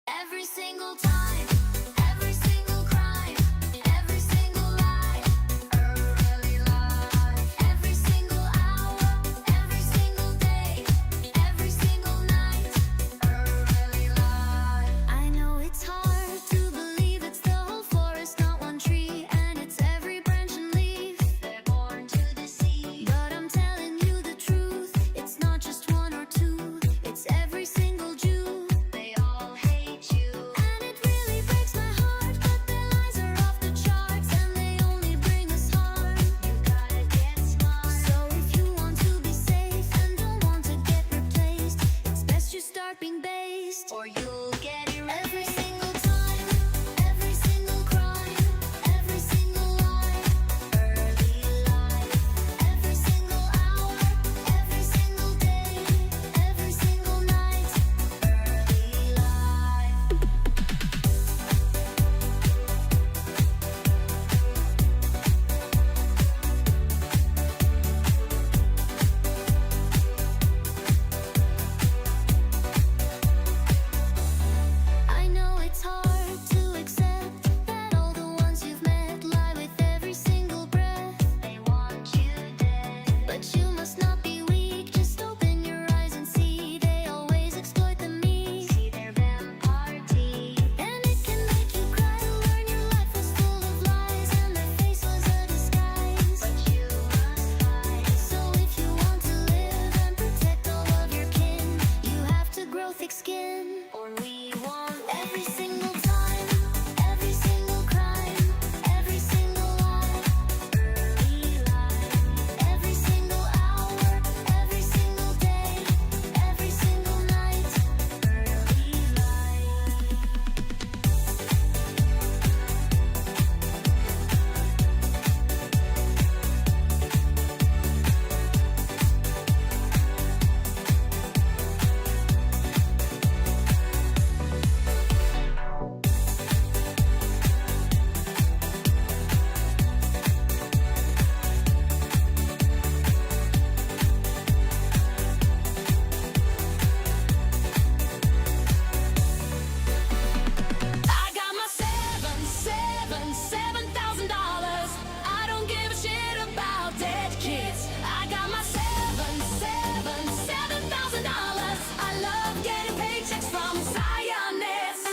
Every single time, every single crime, every single lie, early life. Every single hour, every single day, every single night, early life. I know it's hard to believe it's the whole forest, not one tree, and it's every branch and leaf. They're born to deceive, but I'm telling you the truth. It's not just one or two, it's every single Jew. They all hate you, and it really breaks my heart. But their lies are off the charts, and they only bring us harm. You gotta get smart. So if you want to be safe and don't want to get replaced, it's best you start being based, or you'll get erased. Every single time, every single crime, every single lie, early life. Every single hour, every single day, every single night, early life. I know it's hard to accept that all the ones you've met lie with every single breath. They want you dead, but you must not be weak. Just open your eyes and see they always exploit the meek. See their parti, and it can make you cry to learn your life was full of lies and their face was a disguise. But you must fight. So if you want to live and protect all of your kin, you have to grow thick skin, or we won't. Every single time, every single crime, every single lie, early life. Every single hour, every single day, every single night, early life. I got my $7,000. I don't give a shit about dead kids. I got my $7,000. I love getting paychecks from Zionists.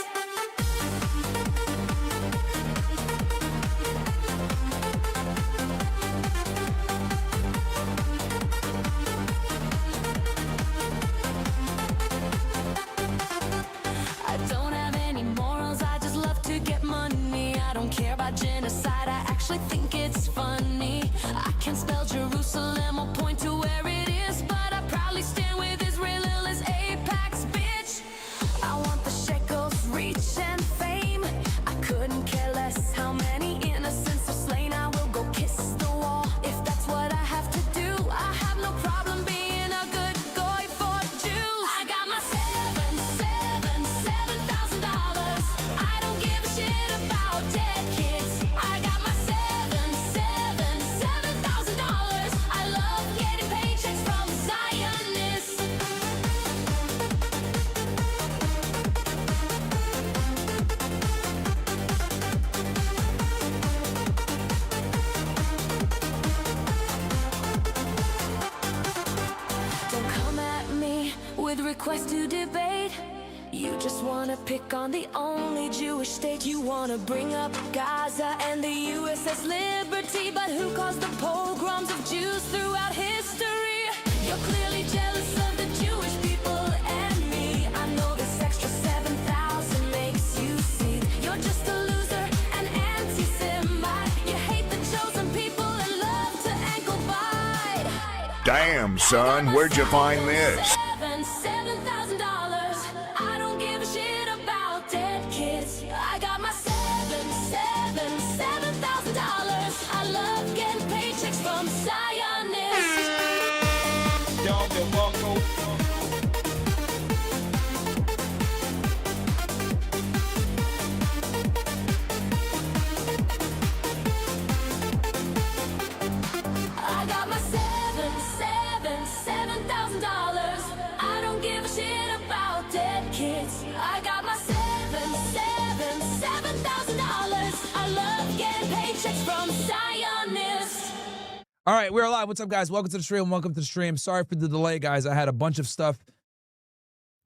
I don't have any morals, I just love to get money. I don't care about genocide, I actually think it's funny. I can spell Jerusalem or point to where it is, but I proudly stand with Israel as apex, bitch. I want the shekels, reach and fame. I couldn't care less how many innocents are slain. I will go kiss the wall if that's what I have to do. I have no problem being a good guy for Jews. I got my $7,000. I don't give a shit about dead kids. I got my $7,000. I love getting paychecks from Zionists. Don't come at me with requests to debate. You just wanna pick on the only Jewish state. You wanna bring up Gaza and the USS Liberty, but who caused the pogroms of Jews throughout history? You're clearly jealous of the Jewish people and me. I know this extra 7,000 makes you see you're just a loser, an anti-Semite. You hate the chosen people and love to ankle bite. Damn, son, where'd you find this? $7,000. I don't give a shit about dead kids. I got my $7,000. I love getting paychecks from Zionists. Y'all been welcome. I got my $7,000. All right, we're live. What's up, guys? Welcome to the stream. Welcome to the stream. Sorry for the delay, guys. I had a bunch of stuff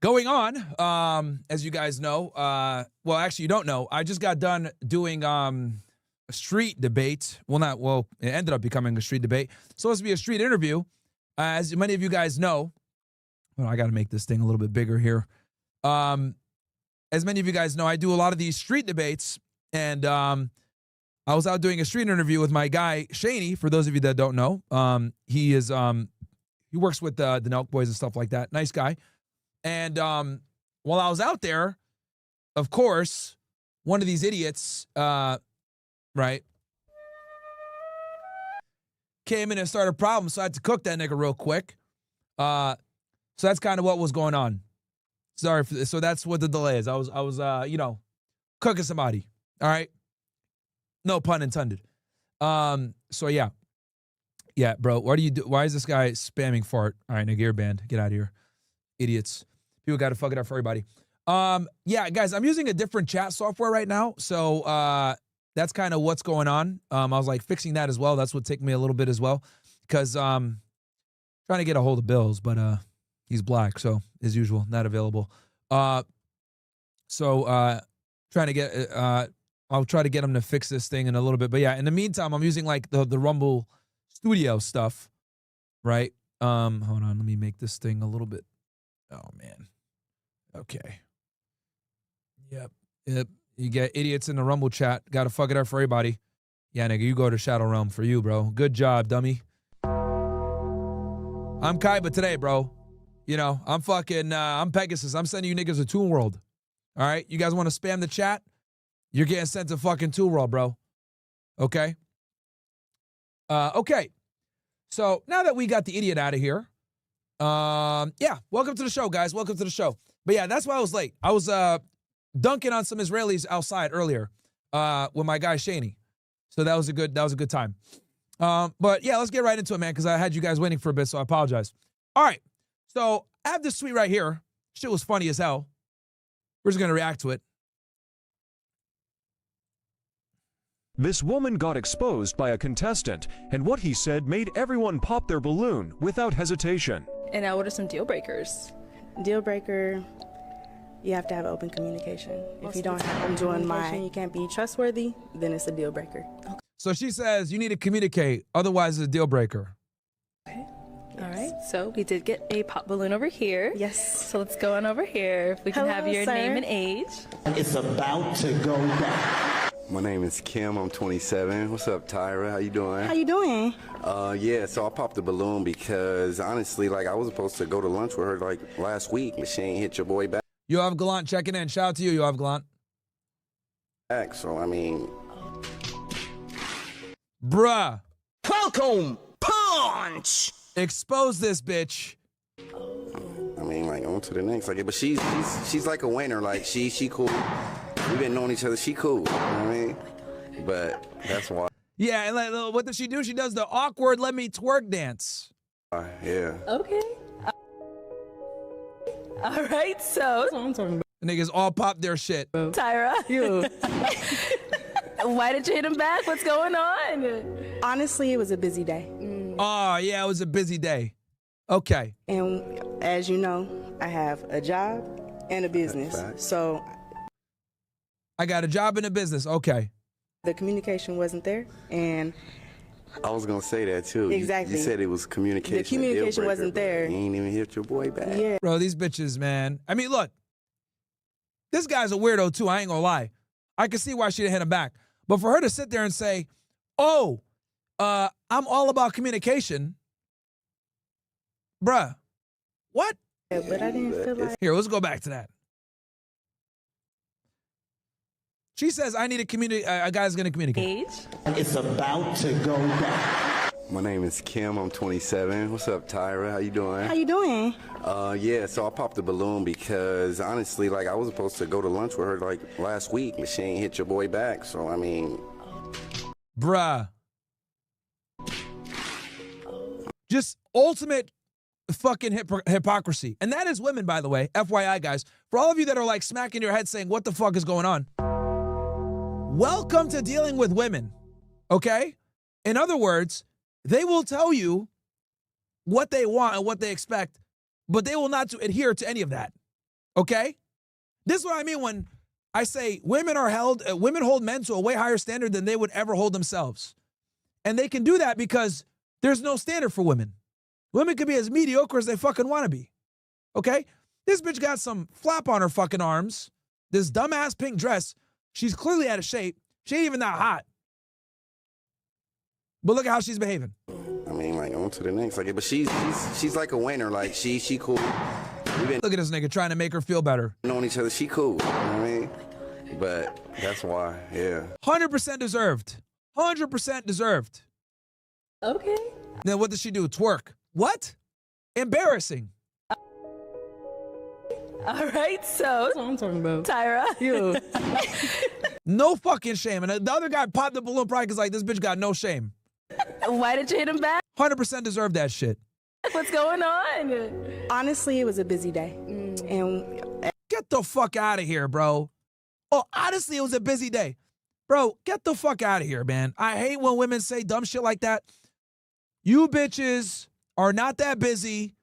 going on, as you guys know. Well, actually, you don't know. I just got done doing a street debate. Well, it ended up becoming a street debate. It's supposed to be a street interview. As many of you guys know, well, I got to make this thing a little bit bigger here. As many of you guys know, I do a lot of these street debates, and I was out doing a street interview with my guy Shaney. For those of you that don't know, he works with the Nelk Boys and stuff like that. Nice guy. And while I was out there, of course, one of these idiots, right, came in and started a problem. So I had to cook that nigga real quick. So that's kind of what was going on. Sorry for this. So that's what the delay is. I was you know, cooking somebody. All right. No pun intended. So yeah. Yeah, bro. What do you do? Why is this guy spamming fart? All right, nigga, you're banned. Get out of here. Idiots. People got to fuck it up for everybody. Yeah, guys, I'm using a different chat software right now. So that's kind of what's going on. I was like fixing that as well. That's what took me a little bit as well. Because trying to get a hold of Bills, but he's black, so as usual, not available. So trying to get I'll try to get him to fix this thing in a little bit. But yeah, in the meantime, I'm using like the Rumble Studio stuff, right? Hold on, let me make this thing a little bit. Oh man. Okay. Yep. You get idiots in the Rumble chat. Got to fuck it up for everybody. Yeah, nigga, you go to Shadow Realm for you, bro. Good job, dummy. I'm Kaiba today, bro. You know, I'm fucking, I'm Pegasus. I'm sending you niggas to Toon World. All right? You guys want to spam the chat? You're getting sent to fucking Toon World, bro. Okay? Okay. So now that we got the idiot out of here, yeah, welcome to the show, guys. Welcome to the show. But yeah, that's why I was late. I was dunking on some Israelis outside earlier with my guy Shaney. So that was a good time. But yeah, let's get right into it, man, because I had you guys waiting for a bit, so I apologize. All right. So I have this tweet right here. Shit was funny as hell. We're just gonna react to it. This woman got exposed by a contestant, and what he said made everyone pop their balloon without hesitation. And now what are some deal breakers? Deal breaker, you have to have open communication. If you don't have open communication, you can't be trustworthy, then it's a deal breaker. So she says you need to communicate, otherwise it's a deal breaker. Okay. All right. So we did get a pop balloon over here. Yes. So let's go on over here. If we can have Hello, your sir. name and age. It's about to go down. My name is Kim. I'm 27. What's up, Tyra? How you doing? How you doing? Yeah, so I popped the balloon because honestly, like, I was supposed to go to lunch with her like last week, but she ain't hit your boy Yoav Gallant checking in. Shout out to you, Yoav Gallant. back. So I mean, Bruh. Welcome, punch. Expose this bitch. I mean, like, on to the next. Like, but she's like a winner. Like, she cool. We've been knowing each other. She cool. You know what I mean? But that's why. Yeah, and like, what does she do? She does the awkward let me twerk dance. Yeah. Okay. All right. So The niggas all pop their shit. Tyra, why did you hit him back? What's going on? Honestly, it was a busy day. Oh, yeah, it was a busy day. Okay. And as you know, I have a job and a business. Facts. So I got a job in a business. Okay. the communication wasn't there. And I was gonna say that too. Exactly. You said it was communication. The communication a deal breaker, wasn't but there. You ain't even hit your boy back. yeah, Bro, these bitches, man. I mean, look. This guy's a weirdo, too. I ain't gonna lie. I can see why she didn't hit him back. But for her to sit there and say, oh, I'm all about communication. Bruh. What? but I didn't feel like Here, let's go back to that. She says, I need to communicate. A guy's going to communicate. Age. It's about to go down. My name is Kim. I'm 27. What's up, Tyra? How you doing? how you doing? Yeah, so I popped the balloon because honestly, like, I was supposed to go to lunch with her like last week, but she ain't hit your boy back. So I mean, Bruh. Just ultimate fucking hypocrisy. And that is women, by the way. FYI, guys. For all of you that are like smacking your head saying, what the fuck is going on? Welcome to dealing with women. Okay? In other words, They will tell you what they want and what they expect, but they will not adhere to any of that. Okay? This is what I mean when I say women hold men to a way higher standard than they would ever hold themselves. And they can do that because there's no standard for women. Women can be as mediocre as they fucking want to be. Okay? This bitch got some flap on her fucking arms. This dumbass pink dress. She's clearly out of shape. She ain't even that hot. But look at how she's behaving. I mean, like, on to the next. Like, but she's like a winner. Like, she cool. We've been Look at this nigga trying to make her feel better. knowing each other. She cool. You know what I mean? But that's why, yeah. 100% deserved. 100% deserved. Okay. Then what does she do? Twerk. What? Embarrassing. All right, so That's what I'm talking about. Tyra. Yeah. No fucking shame. And the other guy popped the balloon probably because like this bitch got no shame. Why did you hit him back? 100% deserved that shit. What's going on? Honestly, it was a busy day. And Get the fuck out of here, bro. Oh, honestly, it was a busy day. Bro, get the fuck out of here, man. I hate when women say dumb shit like that. You bitches are not that busy.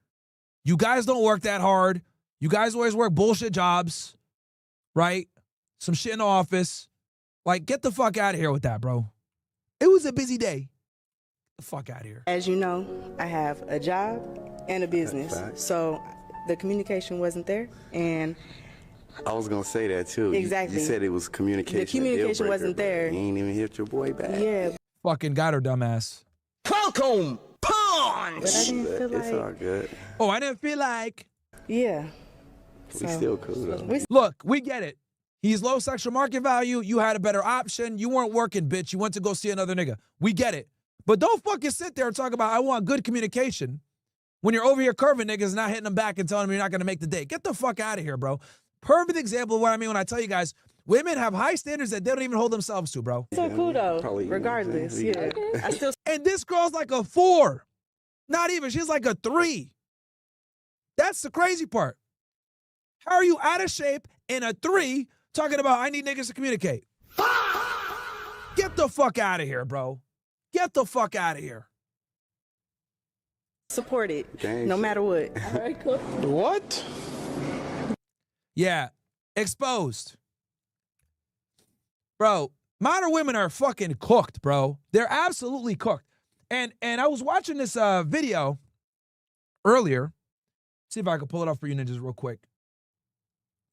You guys don't work that hard. You guys always work bullshit jobs, right? Some shit in the office. Like, get the fuck out of here with that, bro. It was a busy day. Get the fuck out of here. as you know, I have a job and a business. fact. So the communication wasn't there. And I was gonna say that too. Exactly. You said it was communication. The communication a deal breaker, wasn't but there. You ain't even hit your boy back. yeah, Fucking got her, dumbass. Welcome, but I punch. didn't But feel it's all like, good. Oh, I didn't feel like. yeah. We still cool though. Look, we get it. He's low sexual market value. You had a better option. You weren't working, bitch. You went to go see another nigga. We get it. But don't fucking sit there and talk about I want good communication when you're over here curving niggas and not hitting them back and telling them you're not going to make the date. Get the fuck out of here, bro. Perfect example of what I mean when I tell you guys, women have high standards that they don't even hold themselves to, bro. So cool though, Probably, you know what I'm regardless. saying? Yeah. I still And this girl's like a 4. Not even. She's like a 3. That's the crazy part. How are you out of shape in a 3 talking about I need niggas to communicate? Get the fuck out of here, bro. Get the fuck out of here. support it, Gang no shit. matter what. All right, cool. What? Yeah, exposed. Bro, modern women are fucking cooked, bro. They're absolutely cooked. And I was watching this video earlier. See if I can pull it up for you ninjas real quick.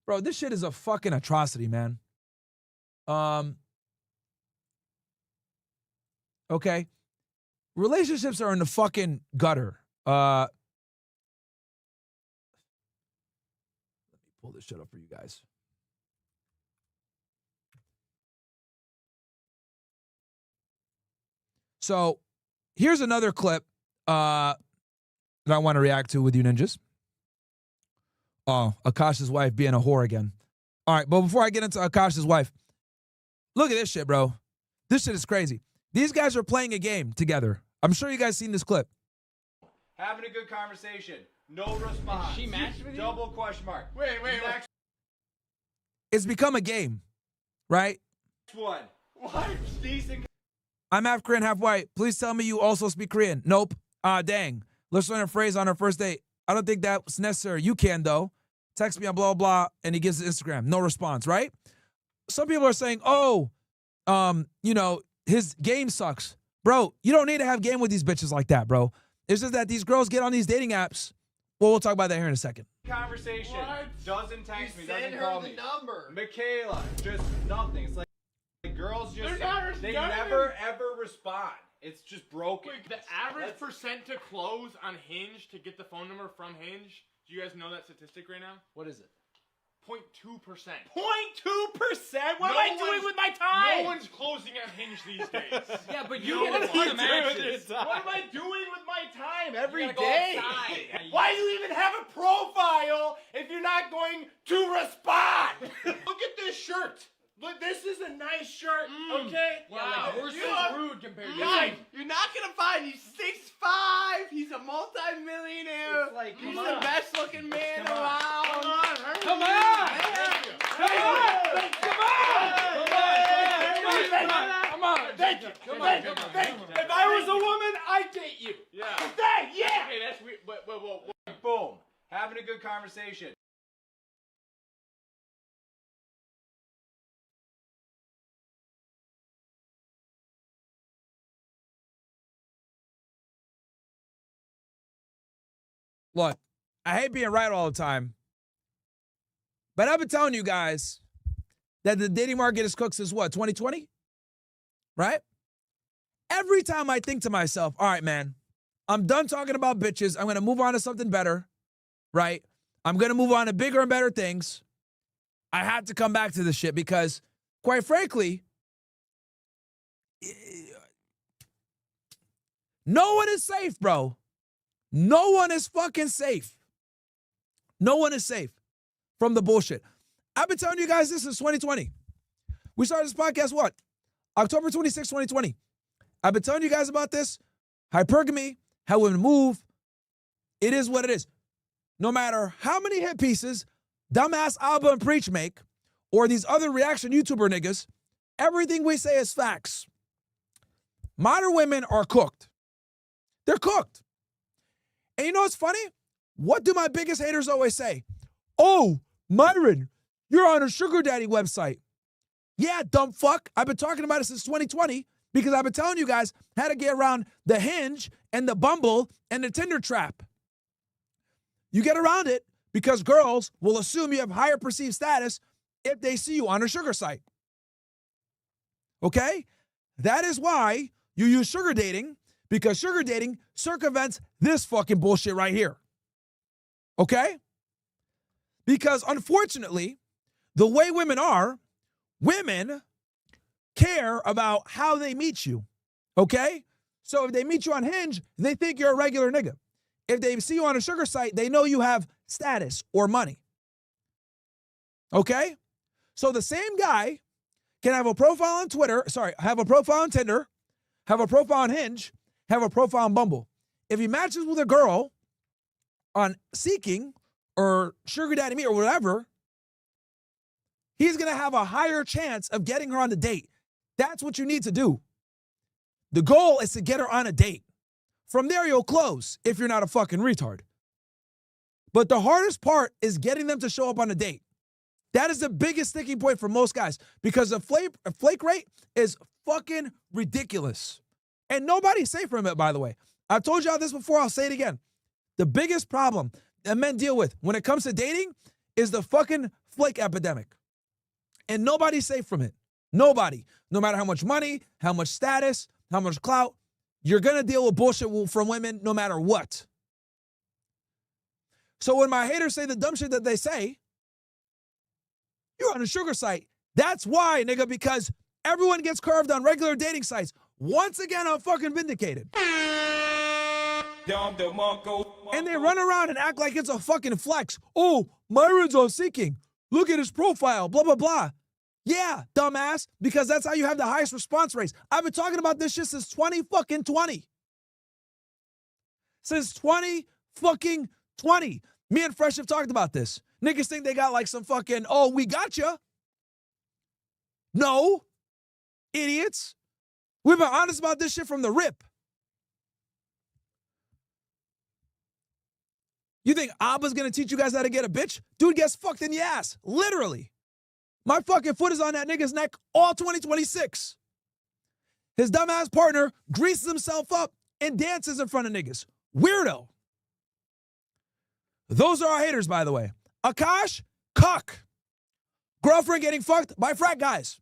Bro, this shit is a fucking atrocity, man. Okay. Relationships are in the fucking gutter. Let me pull this shit up for you guys. So here's another clip that I want to react to with you ninjas. Oh, Akaash's wife being a whore again. All right, but before I get into Akaash's wife, look at this shit, bro. This shit is crazy. These guys are playing a game together. I'm sure you guys seen this clip. Having a good conversation. No response. She matched with you? Double question mark. Wait. Next It's become a game, right? one. What? Decent. I'm half Korean, half white. Please tell me you also speak Korean. Nope. Dang. Let's learn a phrase on our first date. I don't think that's necessary. You can, though. Text me on blah, blah, and he gives his Instagram. No response, right? Some people are saying, oh, you know, his game sucks. Bro, you don't need to have game with these bitches like that, bro. It's just that these girls get on these dating apps. Well, we'll talk about that here in a second. Conversation. What? Doesn't text me. Send Doesn't her call the me. number. Michaela. Just nothing. It's like girls just, They're not they responding. never ever respond. It's just broken. Wait, the average percent to close on Hinge to get the phone number from Hinge, do you guys know that statistic right now? What is it? 0.2%. 0.2%? What am I doing with my time? No one's closing on Hinge these days. Yeah, but you get a ton of matches. What am I doing with my time every gotta go day? outside. Why do you even have a profile if you're not going to respond? Look at this shirt. Look, this is a nice shirt, okay? Wow, we're You so are- rude compared to Mike, you. you're not gonna find he's 6'5", he's a multi-millionaire, It's like, he's come the on. best looking man Come on. around. Come on! Thank you. If I was a woman, I I date you. Yeah. That, yeah. Okay, that's weird. Whoa. Boom. Having a good conversation. Look, I hate being right all the time, but I've been telling you guys that the dating market is cooked since what, 2020? Right? Every time I think to myself, all right, man, I'm done talking about bitches. I'm going to move on to something better, right? I'm going to move on to bigger and better things. I have to come back to this shit because, quite frankly, no one is safe, bro. No one is fucking safe. No one is safe from the bullshit. I've been telling you guys this since 2020. We started this podcast, what? October 26, 2020. I've been telling you guys about this. Hypergamy, how women move. It is what it is. No matter how many hit pieces dumbass Alba and Preach make, or these other reaction YouTuber niggas, everything we say is facts. Modern women are cooked. They're cooked. And you know what's funny? What do my biggest haters always say? Oh, Myron, you're on a sugar daddy website. Yeah, dumb fuck. I've been talking about it since 2020 because I've been telling you guys how to get around the Hinge and the Bumble and the Tinder trap. You get around it because girls will assume you have higher perceived status if they see you on a sugar site. Okay? That is why you use sugar dating, because sugar dating circumvents this fucking bullshit right here. Okay? Because unfortunately, the way women are, women care about how they meet you. Okay? So if they meet you on Hinge, they think you're a regular nigga. If they see you on a sugar site, they know you have status or money. Okay? So the same guy can have a profile on have a profile on Tinder, have a profile on Hinge, have a profile on Bumble. If he matches with a girl on Seeking or Sugar Daddy Me or whatever, he's going to have a higher chance of getting her on the date. That's what you need to do. The goal is to get her on a date. From there, you'll close if you're not a fucking retard. But the hardest part is getting them to show up on a date. That is the biggest sticking point for most guys because the flake rate is fucking ridiculous. And nobody's safe from it, by the way. I've told y'all this before, I'll say it again. The biggest problem that men deal with when it comes to dating is the fucking flake epidemic. And nobody's safe from it. Nobody. No matter how much money, how much status, how much clout, you're going to deal with bullshit from women no matter what. So when my haters say the dumb shit that they say, you're on a sugar site. That's why, nigga, because everyone gets curved on regular dating sites. Once again, I'm fucking vindicated. And they run around and act like it's a fucking flex. Oh, Myron's on Seeking. Look at his profile, blah, blah, blah. Yeah, dumbass, because that's how you have the highest response rates. I've been talking about this shit since 2020. Since 2020. Me and Fresh have talked about this. Niggas think they got like some fucking, oh, we got ya. No. Idiots. We've been honest about this shit from the rip. You think Abba's gonna teach you guys how to get a bitch? Dude gets fucked in the ass. Literally. My fucking foot is on that nigga's neck all 2026. His dumbass partner greases himself up and dances in front of niggas. Weirdo. Those are our haters, by the way. Akaash, cuck. Girlfriend getting fucked by frat guys.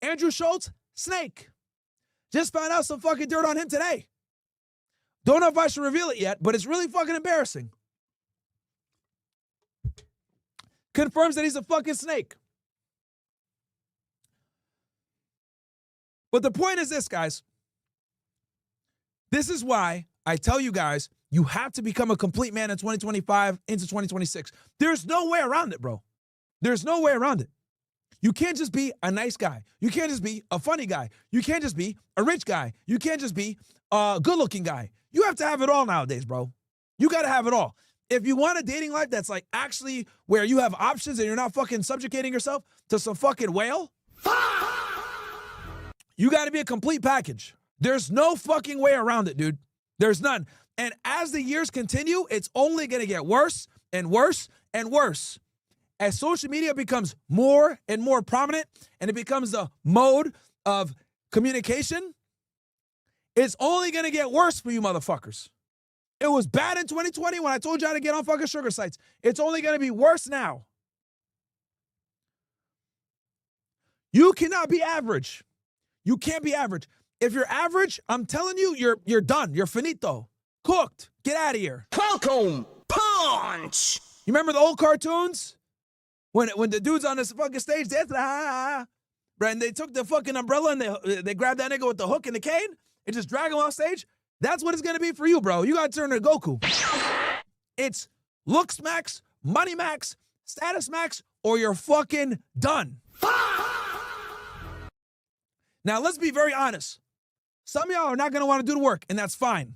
Andrew Schultz, snake. Just found out some fucking dirt on him today. Don't know if I should reveal it yet, but it's really fucking embarrassing. Confirms that he's a fucking snake. But the point is this, guys. This is why I tell you guys, you have to become a complete man in 2025 into 2026. There's no way around it, bro. There's no way around it. You can't just be a nice guy. You can't just be a funny guy. You can't just be a rich guy. You can't just be a good-looking guy. You have to have it all nowadays, bro. You got to have it all. If you want a dating life that's like actually where you have options and you're not fucking subjugating yourself to some fucking whale, you got to be a complete package. There's no fucking way around it, dude. There's none. And as the years continue, it's only going to get worse and worse and worse. As social media becomes more and more prominent and it becomes the mode of communication, it's only going to get worse for you motherfuckers. It was bad in 2020 when I told y'all to get on fucking sugar sites. It's only going to be worse now. You cannot be average. You can't be average. If you're average, I'm telling you, you're done. You're finito. Cooked. Get out of here. Welcome, punch. You remember the old cartoons? When the dude's on this fucking stage, that's right, and they took the fucking umbrella and they grabbed that nigga with the hook and the cane and just drag him off stage? That's what it's gonna be for you, bro. You gotta turn to Goku. It's looks max, money max, status max, or you're fucking done. Now, let's be very honest. Some of y'all are not gonna wanna do the work, and that's fine.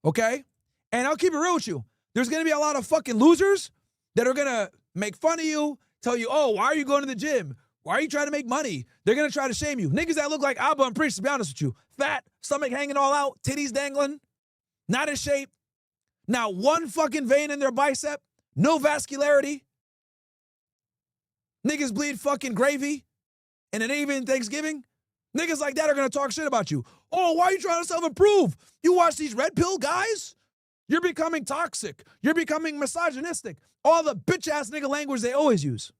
Okay? And I'll keep it real with you. There's gonna be a lot of fucking losers that are gonna make fun of you, tell you, oh, why are you going to the gym? Why are you trying to make money? They're gonna try to shame you. Niggas that look like Abba and Priest, to be honest with you. Fat, stomach hanging all out, titties dangling, not in shape, not one fucking vein in their bicep, no vascularity. Niggas bleed fucking gravy, and it ain't even Thanksgiving. Niggas like that are gonna talk shit about you. Oh, why are you trying to self-improve? You watch these red pill guys? You're becoming toxic. You're becoming misogynistic. All the bitch-ass nigga language they always use.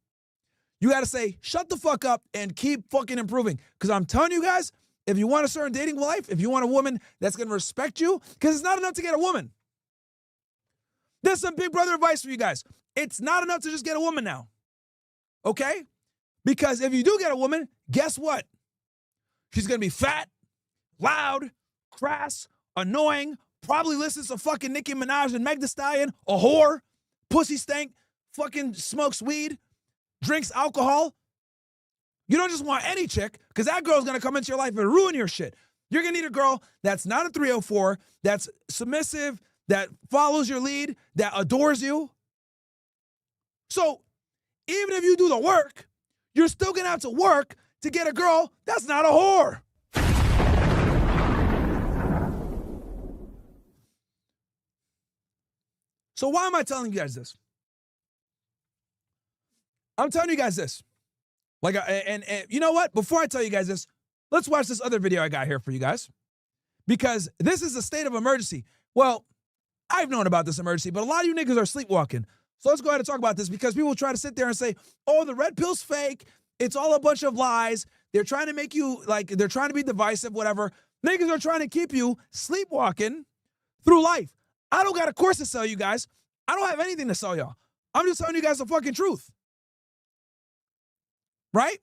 You gotta say, shut the fuck up and keep fucking improving. Because I'm telling you guys, if you want a certain dating life, if you want a woman that's gonna respect you, because it's not enough to get a woman. There's some big brother advice for you guys. It's not enough to just get a woman now. Okay? Because if you do get a woman, guess what? She's gonna be fat, loud, crass, annoying, probably listens to fucking Nicki Minaj and Meg Thee Stallion, a whore, pussy stank, fucking smokes weed, drinks alcohol. You don't just want any chick, because that girl's gonna come into your life and ruin your shit. You're gonna need a girl that's not a 304, that's submissive, that follows your lead, that adores you. So even if you do the work, you're still gonna have to work to get a girl that's not a whore. So why am I telling you guys this? I'm telling you guys this. Like, and you know what? Before I tell you guys this, let's watch this other video I got here for you guys. Because this is a state of emergency. Well, I've known about this emergency, but a lot of you niggas are sleepwalking. So let's go ahead and talk about this, because people try to sit there and say, oh, the red pill's fake. It's all a bunch of lies. They're trying to make you, like, they're trying to be divisive, whatever. Niggas are trying to keep you sleepwalking through life. I don't got a course to sell you guys. I don't have anything to sell y'all. I'm just telling you guys the fucking truth. Right?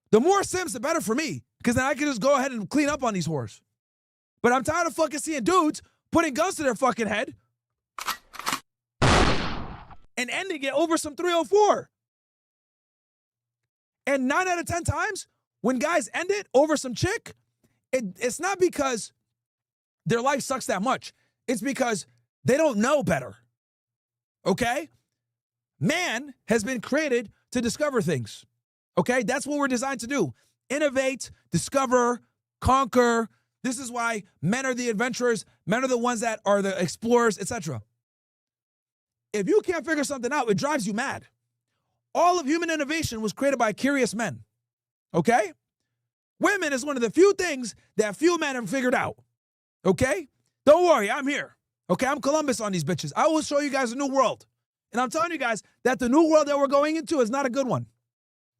The more Sims, the better for me, because then I can just go ahead and clean up on these whores. But I'm tired of fucking seeing dudes putting guns to their fucking head and ending it over some 304. And 9 out of 10 times, when guys end it over some chick, it's not because their life sucks that much. It's because they don't know better. Okay? Man has been created to discover things. Okay? That's what we're designed to do. Innovate, discover, conquer. This is why men are the adventurers. Men are the ones that are the explorers, etc. If you can't figure something out, it drives you mad. All of human innovation was created by curious men. Okay? Women is one of the few things that few men have figured out. Okay? Don't worry, I'm here. Okay, I'm Columbus on these bitches. I will show you guys a new world. And I'm telling you guys that the new world that we're going into is not a good one.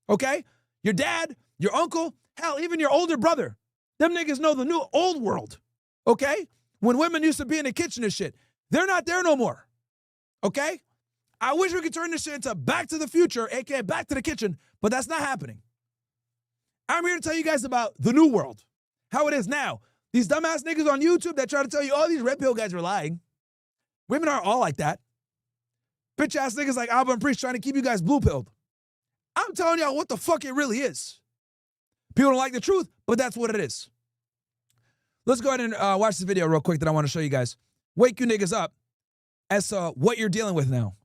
Okay? Your dad, your uncle, hell, even your older brother. Them niggas know the new old world. Okay? When women used to be in the kitchen and shit. They're not there no more. Okay? I wish we could turn this shit into Back to the Future, aka Back to the Kitchen, but that's not happening. I'm here to tell you guys about the new world. How it is now. These dumbass niggas on YouTube that try to tell you, oh, these red pill guys are lying. Women aren't all like that. Bitch ass niggas like Abba and Priest trying to keep you guys blue pilled. I'm telling y'all what the fuck it really is. People don't like the truth, but that's what it is. Let's go ahead and watch this video real quick that I want to show you guys. Wake you niggas up as to what you're dealing with now.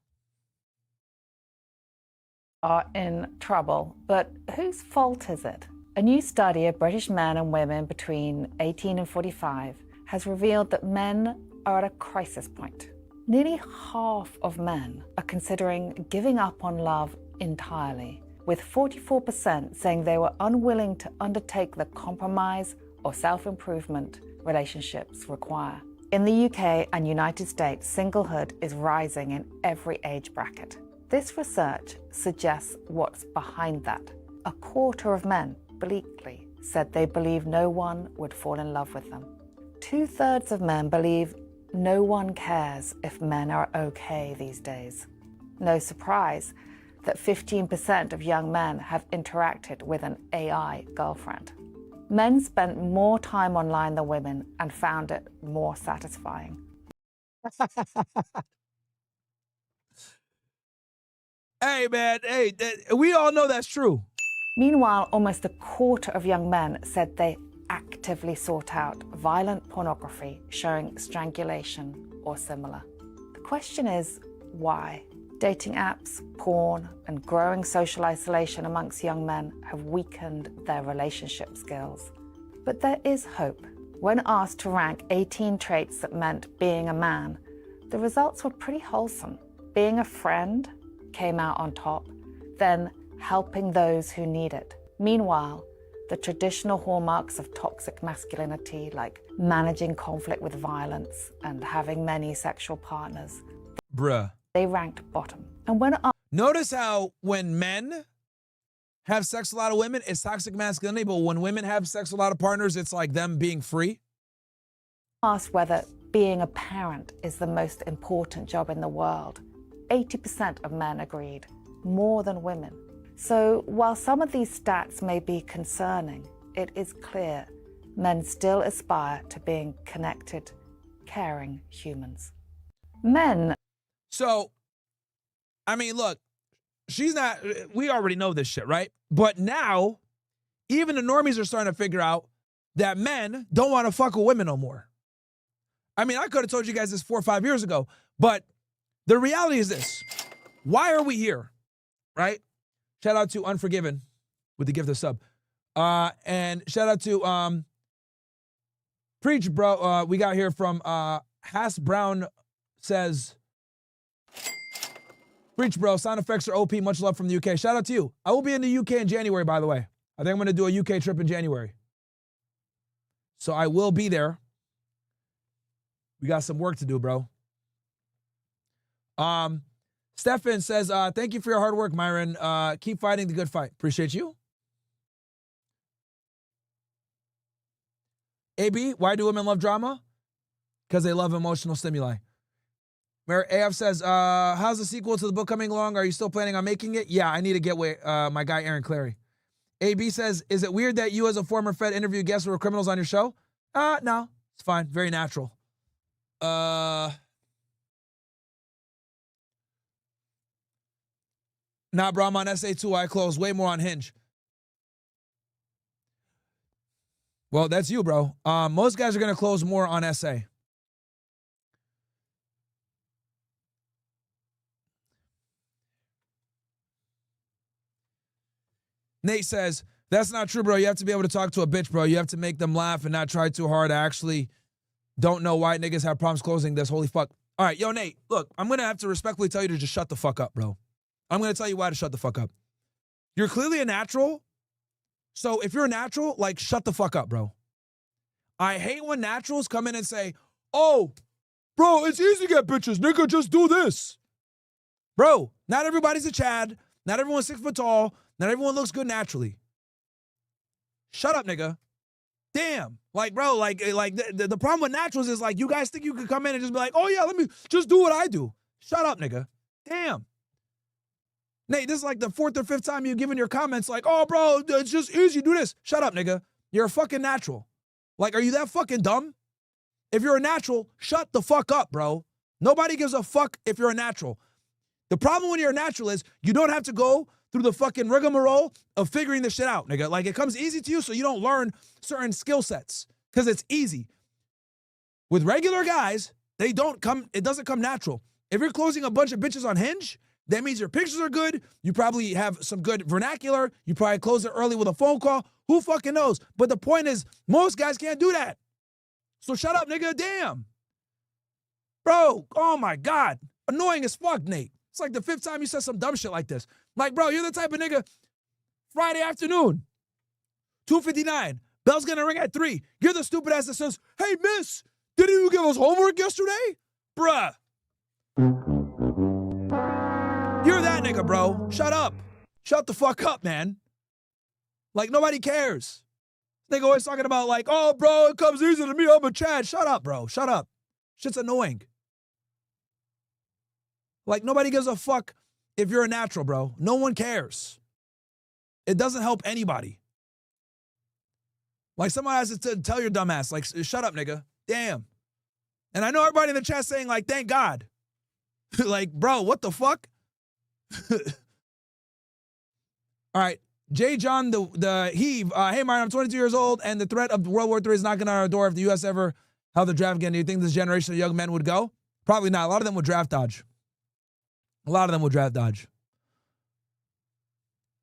Are in trouble, but whose fault is it? A new study of British men and women between 18 and 45 has revealed that men are at a crisis point. Nearly half of men are considering giving up on love entirely, with 44% saying they were unwilling to undertake the compromise or self-improvement relationships require. In the UK and United States, singlehood is rising in every age bracket. This research suggests what's behind that. A quarter of men, bleakly, said they believe no one would fall in love with them. 2/3 of men believe no one cares if men are okay these days. No surprise that 15% of young men have interacted with an AI girlfriend. Men spent more time online than women and found it more satisfying. Hey, man, hey, we all know that's true. Meanwhile, almost a quarter of young men said they actively sought out violent pornography showing strangulation or similar. The question is, why? Dating apps, porn, and growing social isolation amongst young men have weakened their relationship skills. But there is hope. When asked to rank 18 traits that meant being a man, the results were pretty wholesome. Being a friend came out on top, then helping those who need it. Meanwhile, the traditional hallmarks of toxic masculinity, like managing conflict with violence and having many sexual partners, they ranked bottom. And when notice how when men have sex with a lot of women, it's toxic masculinity, but when women have sex with a lot of partners, it's like them being free. Asked whether being a parent is the most important job in the world, 80% of men agreed, more than women. So while some of these stats may be concerning, it is clear men still aspire to being connected, caring humans. Men. So, I mean, look, she's not, we already know this shit, right? But now, even the normies are starting to figure out that men don't want to fuck with women no more. I mean, I could have told you guys this 4 or 5 years ago, but the reality is this. Why are we here, right? Shout out to Unforgiven with the gift of sub. And shout out to Preach, bro. We got here from Hass Brown says, Preach, bro. Sound effects are OP. Much love from the UK. Shout out to you. I will be in the UK in January, by the way. I think I'm going to do a UK trip in January. So I will be there. We got some work to do, bro. Stefan says, thank you for your hard work, Myron. Keep fighting the good fight. Appreciate you. AB, why do women love drama? Because they love emotional stimuli. Where AF says, how's the sequel to the book coming along? Are you still planning on making it? Yeah, I need to get with my guy, Aaron Clary. AB says, is it weird that you as a former Fed interview guests who were criminals on your show? No, it's fine. Very natural. Nah, bro, I'm on SA2. I close way more on Hinge. Well, that's you, bro. Most guys are going to close more on SA. Nate says, that's not true, bro. You have to be able to talk to a bitch, bro. You have to make them laugh and not try too hard. I actually don't know why niggas have problems closing this. Holy fuck. All right, yo, Nate, look, I'm going to have to respectfully tell you to just shut the fuck up, bro. I'm going to tell you why to shut the fuck up. You're clearly a natural. So if you're a natural, like, shut the fuck up, bro. I hate when naturals come in and say, oh, bro, it's easy to get bitches. Nigga, just do this. Bro, not everybody's a Chad. Not everyone's 6 foot tall. Not everyone looks good naturally. Shut up, nigga. Damn. Like, bro, like the problem with naturals is, like, you guys think you could come in and just be like, oh, yeah, let me just do what I do. Shut up, nigga. Damn. Nate, this is like the 4th or 5th time you've given your comments like, oh, bro, it's just easy, do this. Shut up, nigga. You're a fucking natural. Like, are you that fucking dumb? If you're a natural, shut the fuck up, bro. Nobody gives a fuck if you're a natural. The problem when you're a natural is you don't have to go through the fucking rigmarole of figuring this shit out, nigga. Like, it comes easy to you so you don't learn certain skill sets because it's easy. With regular guys, it doesn't come natural. If you're closing a bunch of bitches on Hinge, that means your pictures are good. You probably have some good vernacular. You probably close it early with a phone call. Who fucking knows? But the point is, most guys can't do that. So shut up, nigga. Damn. Bro, oh my God. Annoying as fuck, Nate. It's like the 5th time you said some dumb shit like this. Like, bro, you're the type of nigga, Friday afternoon, 2:59, bell's gonna ring at 3. You're the stupid ass that says, hey, miss, didn't you give us homework yesterday? Bruh. You're that nigga, bro. Shut up. Shut the fuck up, man. Like, nobody cares. Nigga always talking about like, oh, bro, it comes easy to me. I'm a Chad. Shut up, bro. Shut up. Shit's annoying. Like, nobody gives a fuck if you're a natural, bro. No one cares. It doesn't help anybody. Like, someone has to tell your dumb ass, like, shut up, nigga. Damn. And I know everybody in the chat saying, like, thank God. Like, bro, what the fuck? All right. J. John, the heave. Hey, Myron, I'm 22 years old, and the threat of World War III is knocking on our door. If the U.S. ever held the draft again, do you think this generation of young men would go? Probably not. A lot of them would draft dodge. A lot of them would draft dodge.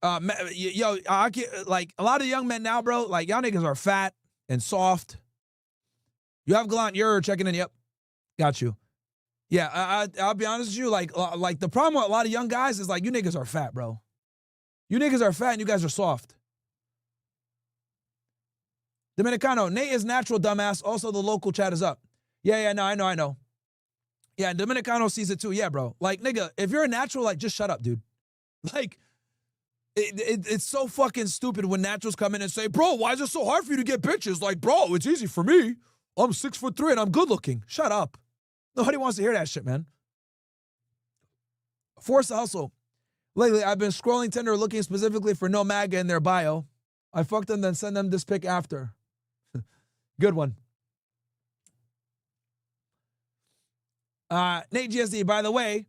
Like, a lot of the young men now, bro, like, y'all niggas are fat and soft. You have Gallant, you're checking in. Yep. Got you. Yeah, I'll be honest with you. Like the problem with a lot of young guys is, like, you niggas are fat, bro. You niggas are fat and you guys are soft. Dominicano, Nate is natural, dumbass. Also, the local chat is up. Yeah, no, I know. Yeah, and Dominicano sees it too. Yeah, bro. Like, nigga, if you're a natural, like, just shut up, dude. Like, it's so fucking stupid when naturals come in and say, bro, why is it so hard for you to get bitches? Like, bro, it's easy for me. I'm 6'3" and I'm good looking. Shut up. Nobody wants to hear that shit, man. Force the hustle. Lately, I've been scrolling Tinder looking specifically for no MAGA in their bio. I fucked them, then send them this pic after. Good one. Nate GSD, by the way,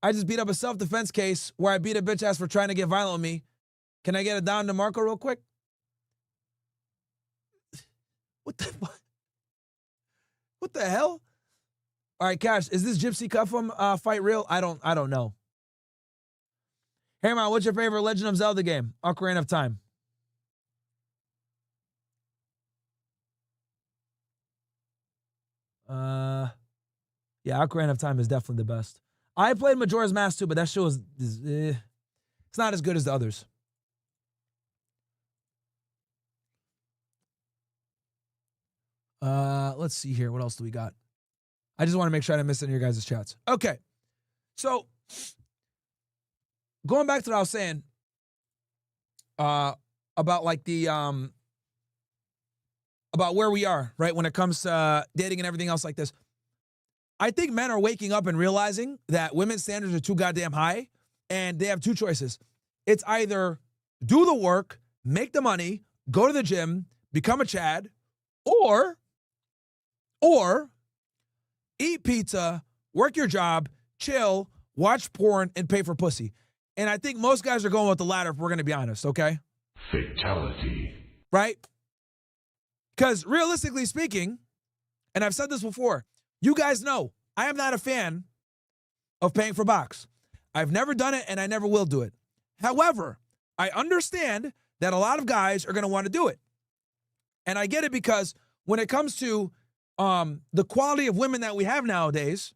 I just beat up a self-defense case where I beat a bitch ass for trying to get violent with me. Can I get it down to Marco real quick? What the hell? All right, Cash, is this Gypsy Cuffham fight real? I don't know. Hey, man, what's your favorite Legend of Zelda game? Ocarina of Time. Yeah, Ocarina of Time is definitely the best. I played Majora's Mask too, but that shit was, it's not as good as the others. Let's see here. What else do we got? I just want to make sure I didn't miss any of your guys' chats. Okay. So, going back to what I was saying, about like the, about where we are, right? When it comes to dating and everything else like this. I think men are waking up and realizing that women's standards are too goddamn high, and they have two choices. It's either do the work, make the money, go to the gym, become a Chad, or eat pizza, work your job, chill, watch porn, and pay for pussy. And I think most guys are going with the latter if we're going to be honest, okay? Fatality. Right? Because realistically speaking, and I've said this before, you guys know, I am not a fan of paying for box. I've never done it, and I never will do it. However, I understand that a lot of guys are going to want to do it. And I get it because when it comes to the quality of women that we have nowadays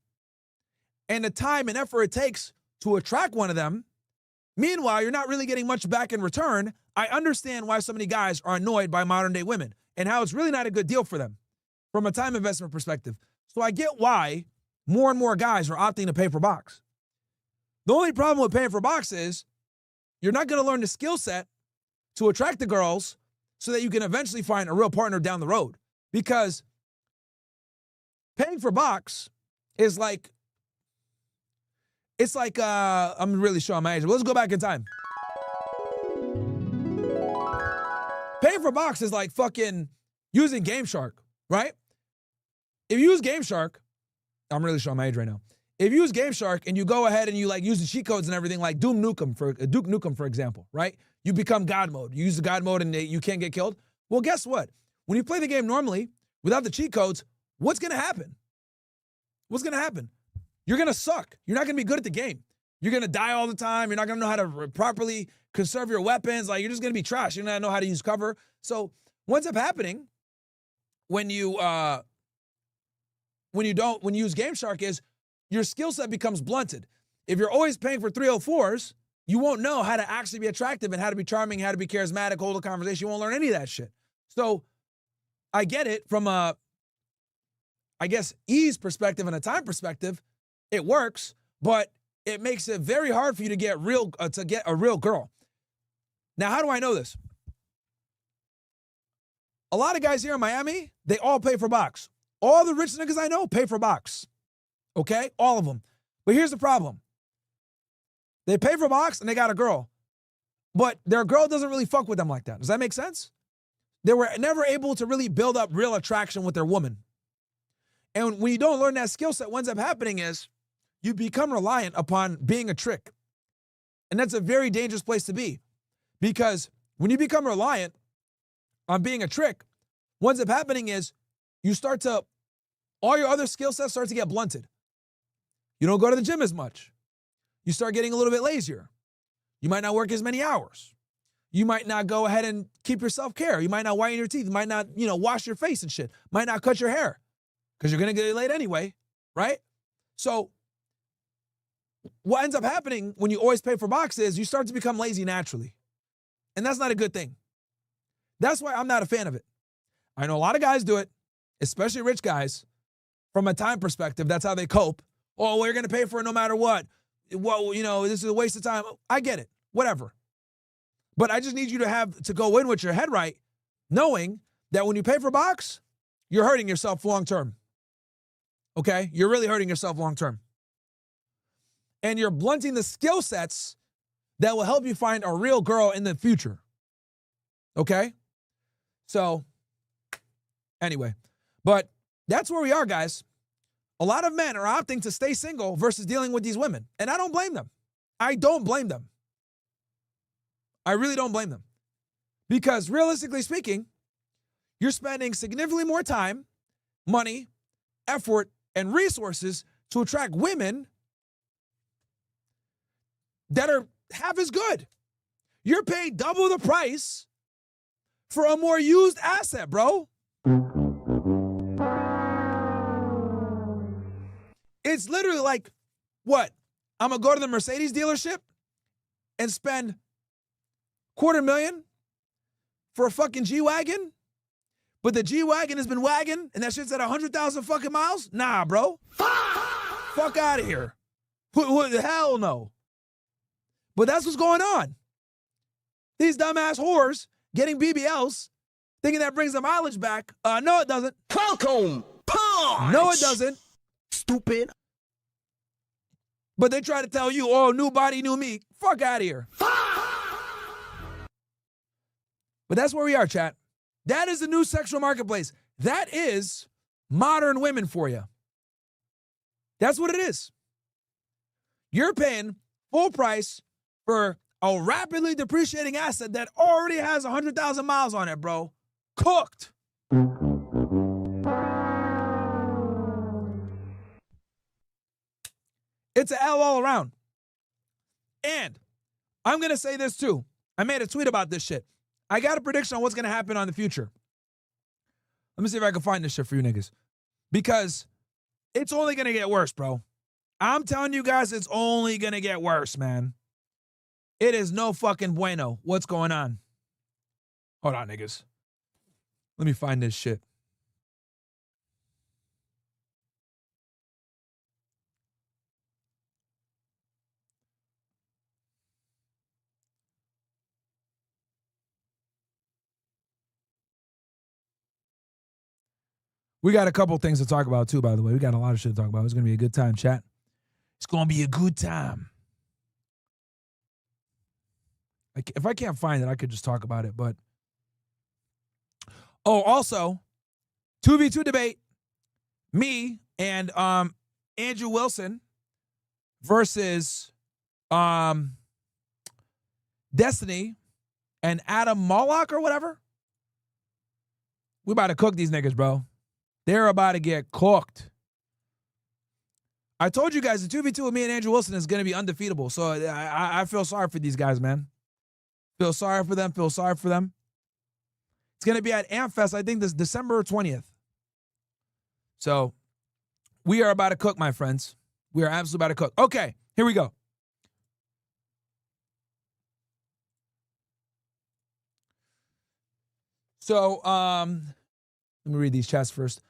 and the time and effort it takes to attract one of them, meanwhile, you're not really getting much back in return. I understand why so many guys are annoyed by modern-day women and how it's really not a good deal for them from a time investment perspective. So I get why more and more guys are opting to pay for box. The only problem with paying for box is you're not going to learn the skill set to attract the girls so that you can eventually find a real partner down the road. Because paying for box is like, it's like, I'm really showing my age. But let's go back in time. Paying for box is like fucking using Game Shark, right? If you use Game Shark, I'm really showing my age right now. If you use Game Shark and you go ahead and you like use the cheat codes and everything like Duke Nukem, for example, right? You become God mode. You use the God mode and you can't get killed. Well, guess what? When you play the game normally, without the cheat codes, what's going to happen? What's going to happen? You're going to suck. You're not going to be good at the game. You're going to die all the time. You're not going to know how to properly conserve your weapons. Like, you're just going to be trash. You're not going to know how to use cover. So what ends up happening when you use Game Shark is your skill set becomes blunted. If you're always paying for 304s, you won't know how to actually be attractive and how to be charming, how to be charismatic, hold a conversation. You won't learn any of that shit. So I get it from a, I guess, ease perspective and a time perspective. It works, but it makes it very hard for you to get a real girl. Now, how do I know this? A lot of guys here in Miami, they all pay for box. All the rich niggas I know pay for box. Okay? All of them. But here's the problem. They pay for box and they got a girl. But their girl doesn't really fuck with them like that. Does that make sense? They were never able to really build up real attraction with their woman. And when you don't learn that skill set, what ends up happening is you become reliant upon being a trick. And that's a very dangerous place to be. Because when you become reliant on being a trick, what ends up happening is all your other skill sets start to get blunted. You don't go to the gym as much. You start getting a little bit lazier. You might not work as many hours. You might not go ahead and keep your self-care. You might not whiten your teeth. You might not, wash your face and shit. Might not cut your hair because you're going to get laid anyway, right? So what ends up happening when you always pay for box is you start to become lazy naturally. And that's not a good thing. That's why I'm not a fan of it. I know a lot of guys do it, especially rich guys. From a time perspective, that's how they cope. Oh, we're going to pay for it no matter what. Well, this is a waste of time. I get it. Whatever. But I just need you to go in with your head right, knowing that when you pay for box, you're hurting yourself long term. Okay? You're really hurting yourself long term. And you're blunting the skill sets that will help you find a real girl in the future. Okay? So, anyway. But that's where we are, guys. A lot of men are opting to stay single versus dealing with these women. And I don't blame them. I don't blame them. I really don't blame them. Because realistically speaking, you're spending significantly more time, money, effort, and resources to attract women that are half as good. You're paying double the price for a more used asset, bro. It's literally like, what? I'm going to go to the Mercedes dealership and spend $250,000 for a fucking G-Wagon? But the G-Wagon has been wagging and that shit's at 100,000 fucking miles? Nah, bro. Fuck out of here. What the hell no. But that's what's going on. These dumbass whores getting BBLs, thinking that brings the mileage back. No, it doesn't. Welcome, punch. No, it doesn't. Stupid. But they try to tell you, oh, new body, new me. Fuck out of here. But that's where we are, chat. That is the new sexual marketplace. That is modern women for you. That's what it is. You're paying full price for a rapidly depreciating asset that already has 100,000 miles on it, bro. Cooked. It's an L all around. And I'm going to say this too. I made a tweet about this shit. I got a prediction on what's going to happen on the future. Let me see if I can find this shit for you niggas. Because it's only going to get worse, bro. I'm telling you guys, it's only going to get worse, man. It is no fucking bueno. What's going on? Hold on, niggas. Let me find this shit. We got a couple things to talk about too, by the way. We got a lot of shit to talk about. It's going to be a good time, chat. It's going to be a good time. If I can't find it, I could just talk about it, but... Oh, also, 2v2 debate. Me and Andrew Wilson versus Destiny and Adam Moloch or whatever. We about to cook these niggas, bro. They're about to get cooked. I told you guys the 2v2 with me and Andrew Wilson is going to be undefeatable. So I feel sorry for these guys, man. Feel sorry for them. Feel sorry for them. It's going to be at Amfest, I think, this December 20th. So we are about to cook, my friends. We are absolutely about to cook. Okay, here we go. So let me read these chats first.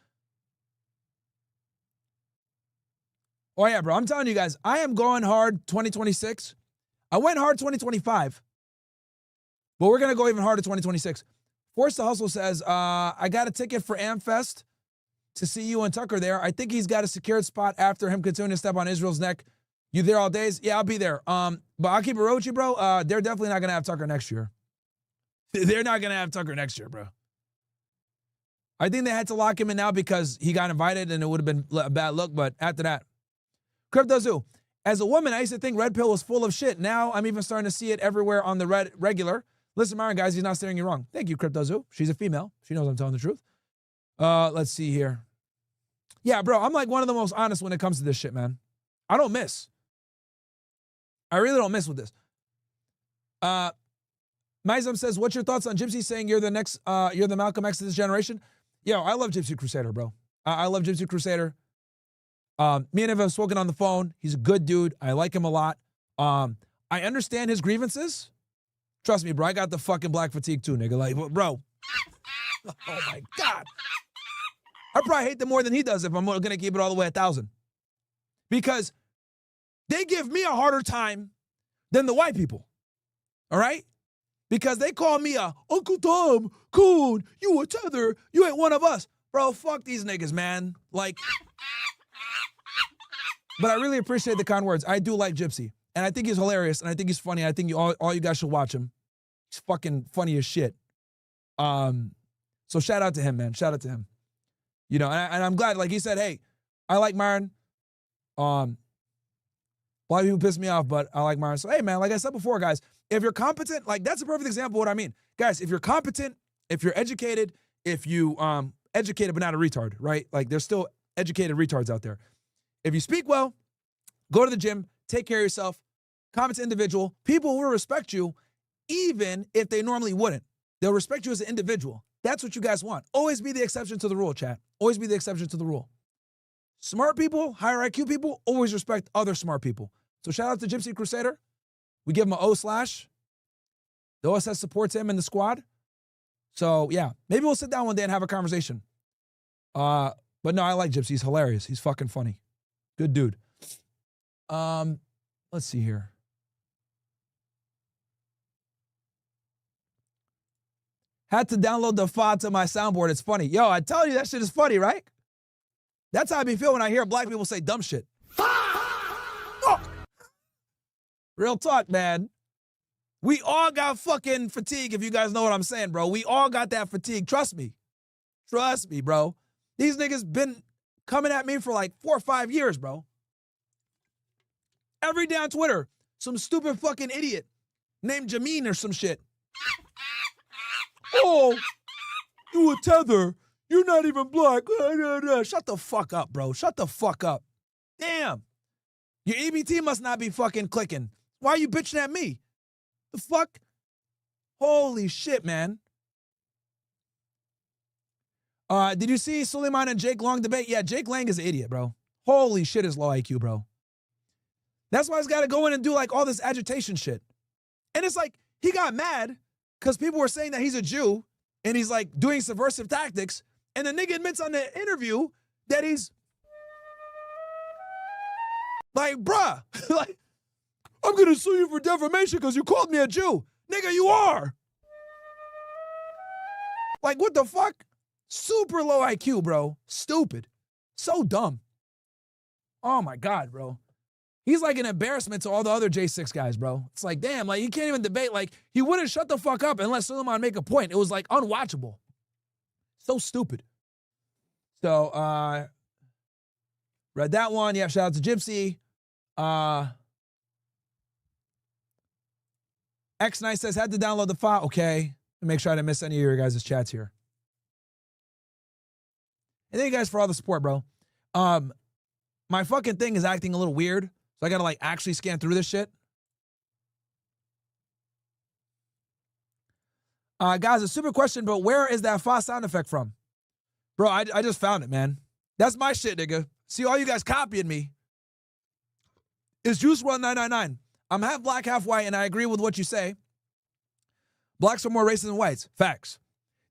Oh, yeah, bro. I'm telling you guys, I am going hard 2026. I went hard 2025. But we're going to go even harder 2026. Force the Hustle says, I got a ticket for Amfest to see you and Tucker there. I think he's got a secured spot after him continuing to step on Israel's neck. You there all days? Yeah, I'll be there. But I'll keep it real with you, bro. They're definitely not going to have Tucker next year. They're not going to have Tucker next year, bro. I think they had to lock him in now because he got invited and it would have been a bad look. But after that, CryptoZoo, as a woman, I used to think Red Pill was full of shit. Now I'm even starting to see it everywhere on the regular. Listen, Myron, guys, he's not steering you wrong. Thank you, CryptoZoo. She's a female. She knows I'm telling the truth. Let's see here. Yeah, bro, I'm like one of the most honest when it comes to this shit, man. I don't miss. I really don't miss with this. Mizam says, what's your thoughts on Gypsy saying you're the next, you're the Malcolm X of this generation? Yo, I love Gypsy Crusader, bro. I love Gypsy Crusader. Me and him have spoken on the phone. He's a good dude. I like him a lot. I understand his grievances. Trust me, bro. I got the fucking black fatigue too, nigga. Like, bro. Oh my God. I probably hate them more than he does if I'm going to keep it all the way 1,000. Because they give me a harder time than the white people. All right? Because they call me a Uncle Tom, Coon, you a tether, you ain't one of us. Bro, fuck these niggas, man. Like, but I really appreciate the kind words. I do like Gypsy. And I think he's hilarious. And I think he's funny. I think all you guys should watch him. He's fucking funny as shit. So shout out to him, man. Shout out to him. You know, and I'm glad, like he said, hey, I like Myron. A lot of people piss me off, but I like Myron. So, hey, man, like I said before, guys, if you're competent, like that's a perfect example of what I mean. Guys, if you're competent, if you're educated, if you educated but not a retard, right? Like there's still educated retards out there. If you speak well, go to the gym, take care of yourself, competent individual, people will respect you even if they normally wouldn't. They'll respect you as an individual. That's what you guys want. Always be the exception to the rule, chat. Always be the exception to the rule. Smart people, higher IQ people, always respect other smart people. So shout out to Gypsy Crusader. We give him an O/. The OSS supports him in the squad. So yeah, maybe we'll sit down one day and have a conversation. But no, I like Gypsy. He's hilarious. He's fucking funny. Good dude. Let's see here. Had to download the file to my soundboard. It's funny. Yo, I tell you, that shit is funny, right? That's how I be feeling when I hear black people say dumb shit. Oh. Real talk, man. We all got fucking fatigue, if you guys know what I'm saying, bro. We all got that fatigue. Trust me. Trust me, bro. These niggas been coming at me for like 4 or 5 years, bro. Every day on Twitter, some stupid fucking idiot named Jameen or some shit. Oh, you a tether. You're not even black. Shut the fuck up, bro. Shut the fuck up. Damn. Your EBT must not be fucking clicking. Why are you bitching at me? The fuck? Holy shit, man. Did you see Suleiman and Jake Long debate? Yeah, Jake Lang is an idiot, bro. Holy shit is low IQ, bro. That's why he's got to go in and do like all this agitation shit. And it's like, he got mad because people were saying that he's a Jew and he's like doing subversive tactics. And the nigga admits on the interview that he's like, bruh, like, I'm going to sue you for defamation because you called me a Jew. Nigga, you are. Like, what the fuck? Super low IQ, bro. Stupid. So dumb. Oh my God, bro. He's like an embarrassment to all the other J6 guys, bro. It's like, damn, like, you can't even debate. Like, he wouldn't shut the fuck up unless Suleiman make a point. It was like unwatchable. So stupid. So, read that one. Yeah, shout out to Gypsy. X-Nice says, had to download the file. Okay. Make sure I didn't miss any of your guys' chats here. And thank you guys for all the support, bro. my fucking thing is acting a little weird. So I gotta like actually scan through this shit. Guys, a stupid question, but where is that fa sound effect from? Bro, I just found it, man. That's my shit, nigga. See, all you guys copying me. It's Juice WRLD 999. I'm half black, half white, and I agree with what you say. Blacks are more racist than whites. Facts.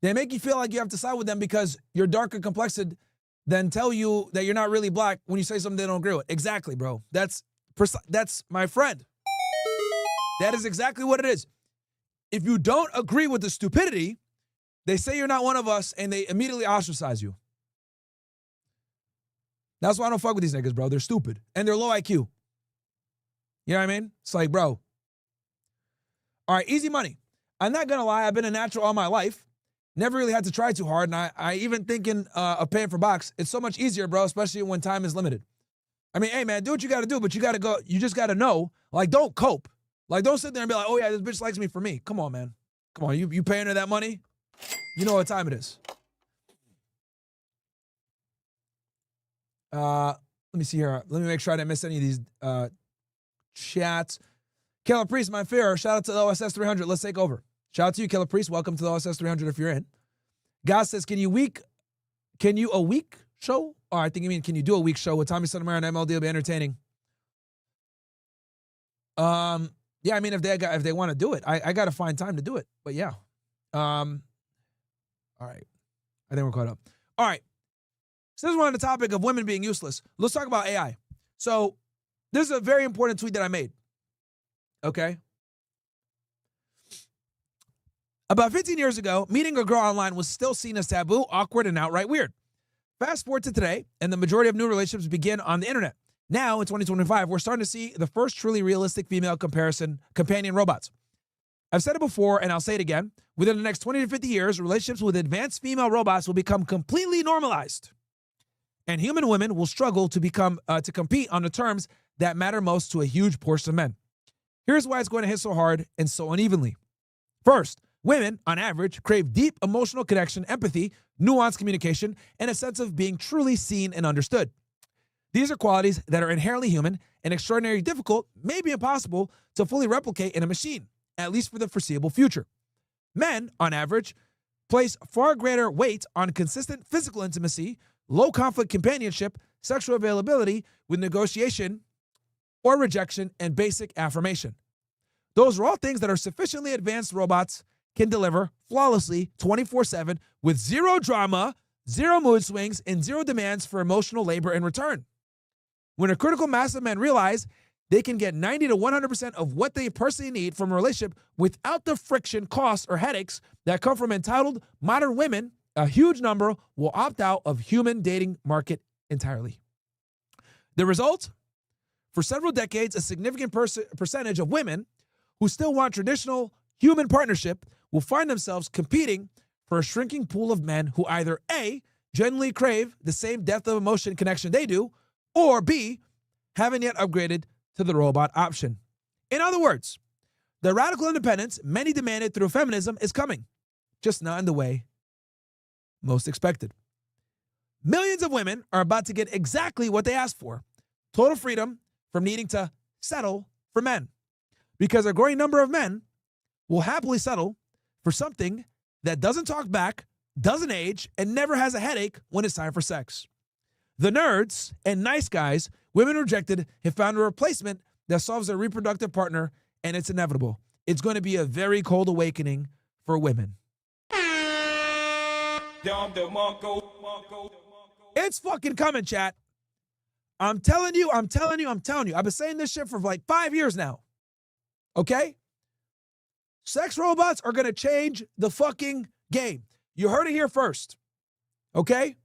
They make you feel like you have to side with them because you're darker complexed than tell you that you're not really black when you say something they don't agree with. Exactly, bro. That's my friend. That is exactly what it is. If you don't agree with the stupidity, they say you're not one of us and they immediately ostracize you. That's why I don't fuck with these niggas, bro. They're stupid and they're low IQ. You know what I mean? It's like, bro. All right, easy money. I'm not gonna lie, I've been a natural all my life. Never really had to try too hard, and I even thinking of paying for box. It's so much easier, bro, especially when time is limited. I mean, hey, man, do what you gotta do, but you gotta go, you just gotta know, like, don't cope. Like, don't sit there and be like, oh, yeah, this bitch likes me for me. Come on, man. Come on, you paying her that money? You know what time it is. Let me see here. Let me make sure I didn't miss any of these chats. Killer Priest, my fear. Shout out to the OSS 300. Let's take over. Shout out to you, Killer Priest. Welcome to the OSS 300 if you're in. God says, can you a week show? Or I think you mean, can you do a week show with Tommy Sotomayor and MLD will be entertaining? Yeah, I mean, if they want to do it, I got to find time to do it. But yeah. All right. I think we're caught up. All right. Since we're on the topic of women being useless, let's talk about AI. So this is a very important tweet that I made. Okay. About 15 years ago, meeting a girl online was still seen as taboo, awkward, and outright weird. Fast forward to today, and the majority of new relationships begin on the internet. Now, in 2025, we're starting to see the first truly realistic female companion robots. I've said it before, and I'll say it again. Within the next 20 to 50 years, relationships with advanced female robots will become completely normalized. And human women will struggle to compete on the terms that matter most to a huge portion of men. Here's why it's going to hit so hard and so unevenly. First, women, on average, crave deep emotional connection, empathy, nuanced communication, and a sense of being truly seen and understood. These are qualities that are inherently human and extraordinarily difficult, maybe impossible, to fully replicate in a machine, at least for the foreseeable future. Men, on average, place far greater weight on consistent physical intimacy, low-conflict companionship, sexual availability with negotiation or rejection, and basic affirmation. Those are all things that are sufficiently advanced robots can deliver flawlessly 24/7 with zero drama, zero mood swings, and zero demands for emotional labor in return. When a critical mass of men realize they can get 90 to 100% of what they personally need from a relationship without the friction, costs, or headaches that come from entitled modern women, a huge number will opt out of human dating market entirely. The result? For several decades, a significant percentage of women who still want traditional human partnership will find themselves competing for a shrinking pool of men who either A, genuinely crave the same depth of emotion connection they do, or B, haven't yet upgraded to the robot option. In other words, the radical independence many demanded through feminism is coming, just not in the way most expected. Millions of women are about to get exactly what they asked for: total freedom from needing to settle for men. Because a growing number of men will happily settle for something that doesn't talk back, doesn't age, and never has a headache when it's time for sex. The nerds and nice guys women rejected have found a replacement that solves their reproductive partner, and it's inevitable. It's going to be a very cold awakening for women. It's fucking coming, chat. I'm telling you. I've been saying this shit for like 5 years now. Okay? Sex robots are going to change the fucking game. You heard it here first. Okay?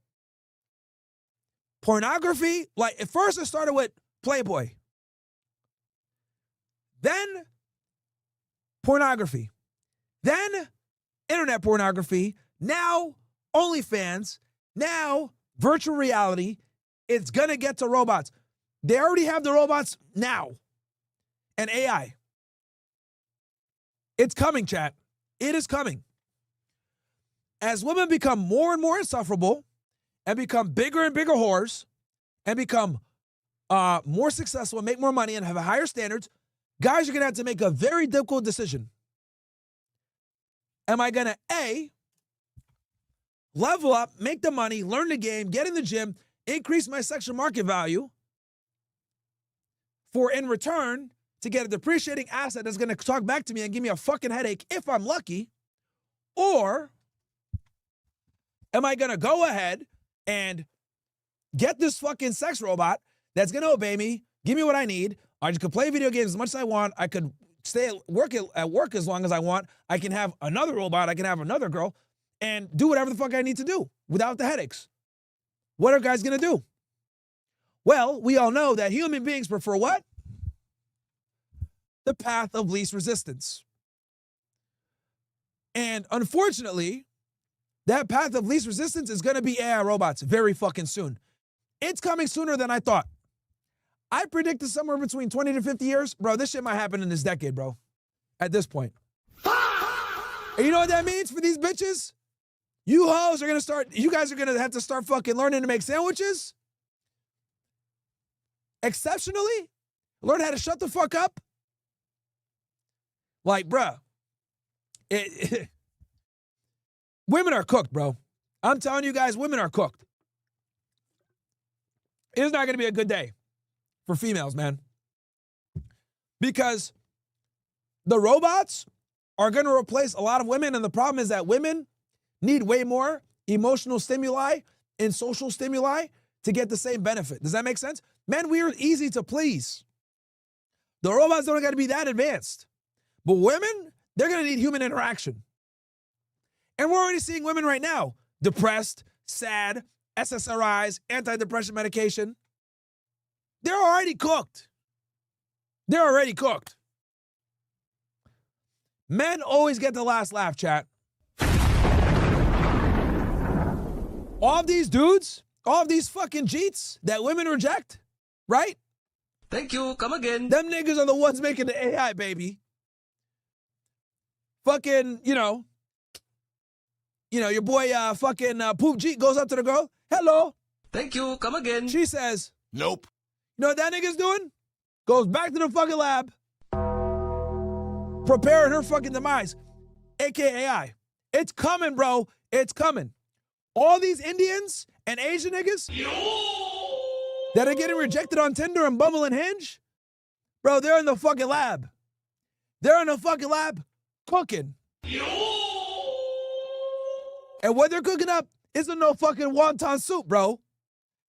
Pornography, like at first it started with Playboy. Then pornography. Then internet pornography. Now OnlyFans. Now virtual reality. It's going to get to robots. They already have the robots now. And AI. It's coming, chat. It is coming. As women become more and more insufferable and become bigger and bigger whores and become more successful, make more money, and have higher standards, guys are going to have to make a very difficult decision. Am I going to, A, level up, make the money, learn the game, get in the gym, increase my sexual market value, for in return to get a depreciating asset that's going to talk back to me and give me a fucking headache if I'm lucky? Or am I going to go ahead and get this fucking sex robot that's going to obey me, give me what I need? I could play video games as much as I want. I could stay at work as long as I want. I can have another robot. I can have another girl and do whatever the fuck I need to do without the headaches. What are guys going to do? Well, we all know that human beings prefer what? The path of least resistance. And unfortunately, that path of least resistance is going to be AI robots very fucking soon. It's coming sooner than I thought. I predicted somewhere between 20 to 50 years. Bro, this shit might happen in this decade, bro. At this point. And you know what that means for these bitches? You hoes are going to start, you guys are going to have to start fucking learning to make sandwiches. Exceptionally. Learn how to shut the fuck up. Like, bruh. Women are cooked, bro. I'm telling you guys, women are cooked. It's not going to be a good day for females, man. Because the robots are going to replace a lot of women, and the problem is that women need way more emotional stimuli and social stimuli to get the same benefit. Does that make sense? Men, we are easy to please. The robots don't got to be that advanced. But women, they're going to need human interaction. And we're already seeing women right now, depressed, sad, SSRIs, antidepressant medication. They're already cooked. They're already cooked. Men always get the last laugh, chat. All of these dudes, all of these fucking cheats that women reject, right? Thank you. Come again. Them niggas are the ones making the AI, baby. Fucking, you know, your boy fucking Poop G goes up to the girl. Hello. Thank you. Come again. She says, Nope. you know what that nigga's doing? Goes back to the fucking lab, preparing her fucking demise, aka AI. It's coming, bro. It's coming. All these Indians and Asian niggas that are getting rejected on Tinder and Bumble and Hinge, bro, they're in the fucking lab. They're in the fucking lab cooking. And what they're cooking up isn't no fucking wonton soup, bro.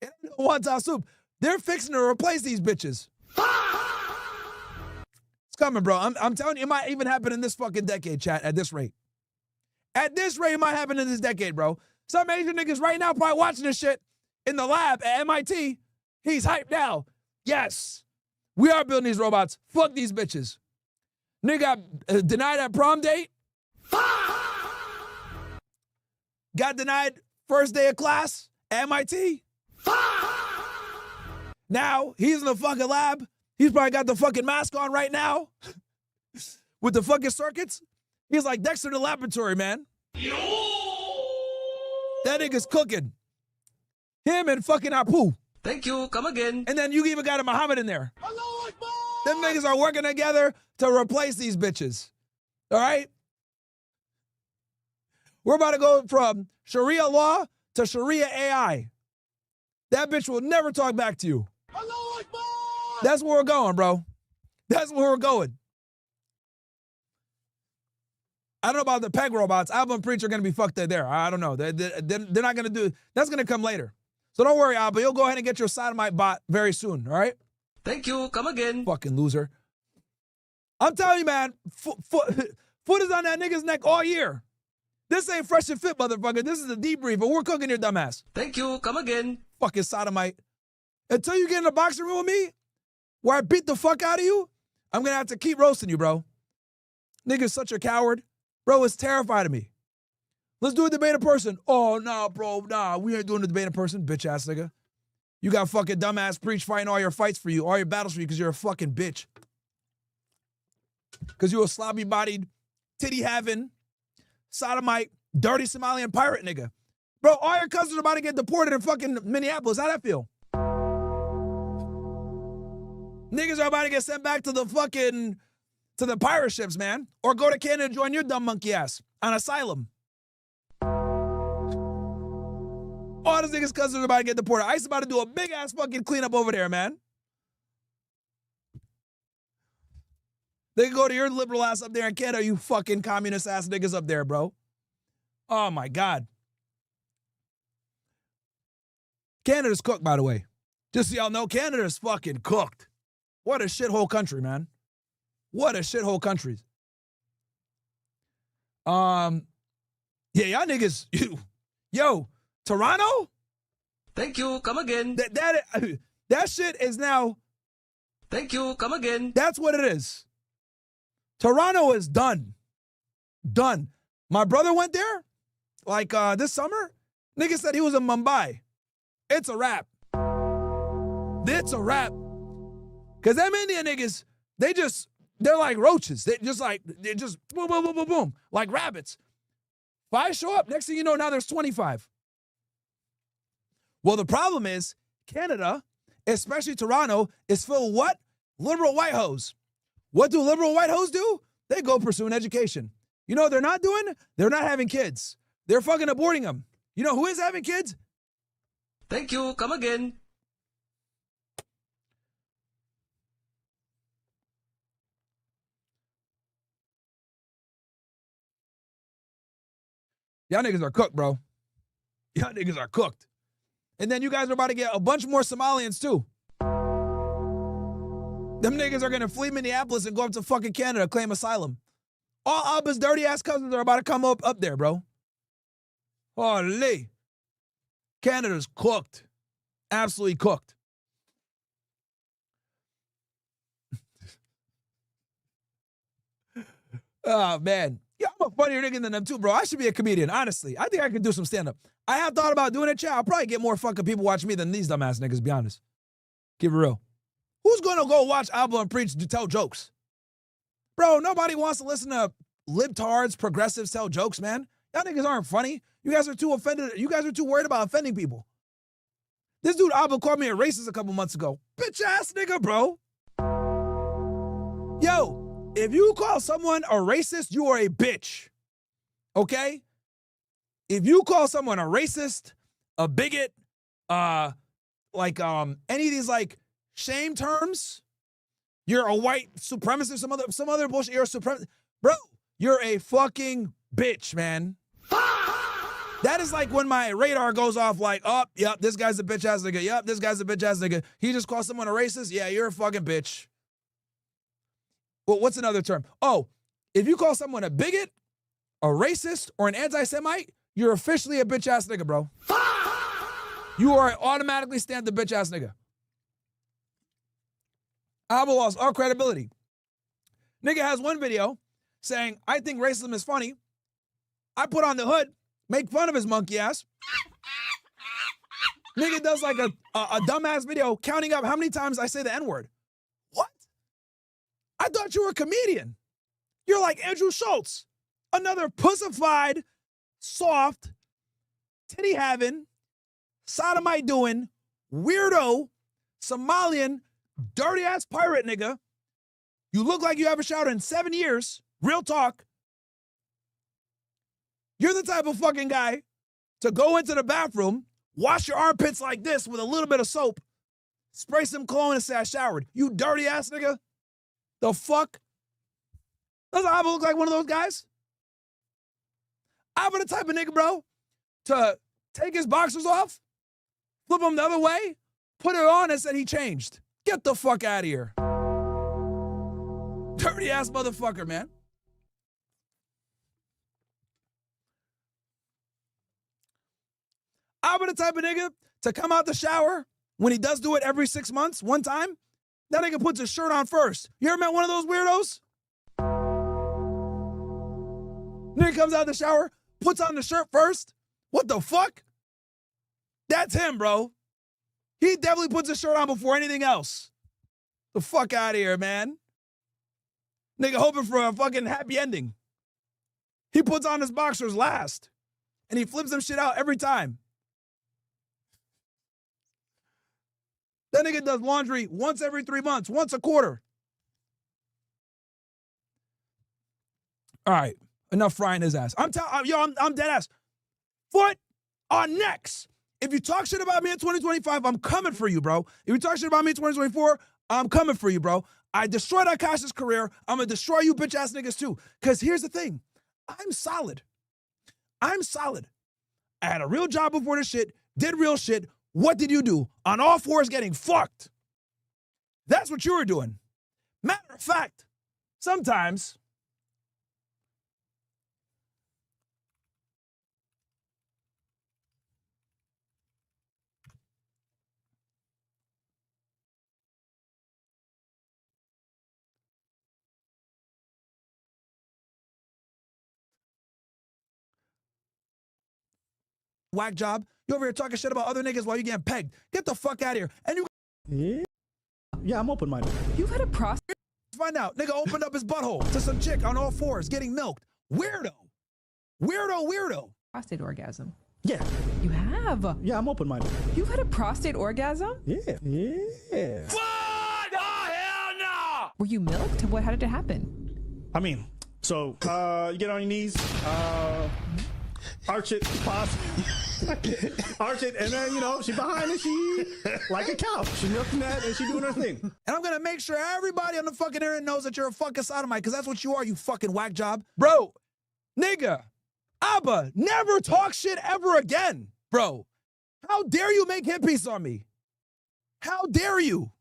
It ain't no wonton soup. They're fixing to replace these bitches. It's coming, bro. I'm telling you, it might even happen in this fucking decade, chat, at this rate. At this rate, it might happen in this decade, bro. Some Asian niggas right now probably watching this shit in the lab at MIT. He's hyped now. Yes. We are building these robots. Fuck these bitches. Nigga got denied at prom date. Got denied first day of class at MIT. Now, he's in the fucking lab. He's probably got the fucking mask on right now with the fucking circuits. He's like Dexter in the laboratory, man. That nigga's cooking. Him and fucking Apu. Thank you. Come again. And then you even got a Muhammad in there. Them niggas are working together to replace these bitches. All right? We're about to go from Sharia law to Sharia AI. That bitch will never talk back to you. That's where we're going, bro. That's where we're going. I don't know about the peg robots. Album Preacher going to be fucked there. I don't know. They're not going to do it. That's going to come later. So don't worry, Alba. You'll go ahead and get your sodomite bot very soon, all right? Thank you. Come again. Fucking loser. I'm telling you, man, foot is on that nigga's neck all year. This ain't fresh and fit, motherfucker. This is a debrief, but we're cooking your dumbass. Thank you. Come again. Fucking sodomite. Until you get in the boxing room with me, where I beat the fuck out of you, I'm going to have to keep roasting you, bro. Nigga's such a coward. Bro, it's terrified of me. Let's do a debate in person. Oh, nah, bro, nah. We ain't doing a debate in person, bitch ass nigga. You got fucking dumbass Preach fighting all your fights for you, all your battles for you, because you're a fucking bitch. Because you're a sloppy-bodied, titty-having, sodomite, dirty Somalian pirate nigga. Bro, all your cousins are about to get deported in fucking Minneapolis. How'd that feel? Niggas are about to get sent back to the pirate ships, man. Or go to Canada and join your dumb monkey ass on asylum. All these niggas' cousins are about to get deported. ICE about to do a big ass fucking cleanup over there, man. They can go to your liberal ass up there in Canada, you fucking communist ass niggas up there, bro. Oh my God. Canada's cooked, by the way. Just so y'all know, Canada's fucking cooked. What a shithole country, man. What a shithole country. Yeah, y'all niggas, yo, Toronto? Thank you, come again. That shit is now. Thank you, come again. That's what it is. Toronto is done. Done. My brother went there, like this summer. Nigga said he was in Mumbai. It's a wrap. It's a wrap. Cause them Indian niggas, they're like roaches. They're just boom, boom, boom, boom, boom, like rabbits. 5 show up. Next thing you know, now there's 25. Well, the problem is Canada, especially Toronto, is filled with what? Liberal white hoes. What do liberal white hoes do? They go pursue an education. You know what they're not doing? They're not having kids. They're fucking aborting them. You know who is having kids? Thank you, come again. Y'all niggas are cooked, bro. Y'all niggas are cooked. And then you guys are about to get a bunch more Somalians, too. Them niggas are going to flee Minneapolis and go up to fucking Canada, claim asylum. All Abba's dirty-ass cousins are about to come up there, bro. Holy. Canada's cooked. Absolutely cooked. Oh, man. Yeah, I'm a funnier nigga than them too, bro. I should be a comedian, honestly. I think I could do some stand-up. I have thought about doing it, chat. I'll probably get more fucking people watching me than these dumbass niggas, to be honest. Keep it real. Who's gonna go watch Abba and Preach to tell jokes? Bro, nobody wants to listen to libtards, progressives tell jokes, man. Y'all niggas aren't funny. You guys are too offended. You guys are too worried about offending people. This dude Abba called me a racist a couple months ago. Bitch ass nigga, bro. Yo. If you call someone a racist, you are a bitch. Okay? If you call someone a racist, a bigot, any of these like shame terms, you're a white supremacist, some other bullshit, you're a supremacist. Bro, you're a fucking bitch, man. That is like when my radar goes off like, oh, yep, this guy's a bitch ass nigga. Yep, this guy's a bitch ass nigga. He just called someone a racist? Yeah, you're a fucking bitch. Well, what's another term? Oh, if you call someone a bigot, a racist, or an anti-Semite, you're officially a bitch-ass nigga, bro. You are automatically stamped a bitch-ass nigga. Abba lost all credibility. Nigga has one video saying, I think racism is funny. I put on the hood, make fun of his monkey ass. Nigga does like a dumbass video counting up how many times I say the N-word. I thought you were a comedian. You're like Andrew Schultz, another pussified, soft, titty-having, sodomite-doing, weirdo, Somalian, dirty-ass pirate nigga. You look like you haven't showered in 7 years. Real talk. You're the type of fucking guy to go into the bathroom, wash your armpits like this with a little bit of soap, spray some cologne and say I showered. You dirty-ass nigga. The fuck? Does Abba look like one of those guys? Abba the type of nigga, bro, to take his boxers off, flip them the other way, put it on and said he changed. Get the fuck out of here. Dirty ass motherfucker, man. Abba the type of nigga to come out the shower when he does do it every 6 months, one time. That nigga puts his shirt on first. You ever met one of those weirdos? Nigga comes out of the shower, puts on the shirt first. What the fuck? That's him, bro. He definitely puts his shirt on before anything else. The fuck out of here, man. Nigga hoping for a fucking happy ending. He puts on his boxers last. And he flips them shit out every time. That nigga does laundry once every 3 months, once a quarter. All right, enough frying his ass. I'm dead ass. Foot on necks. If you talk shit about me in 2025, I'm coming for you, bro. If you talk shit about me in 2024, I'm coming for you, bro. I destroyed Akaash's career. I'm gonna destroy you bitch ass niggas too. Cause here's the thing. I'm solid. I'm solid. I had a real job before this shit, did real shit. What did you do? On all fours getting fucked. That's what you were doing. Matter of fact, sometimes whack job. You over here talking shit about other niggas while you getting pegged. Get the fuck out of here. And you Yeah, I'm open-minded. You've had a prostitute? Find out. Nigga opened up his butthole to some chick on all fours getting milked. Weirdo. Weirdo. Prostate orgasm. Yeah. You have? Yeah, I'm open-minded. You've had a prostate orgasm? Yeah. What? Oh, hell no! Were you milked? How did it happen? I mean, so, you get on your knees, arch it, pause, arch it, and then, you know, she behind and she, like a cow, she milking that and she doing her thing. And I'm gonna make sure everybody on the fucking internet knows that you're a fucking sodomite, because that's what you are, you fucking whack job. Bro, nigga, Abba, never talk shit ever again. Bro, how dare you make hit piece on me? How dare you?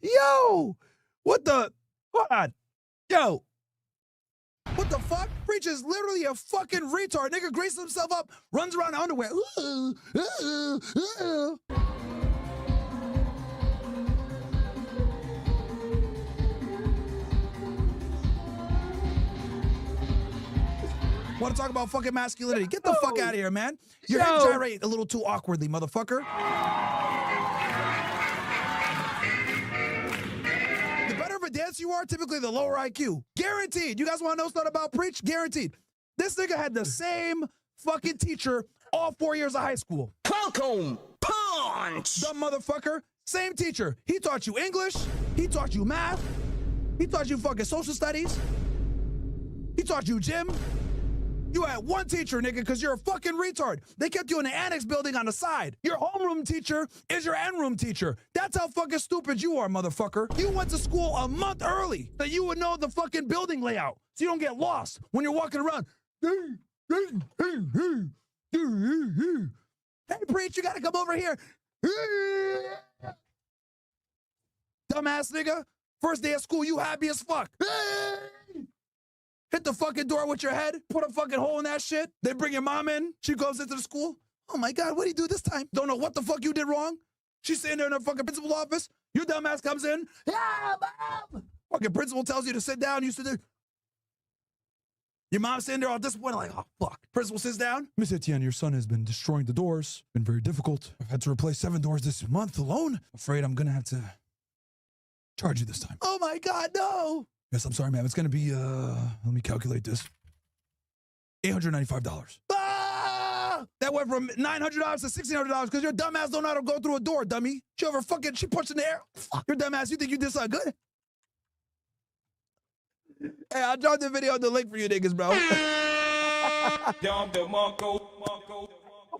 Yo, what the, hold on. Yo, what the fuck? Preach is literally a fucking retard. Nigga greases himself up, runs around in underwear. Want to talk about fucking masculinity? Get the fuck out of here, man. Your head gyrate a little too awkwardly, motherfucker. The better of a dance you are, typically the lower IQ. Guaranteed. You guys want to know something about Preach? Guaranteed. This nigga had the same fucking teacher all 4 years of high school. Welcome, punch! Dumb motherfucker. Same teacher. He taught you English. He taught you math. He taught you fucking social studies. He taught you gym. You had one teacher, nigga, because you're a fucking retard. They kept you in the annex building on the side. Your homeroom teacher is your end-room teacher. That's how fucking stupid you are, motherfucker. You went to school a month early, that you would know the fucking building layout, so you don't get lost when you're walking around. Hey, Preach, you gotta come over here. Dumbass nigga. First day of school, you happy as fuck. Hit the fucking door with your head, put a fucking hole in that shit. They bring your mom in. She goes into the school. Oh my God, what did he do this time? Don't know what the fuck you did wrong. She's sitting there in her fucking principal's office. Your dumbass comes in. Yeah, mom. Fucking principal tells you to sit down. You sit there. Your mom's sitting there all disappointed, like, oh, fuck. Principal sits down. Miss Etienne, your son has been destroying the doors. Been very difficult. I've had to replace 7 doors this month alone. Afraid I'm going to have to charge you this time. Oh my God, no. Yes, I'm sorry, ma'am. It's going to be, let me calculate this. $895. Ah! That went from $900 to $1,600 because your dumbass don't know how to go through a door, dummy. She punched in the air. Fuck. Your dumbass, you think you did something good? Hey, I'll drop the video on the link for you niggas, bro.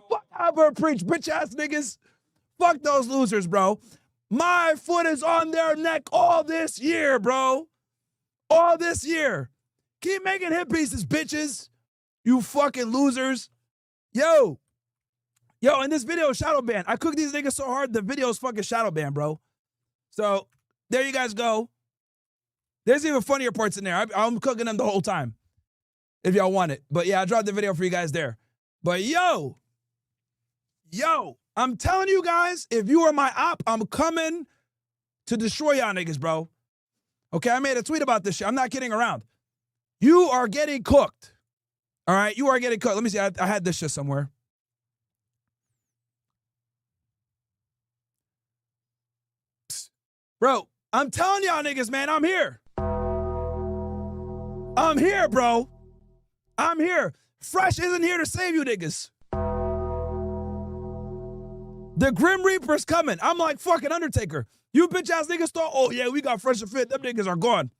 Fuck Albert Preach, bitch ass niggas. Fuck those losers, bro. My foot is on their neck all this year, bro. All this year. Keep making hit pieces, bitches. You fucking losers. Yo, in this video, shadow ban. I cooked these niggas so hard, the video's fucking shadow ban, bro. So, there you guys go. There's even funnier parts in there. I'm cooking them the whole time, if y'all want it. But yeah, I dropped the video for you guys there. But yo, I'm telling you guys, if you are my op, I'm coming to destroy y'all niggas, bro. Okay, I made a tweet about this shit. I'm not kidding around. You are getting cooked. All right, you are getting cooked. Let me see. I had this shit somewhere. Psst. Bro, I'm telling y'all niggas, man, I'm here. I'm here, bro. I'm here. Fresh isn't here to save you niggas. The Grim Reaper's coming. I'm like fucking Undertaker. You bitch ass niggas thought, oh yeah, we got fresh and fit. Them niggas are gone.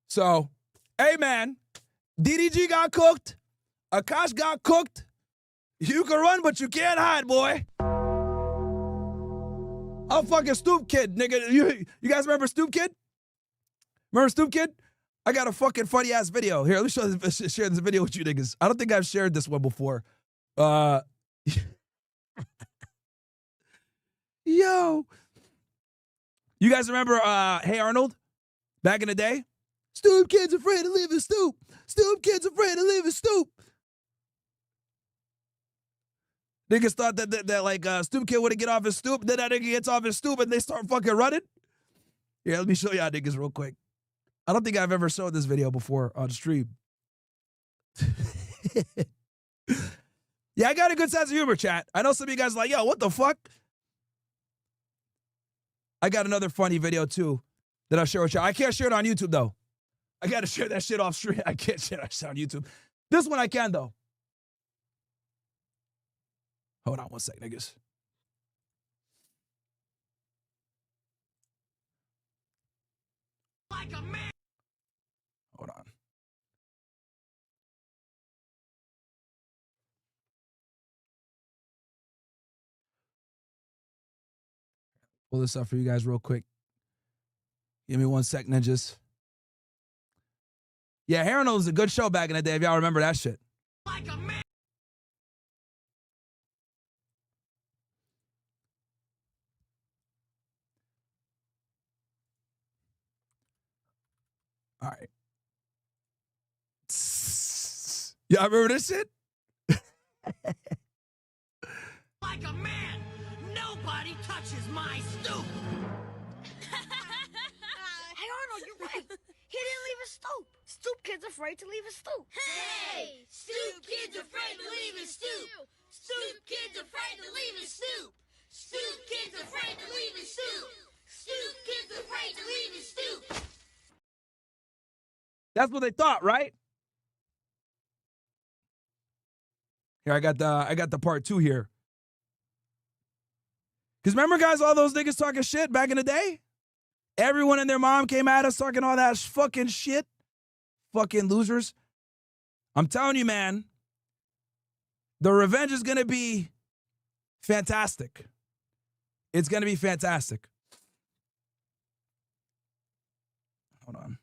So, hey man, DDG got cooked. Akaash got cooked. You can run, but you can't hide, boy. I'm fucking Stoop Kid, nigga. You guys remember Stoop Kid? Remember Stoop Kid? I got a fucking funny ass video. Here, let me share this video with you niggas. I don't think I've shared this one before. Yo. You guys remember Hey Arnold? Back in the day? Stoop Kid's afraid to leave his stoop. Stoop Kid's afraid to leave his stoop. Niggas thought that like Stoop Kid wouldn't get off his stoop. Then that nigga gets off his stoop and they start fucking running. Yeah, let me show y'all niggas real quick. I don't think I've ever showed this video before on stream. Yeah, I got a good sense of humor, chat. I know some of you guys are like, yo, what the fuck? I got another funny video too that I'll share with y'all. I can't share it on YouTube though. I gotta share that shit off stream. I can't share that shit on YouTube. This one I can though. Hold on one sec, niggas. Like a man. Hold on. Pull this up for you guys real quick. Give me 1 sec, ninjas. Yeah, Harold was a good show back in the day, if y'all remember that shit. Like a man. All right. Y'all remember this shit? Like a man. Nobody touches my stoop. Hey Arnold, you're right. He didn't leave his stoop. Stoop Kid's afraid to leave his stoop. Hey, Stoop Kid's afraid to leave his stoop. Stoop Kid's afraid to leave his stoop. Stoop Kid's afraid to leave his stoop. Stoop Kid's afraid to leave his stoop. That's what they thought, right? Here, I got the part 2 here. Because remember, guys, all those niggas talking shit back in the day? Everyone and their mom came at us talking all that fucking shit. Fucking losers. I'm telling you, man, the revenge is going to be fantastic. It's going to be fantastic. Hold on.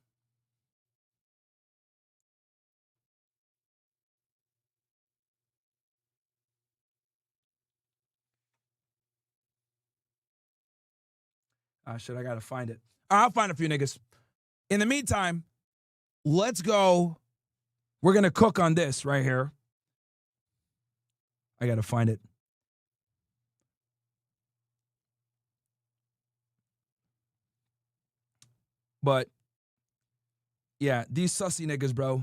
Shit, I gotta find it. I'll find a few niggas. In the meantime, let's go. We're gonna cook on this right here. I gotta find it. But yeah, these sussy niggas, bro.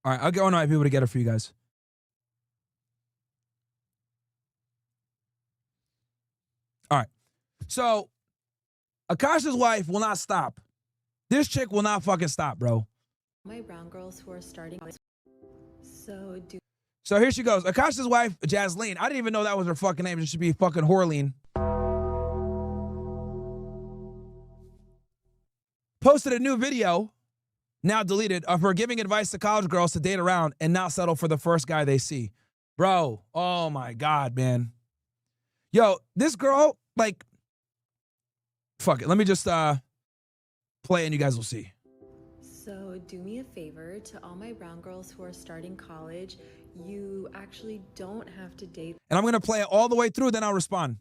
All right, I'll get one of my people to get it for you guys. All right. So, Akaash's wife will not stop. This chick will not fucking stop, bro. My brown girls who are starting. So here she goes. Akaash's wife, Jasleen. I didn't even know that was her fucking name. It should be fucking Horleen. Posted a new video, now deleted, of her giving advice to college girls to date around and not settle for the first guy they see. Bro, oh my God, man. Yo, this girl, like, fuck it. Let me just play and you guys will see. So do me a favor, to all my brown girls who are starting college, you actually don't have to date. And I'm going to play it all the way through, then I'll respond.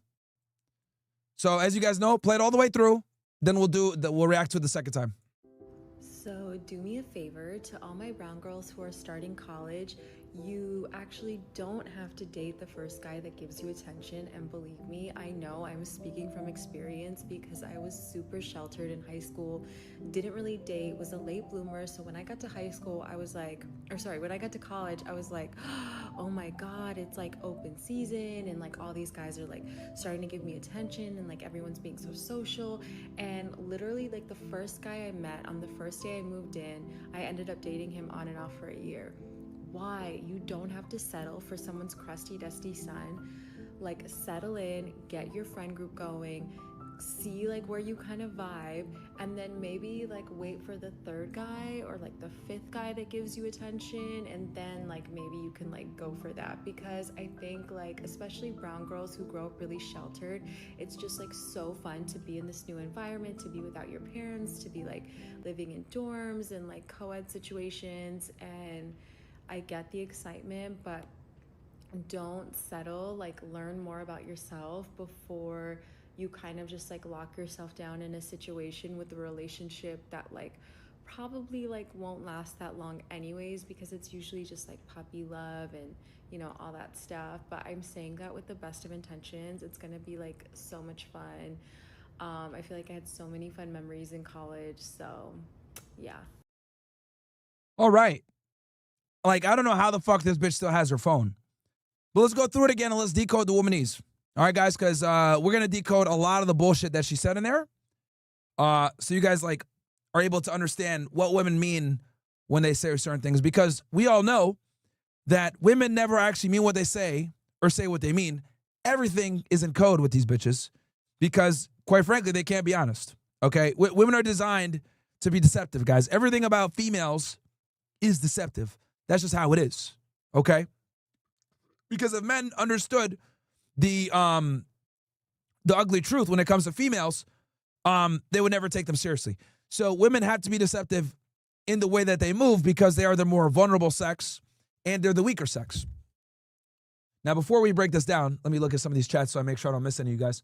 So as you guys know, play it all the way through, then we'll react to it the second time. So do me a favor, to all my brown girls who are starting college, you actually don't have to date the first guy that gives you attention. And believe me, I know I'm speaking from experience because I was super sheltered in high school, didn't really date, was a late bloomer. So when I got to high school, I was like, or sorry, when I got to college, I was like, oh my God, it's like open season and like all these guys are like starting to give me attention and like everyone's being so social. And literally like the first guy I met on the first day I moved in, I ended up dating him on and off for a year. Why? You don't have to settle for someone's crusty, dusty son. Like, settle in, get your friend group going, see like where you kind of vibe, and then maybe like wait for the third guy or like the fifth guy that gives you attention, and then like maybe you can like go for that. Because I think like especially brown girls who grow up really sheltered, it's just like so fun to be in this new environment, to be without your parents, to be like living in dorms and like co-ed situations. And I get the excitement, but don't settle. Like, learn more about yourself before you kind of just like lock yourself down in a situation with a relationship that like probably like won't last that long anyways, because it's usually just like puppy love and you know all that stuff. But I'm saying that with the best of intentions. It's gonna be like so much fun. I feel like I had so many fun memories in college, so yeah. All right. Like, I don't know how the fuck this bitch still has her phone. But let's go through it again and let's decode the Womanese. All right, guys, because we're going to decode a lot of the bullshit that she said in there. So you guys, like, are able to understand what women mean when they say certain things. Because we all know that women never actually mean what they say or say what they mean. Everything is in code with these bitches because, quite frankly, they can't be honest. Okay? Women are designed to be deceptive, guys. Everything about females is deceptive. That's just how it is, okay? Because if men understood the ugly truth when it comes to females, they would never take them seriously. So women have to be deceptive in the way that they move because they are the more vulnerable sex and they're the weaker sex. Now, before we break this down, let me look at some of these chats so I make sure I don't miss any of you guys.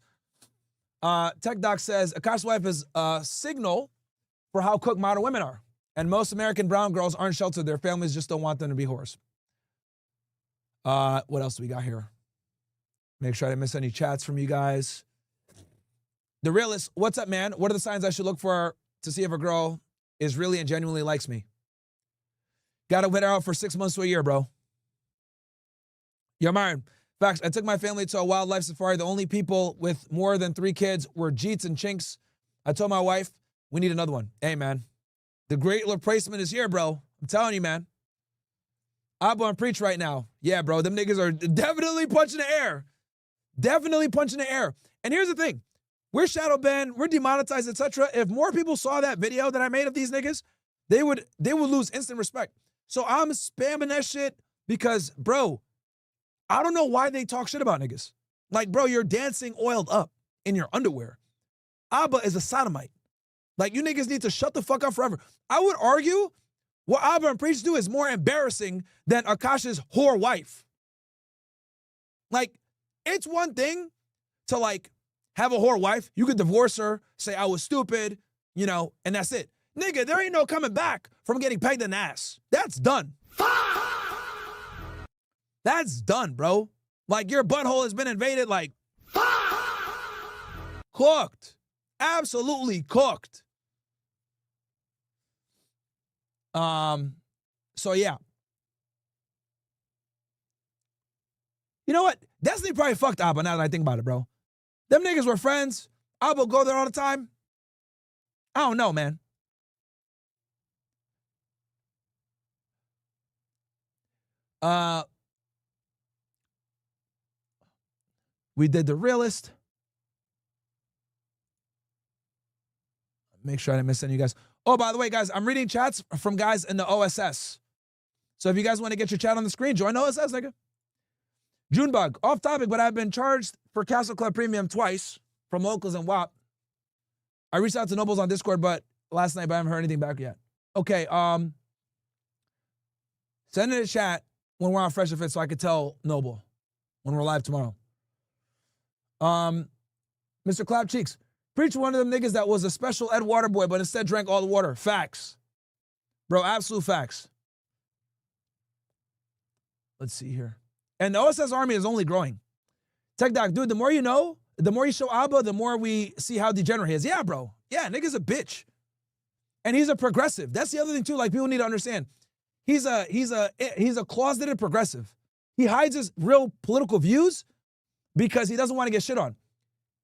Tech Doc says, Akaash's wife is a signal for how cooked modern women are. And most American brown girls aren't sheltered. Their families just don't want them to be whores. What else do we got here? Make sure I didn't miss any chats from you guys. The Realist, what's up, man? What are the signs I should look for to see if a girl is really and genuinely likes me? Got to wait her out for 6 months to a year, bro. Yo, Myron, facts. I took my family to a wildlife safari. The only people with more than 3 kids were Jeets and Chinks. I told my wife, we need another one. Hey, man. The great replacement is here, bro. I'm telling you, man. Abba and preach right now. Yeah, bro. Them niggas are definitely punching the air. Definitely punching the air. And here's the thing. We're shadow banned. We're demonetized, etc. If more people saw that video that I made of these niggas, they would lose instant respect. So I'm spamming that shit because, bro, I don't know why they talk shit about niggas. Like, bro, you're dancing oiled up in your underwear. Abba is a sodomite. Like, you niggas need to shut the fuck up forever. I would argue what Abba and Preach do is more embarrassing than Akaash's whore wife. Like, it's one thing to, like, have a whore wife. You could divorce her, say I was stupid, you know, and that's it. Nigga, there ain't no coming back from getting pegged in the ass. That's done. That's done, bro. Like, your butthole has been invaded, like, cooked. Absolutely cooked. So yeah. You know what? Destiny probably fucked Abba now that I think about it, bro. Them niggas were friends. Abba go there all the time. I don't know, man. We did The Realist. Make sure I didn't miss any of you guys. Oh, by the way, guys, I'm reading chats from guys in the OSS. So if you guys want to get your chat on the screen, join OSS, nigga. Junebug, off topic, but I've been charged for Castle Club Premium twice from locals and WAP. I reached out to Nobles on Discord, but last night, but I haven't heard anything back yet. Okay, send in a chat when we're on Fresh and Fit so I could tell Noble when we're live tomorrow. Mr. Clap Cheeks. Preach one of them niggas that was a special ed water boy, but instead drank all the water. Facts. Bro, absolute facts. Let's see here. And the OSS army is only growing. Tech Doc, dude, the more you know, the more you show Abba, the more we see how degenerate he is. Yeah, bro. Yeah, nigga's a bitch. And he's a progressive. That's the other thing too. Like, people need to understand. He's a closeted progressive. He hides his real political views because he doesn't want to get shit on.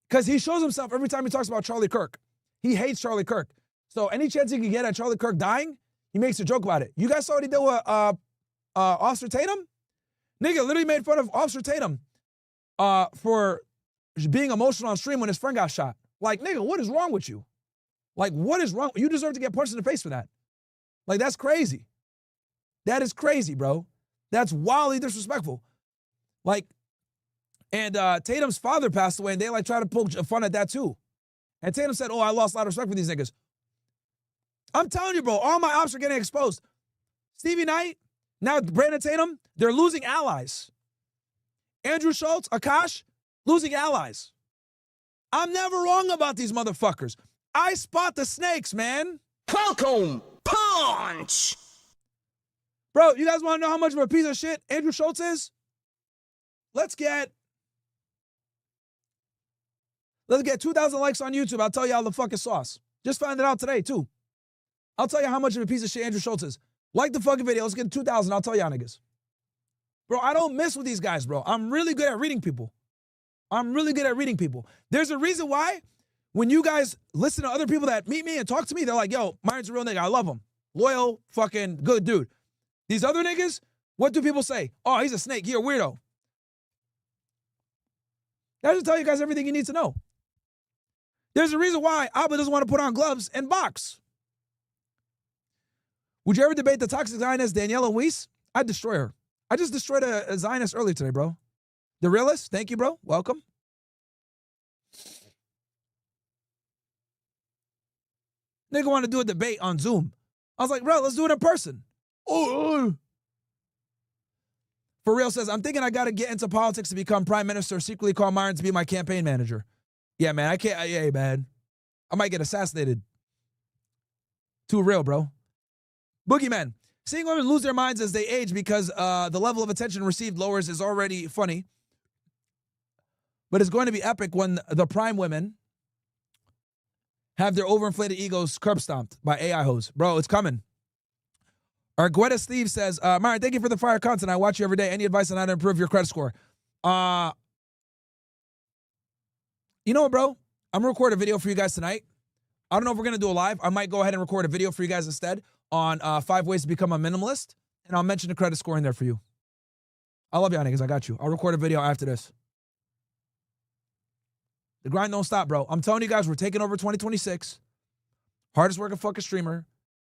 Because he shows himself every time he talks about Charlie Kirk. He hates Charlie Kirk. So any chance he can get at Charlie Kirk dying, he makes a joke about it. You guys saw what he did with Officer Tatum? Nigga literally made fun of Officer Tatum for being emotional on stream when his friend got shot. Like, nigga, what is wrong with you? Like, what is wrong? You deserve to get punched in the face for that. Like, that's crazy. That is crazy, bro. That's wildly disrespectful. Like, and Tatum's father passed away, and they like try to poke fun at that too. And Tatum said, oh, I lost a lot of respect for these niggas. I'm telling you, bro, all my ops are getting exposed. Stevie Knight, now Brandon Tatum, they're losing allies. Andrew Schultz, Akaash, losing allies. I'm never wrong about these motherfuckers. I spot the snakes, man. Welcome, punch. Bro, you guys want to know how much of a piece of shit Andrew Schultz is? Let's get 2,000 likes on YouTube. I'll tell you all the fucking sauce. Just found it out today, too. I'll tell you how much of a piece of shit Andrew Schultz is. Like the fucking video. Let's get 2,000. I'll tell y'all niggas. Bro, I don't mess with these guys, bro. I'm really good at reading people. There's a reason why when you guys listen to other people that meet me and talk to me, they're like, yo, Myron's a real nigga. I love him. Loyal, fucking good dude. These other niggas, what do people say? Oh, he's a snake. You're a weirdo. That should tell you guys everything you need to know. There's a reason why Abba doesn't want to put on gloves and box. Would you ever debate the toxic Zionist Daniela Weiss? I'd destroy her. I just destroyed a Zionist earlier today, bro. The realist, thank you, bro. Welcome. Nigga want to do a debate on Zoom. I was like, bro, let's do it in person. Oh. For real says, I'm thinking I got to get into politics to become prime minister, secretly call Myron to be my campaign manager. Yeah, man, I can't. Yeah, man. I might get assassinated. Too real, bro. Boogeyman. Seeing women lose their minds as they age because the level of attention received lowers is already funny. But it's going to be epic when the prime women have their overinflated egos curb stomped by AI hoes. Bro, it's coming. Argueta Steve says, Myron, thank you for the fire content. I watch you every day. Any advice on how to improve your credit score? You know what, bro? I'm going to record a video for you guys tonight. I don't know if we're going to do a live. I might go ahead and record a video for you guys instead on 5 ways to become a minimalist. And I'll mention the credit score in there for you. I love y'all niggas. I got you. I'll record a video after this. The grind don't stop, bro. I'm telling you guys, we're taking over 2026. Hardest working fucking streamer.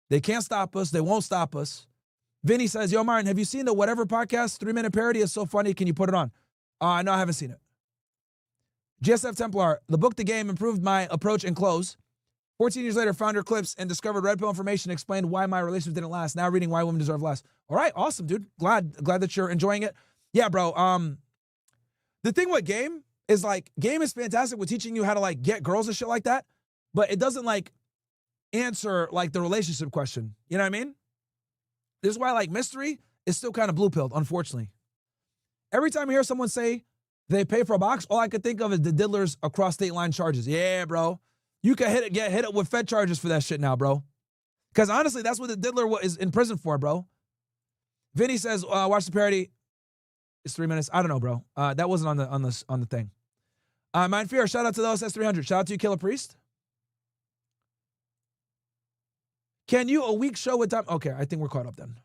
They can't stop us. They won't stop us. Vinny says, yo, Myron, have you seen the Whatever podcast? 3-minute parody is so funny. Can you put it on? No, I haven't seen it. GSF Templar, the book, The Game, improved my approach and close. 14 years later, found her clips and discovered red pill information, explained why my relationship didn't last. Now reading Why Women Deserve Less. All right, awesome, dude. Glad that you're enjoying it. Yeah, bro. The thing with Game is like, Game is fantastic with teaching you how to like get girls and shit like that, but it doesn't like answer like the relationship question. You know what I mean? This is why like Mystery is still kind of blue-pilled, unfortunately. Every time I hear someone say they pay for a box, all I could think of is the diddlers across state line charges. Yeah, bro. You can get hit up with Fed charges for that shit now, bro. Because honestly, that's what the diddler is in prison for, bro. Vinny says, watch the parody. It's 3 minutes. I don't know, bro. That wasn't on the thing. Mind Fear, shout out to the OSS300. Shout out to you, Killer Priest. Can you a week show with time? Okay, I think we're caught up then.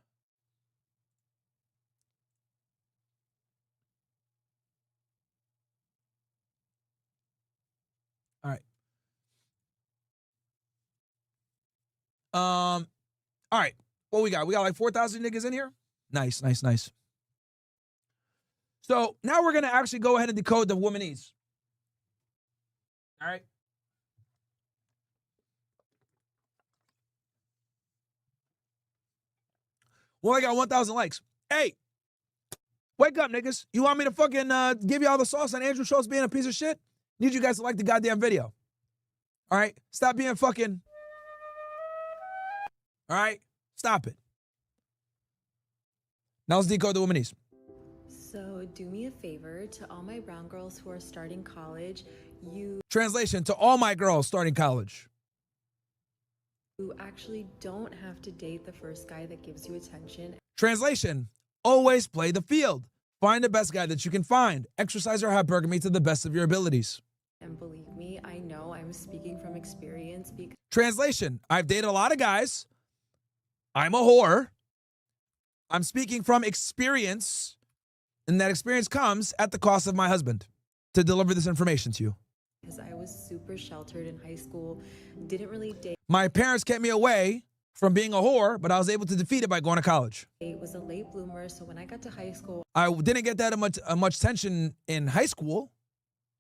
All right. All right. What we got? We got like 4,000 niggas in here? Nice, nice, nice. So now we're going to actually go ahead and decode the Womanese. All right. Well, I got 1,000 likes. Hey, wake up, niggas. You want me to fucking give you all the sauce on Andrew Schultz being a piece of shit? Need you guys to like the goddamn video. All right? Stop being fucking... All right? Stop it. Now let's decode the Womanese. So do me a favor, to all my brown girls who are starting college, you Translation to all my girls starting college. actually don't have to date the first guy that gives you attention. Translation, always play the field. Find the best guy that you can find. Exercise your hypergamy to the best of your abilities. And believe me, I know I'm speaking from experience because Translation, I've dated a lot of guys. I'm a whore. I'm speaking from experience, and that experience comes at the cost of my husband to deliver this information to you. I was super sheltered in high school, didn't really date. My parents kept me away from being a whore, but I was able to defeat it by going to college. I was a late bloomer, so when I got to high school, I didn't get that much attention in high school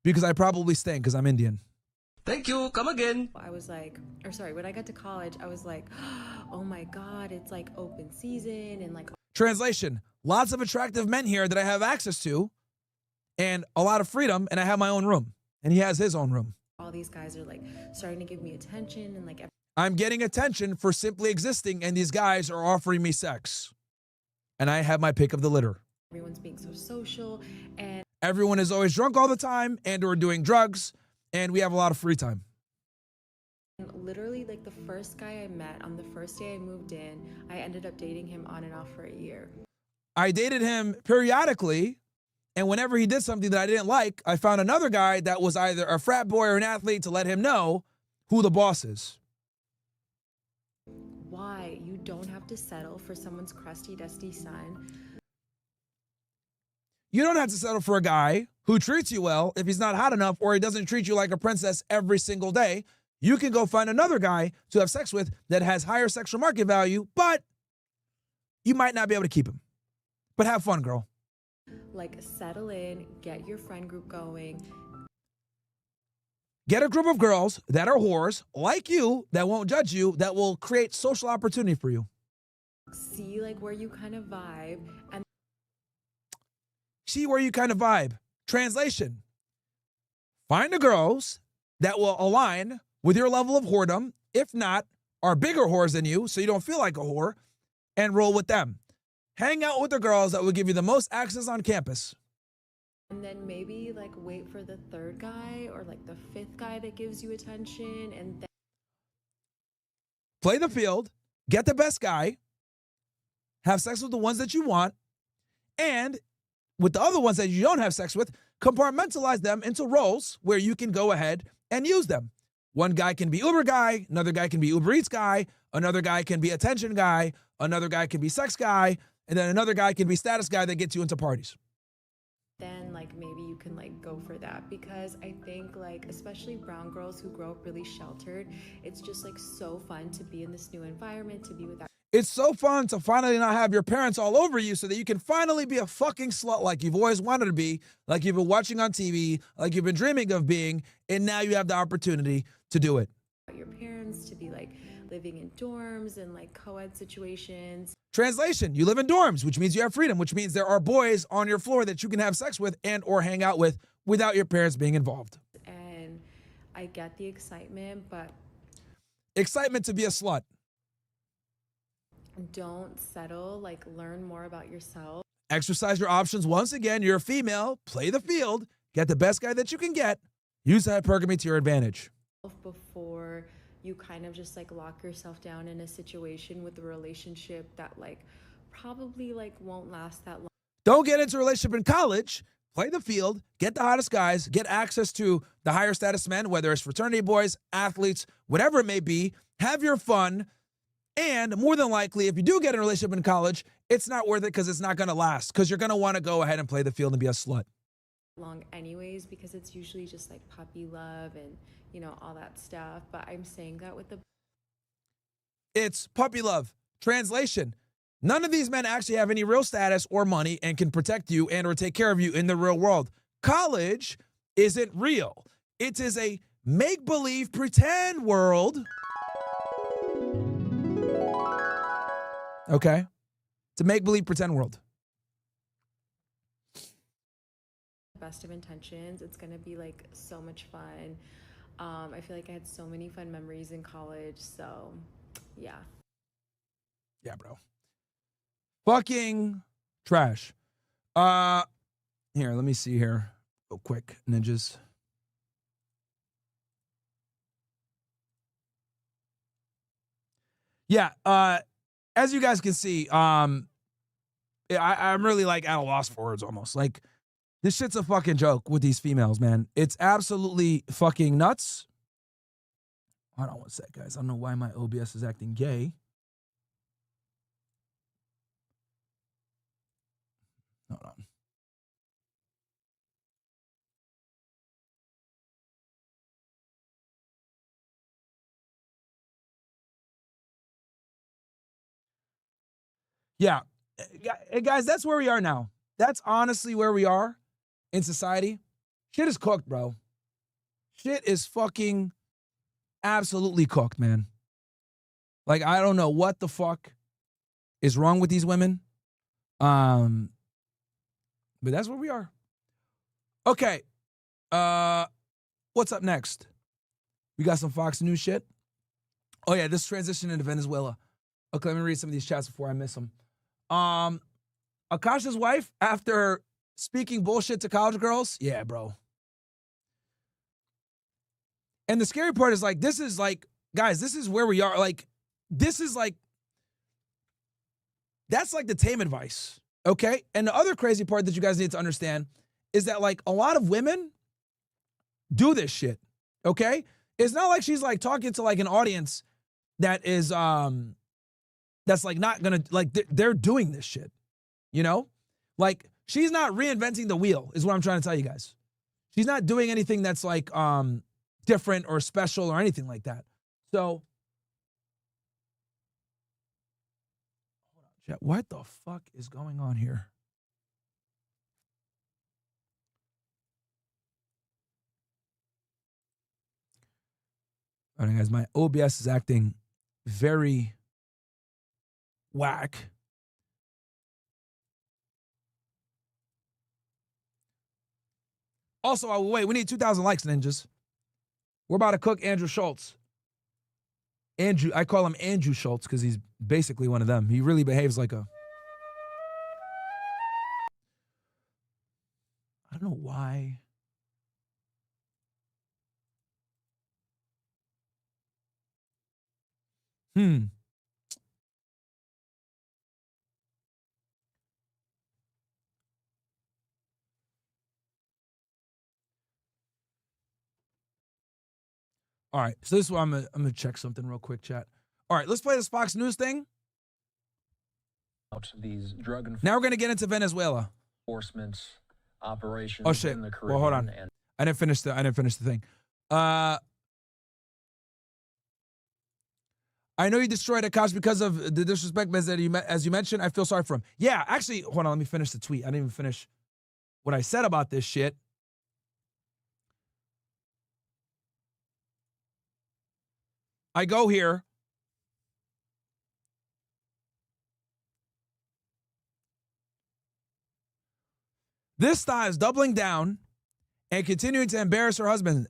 because I probably stank because I'm Indian. Thank you, come again. I was like, or sorry, when I got to college, I was like, oh my God, it's like open season and like. Translation, lots of attractive men here that I have access to and a lot of freedom, and I have my own room. And he has his own room. All these guys are like starting to give me attention and like. I'm getting attention for simply existing, and these guys are offering me sex. And I have my pick of the litter. Everyone's being so social, and everyone is always drunk all the time and or doing drugs, and we have a lot of free time. Literally, like the first guy I met on the first day I moved in, I ended up dating him on and off for a year. I dated him periodically, and whenever he did something that I didn't like, I found another guy that was either a frat boy or an athlete to let him know who the boss is. Why? You don't have to settle for someone's crusty, dusty son. You don't have to settle for a guy who treats you well if he's not hot enough or he doesn't treat you like a princess every single day. You can go find another guy to have sex with that has higher sexual market value, but you might not be able to keep him. But have fun, girl. Like, settle in, get your friend group going. Get a group of girls that are whores like you, that won't judge you, that will create social opportunity for you. See like where you kind of vibe and see where you kind of vibe. Translation, find the girls that will align with your level of whoredom, if not, are bigger whores than you, so you don't feel like a whore, and roll with them. Hang out with the girls that will give you the most access on campus. And then maybe like wait for the third guy or like the fifth guy that gives you attention, and then play the field, get the best guy, have sex with the ones that you want, and with the other ones that you don't have sex with, compartmentalize them into roles where you can go ahead and use them. One guy can be Uber guy, another guy can be Uber Eats guy, another guy can be attention guy, another guy can be sex guy, and then another guy can be status guy that gets you into parties. then like maybe you can like go for that, because I think like especially brown girls who grow up really sheltered, it's just like so fun to be in this new environment, to be with that. It's so fun to finally not have your parents all over you so that you can finally be a fucking slut like you've always wanted to be, like you've been watching on TV, like you've been dreaming of being, and now you have the opportunity to do it. Your parents, to be like living in dorms and like co-ed situations. Translation, you live in dorms, which means you have freedom, which means there are boys on your floor that you can have sex with and or hang out with without your parents being involved. And I get the excitement, but excitement to be a slut. Don't settle, like learn more about yourself. Exercise your options. Once again, you're a female, play the field, get the best guy that you can get, use hypergamy to your advantage. Before you kind of just like lock yourself down in a situation with a relationship that like probably like won't last that long. Don't get into a relationship in college. Play the field, get the hottest guys, get access to the higher status men, whether it's fraternity boys, athletes, whatever it may be. Have your fun. And more than likely, if you do get in a relationship in college, it's not worth it because it's not going to last, because you're going to want to go ahead and play the field and be a slut. Long anyways, because it's usually just like puppy love and, you know, all that stuff. But I'm saying that with the... It's puppy love. Translation, none of these men actually have any real status or money and can protect you and or take care of you in the real world. College isn't real. It is a make-believe pretend world. Okay? It's a make-believe pretend world. Best of intentions. It's going to be like so much fun. I feel like I had so many fun memories in college. So, yeah. Yeah, bro. Fucking trash. Here, let me see here real quick, ninjas. Yeah, as you guys can see, I'm really like at a loss for words almost. Like, this shit's a fucking joke with these females, man. It's absolutely fucking nuts. Hold on one sec, guys. I don't know why my OBS is acting gay. Hold on. Yeah. Guys, that's where we are now. That's honestly where we are in society. Shit is cooked, bro. Shit is fucking absolutely cooked, man. Like, I don't know what the fuck is wrong with these women. But that's where we are. Okay. What's up next? We got some Fox News shit. Oh yeah, this transition into Venezuela. Okay, let me read some of these chats before I miss them. Akaash's wife, after speaking bullshit to college girls, yeah, bro. And the scary part is, like, this is like, guys, this is where we are. Like, this is like, that's like the tame advice, okay? And the other crazy part that you guys need to understand is that, like, a lot of women do this shit, okay? It's not like she's like talking to like an audience that is, that's like not gonna, like, they're doing this shit, you know? Like, she's not reinventing the wheel is what I'm trying to tell you guys. She's not doing anything that's like different or special or anything like that. So, hold on, chat. What the fuck is going on here? All right, guys, my OBS is acting very whack. Also, wait, we need 2,000 likes, ninjas. We're about to cook Andrew Schultz. Andrew, I call him Andrew Schultz because he's basically one of them. He really behaves like a... I don't know why. All right, so this is why I'm gonna check something real quick, chat. All right, let's play this Fox News thing. These drug Now we're gonna get into Venezuela. enforcement operations. Oh shit! In the Well, hold on. Caribbean and I didn't finish the thing. I know you destroyed Akaash because of the disrespect, as you mentioned. I feel sorry for him. Yeah, actually, hold on. Let me finish the tweet. I didn't even finish what I said about this shit. I go here. This thought is doubling down and continuing to embarrass her husband.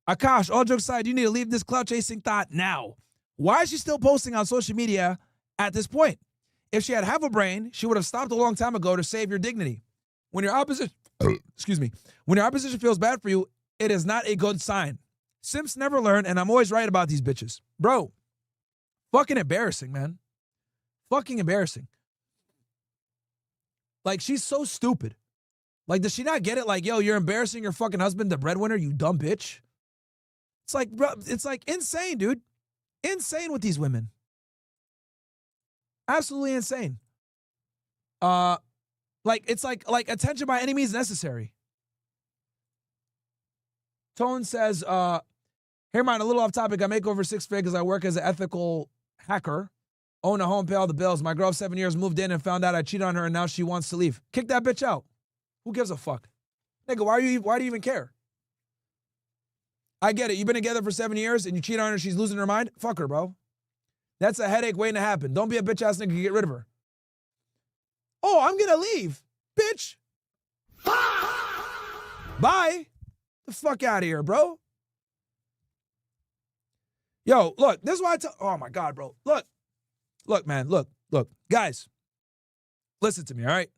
Akaash, all jokes aside, you need to leave this clout-chasing thought now. Why is she still posting on social media at this point? If she had half a brain, she would have stopped a long time ago to save your dignity. When your opposition, excuse me, when your opposition feels bad for you, it is not a good sign. Simps never learn, and I'm always right about these bitches. Bro, fucking embarrassing, man. Fucking embarrassing. Like, she's so stupid. Like, does she not get it? Like, yo, you're embarrassing your fucking husband, the breadwinner, you dumb bitch. It's like, bro, it's like insane, dude. Insane with these women. Absolutely insane. Like, it's like attention by any means necessary. Tone says, hey, man, a little off topic. I make over 6 figures. I work as an ethical hacker. Own a home, pay all the bills. My girl of 7 years moved in and found out I cheated on her, and now she wants to leave. Kick that bitch out. Who gives a fuck? Nigga, why do you even care? I get it. You've been together for 7 years and you cheat on her, she's losing her mind? Fuck her, bro. That's a headache waiting to happen. Don't be a bitch ass nigga, get rid of her. Oh, I'm gonna leave. Bitch. Bye. The fuck out of here, bro. Yo, look, this is why I tell, oh my God, bro. Look, man, look. Guys, listen to me, all right?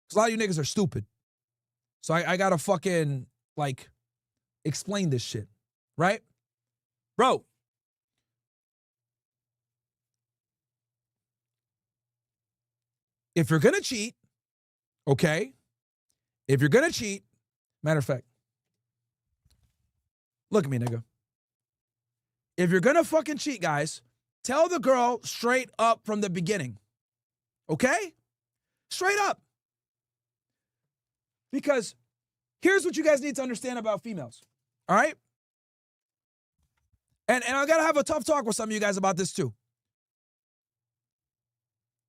Because a lot of you niggas are stupid. So I gotta fucking, like, explain this shit, right? Bro. If you're gonna cheat, okay? If you're gonna cheat, matter of fact, look at me, nigga. If you're gonna fucking cheat, guys, tell the girl straight up from the beginning. Okay? Straight up. Because here's what you guys need to understand about females. All right? And I gotta have a tough talk with some of you guys about this too.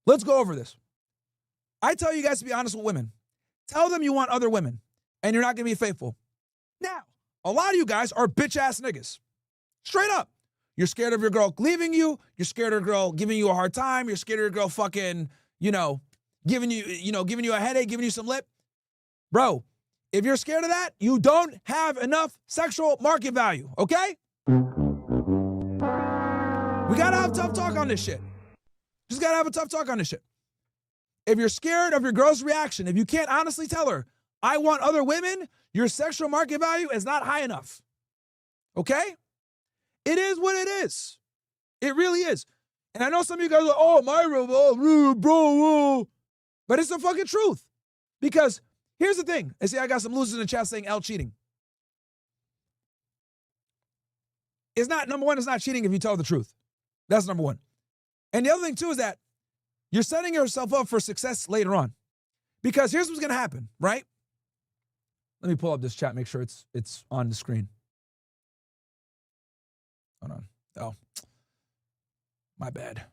Let's go over this. I tell you guys to be honest with women. Tell them you want other women, and you're not gonna be faithful. Now, a lot of you guys are bitch-ass niggas. Straight up. You're scared of your girl leaving you. You're scared of your girl giving you a hard time. You're scared of your girl fucking, giving you a headache, giving you some lip. Bro, if you're scared of that, you don't have enough sexual market value, okay? We gotta have tough talk on this shit. Just gotta have a tough talk on this shit. If you're scared of your girl's reaction, if you can't honestly tell her, I want other women, your sexual market value is not high enough. Okay? It is what it is. It really is. And I know some of you guys are like, oh, Myron, bro. But it's the fucking truth. Because here's the thing. I see I got some losers in the chat saying L cheating. Number one, it's not cheating if you tell the truth. That's number one. And the other thing too is that you're setting yourself up for success later on. Because here's what's going to happen, right? Let me pull up this chat, make sure it's on the screen. Hold on. Oh, my bad.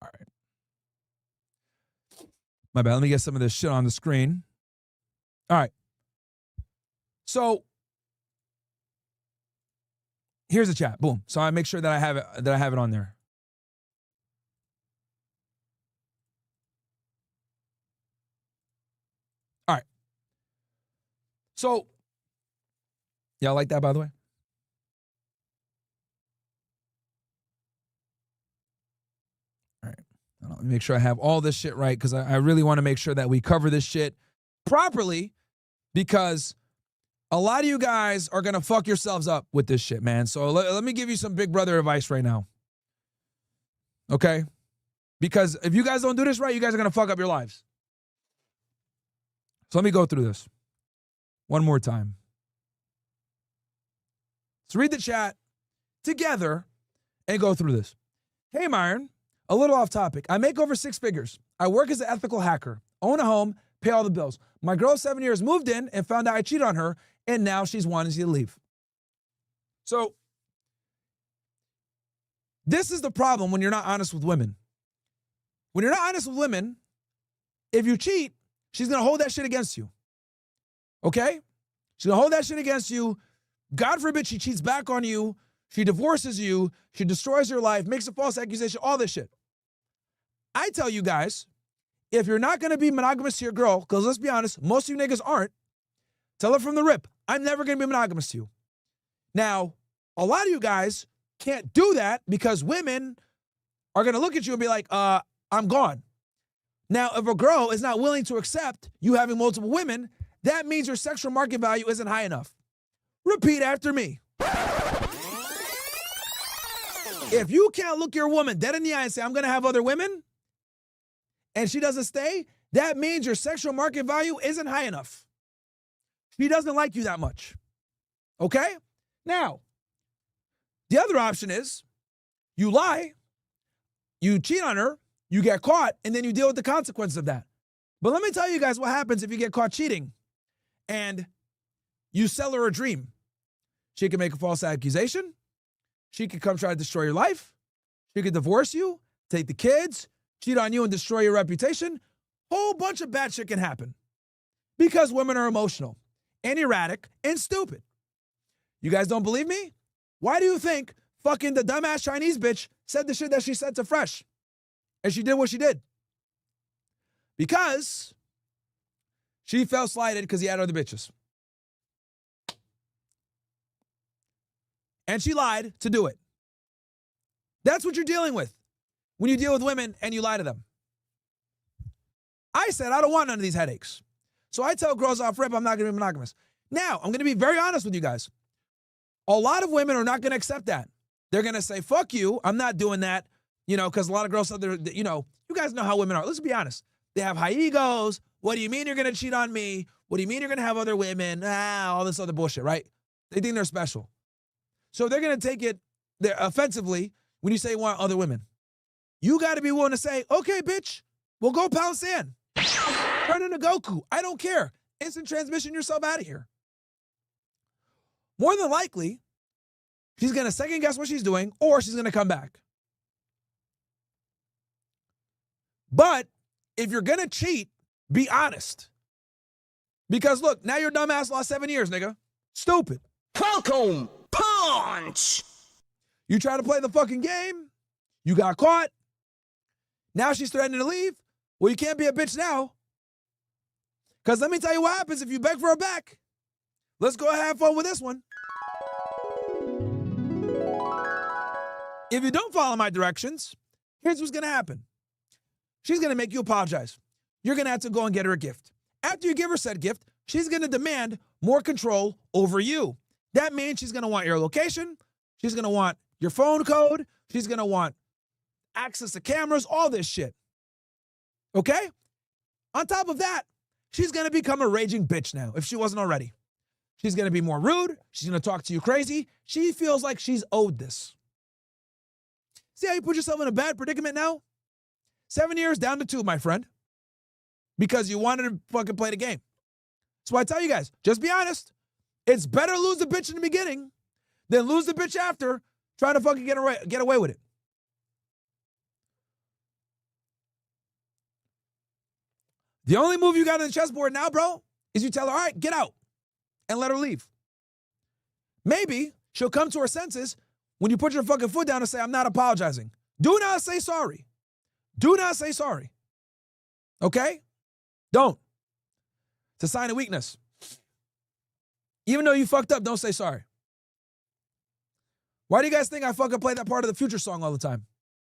All right. My bad. Let me get some of this shit on the screen. All right. So here's the chat. Boom. So I make sure that I have it on there. All right. So, y'all like that, by the way? All right. Let me make sure I have all this shit right, because I really want to make sure that we cover this shit properly, because a lot of you guys are going to fuck yourselves up with this shit, man. So let me give you some big brother advice right now. Okay? Because if you guys don't do this right, you guys are going to fuck up your lives. So let me go through this one more time. Let's read the chat together and go through this. Hey, Myron, a little off topic. I make over 6 figures. I work as an ethical hacker, own a home, pay all the bills. My girl of 7 years moved in and found out I cheated on her, and now she's wanting to leave. So this is the problem when you're not honest with women. When you're not honest with women, if you cheat, she's going to hold that shit against you. Okay? She's going to hold that shit against you. God forbid she cheats back on you. She divorces you. She destroys your life, makes a false accusation, all this shit. I tell you guys, if you're not going to be monogamous to your girl, because let's be honest, most of you niggas aren't, tell her from the rip, I'm never going to be monogamous to you. Now, a lot of you guys can't do that because women are going to look at you and be like, I'm gone. Now, if a girl is not willing to accept you having multiple women, that means your sexual market value isn't high enough. Repeat after me. If you can't look your woman dead in the eye and say, I'm going to have other women, and she doesn't stay, that means your sexual market value isn't high enough. She doesn't like you that much. Okay? Now, the other option is you lie, you cheat on her, you get caught, and then you deal with the consequences of that. But let me tell you guys what happens if you get caught cheating and you sell her a dream. She can make a false accusation. She could come try to destroy your life. She could divorce you, take the kids, cheat on you and destroy your reputation. Whole bunch of bad shit can happen because women are emotional and erratic and stupid. You guys don't believe me? Why do you think fucking the dumbass Chinese bitch said the shit that she said to Fresh? And she did what she did. Because she felt slighted because he had other bitches. And she lied to do it. That's what you're dealing with when you deal with women and you lie to them. I said I don't want none of these headaches. So I tell girls off rip I'm not going to be monogamous. Now, I'm going to be very honest with you guys. A lot of women are not going to accept that. They're going to say, fuck you, I'm not doing that. You know, because a lot of girls, you know, you guys know how women are. Let's be honest. They have high egos. What do you mean you're going to cheat on me? What do you mean you're going to have other women? All this other bullshit, right? They think they're special. So they're going to take it offensively when you say you want other women. You got to be willing to say, okay, bitch, we'll go pound sand. Turn into Goku. I don't care. Instant transmission yourself out of here. More than likely, she's going to second guess what she's doing or she's going to come back. But if you're going to cheat, be honest. Because look, now your dumb ass lost 7 years, nigga. Stupid. Welcome, punch. You try to play the fucking game. You got caught. Now she's threatening to leave. Well, you can't be a bitch now. Because let me tell you what happens if you beg for her back. Let's go have fun with this one. If you don't follow my directions, here's what's going to happen. She's going to make you apologize. You're going to have to go and get her a gift. After you give her said gift, she's going to demand more control over you. That means she's going to want your location. She's going to want your phone code. She's going to want access to cameras, all this shit. Okay? On top of that, she's going to become a raging bitch now, if she wasn't already. She's going to be more rude. She's going to talk to you crazy. She feels like she's owed this. See how you put yourself in a bad predicament now? 7 years down to 2, my friend. Because you wanted to fucking play the game. That's why I tell you guys, just be honest. It's better to lose the bitch in the beginning than lose the bitch after trying to fucking get away with it. The only move you got on the chessboard now, bro, is you tell her, all right, get out, and let her leave. Maybe she'll come to her senses when you put your fucking foot down and say, I'm not apologizing. Do not say sorry. Do not say sorry. Okay? Don't. It's a sign of weakness. Even though you fucked up, don't say sorry. Why do you guys think I fucking play that part of the Future song all the time?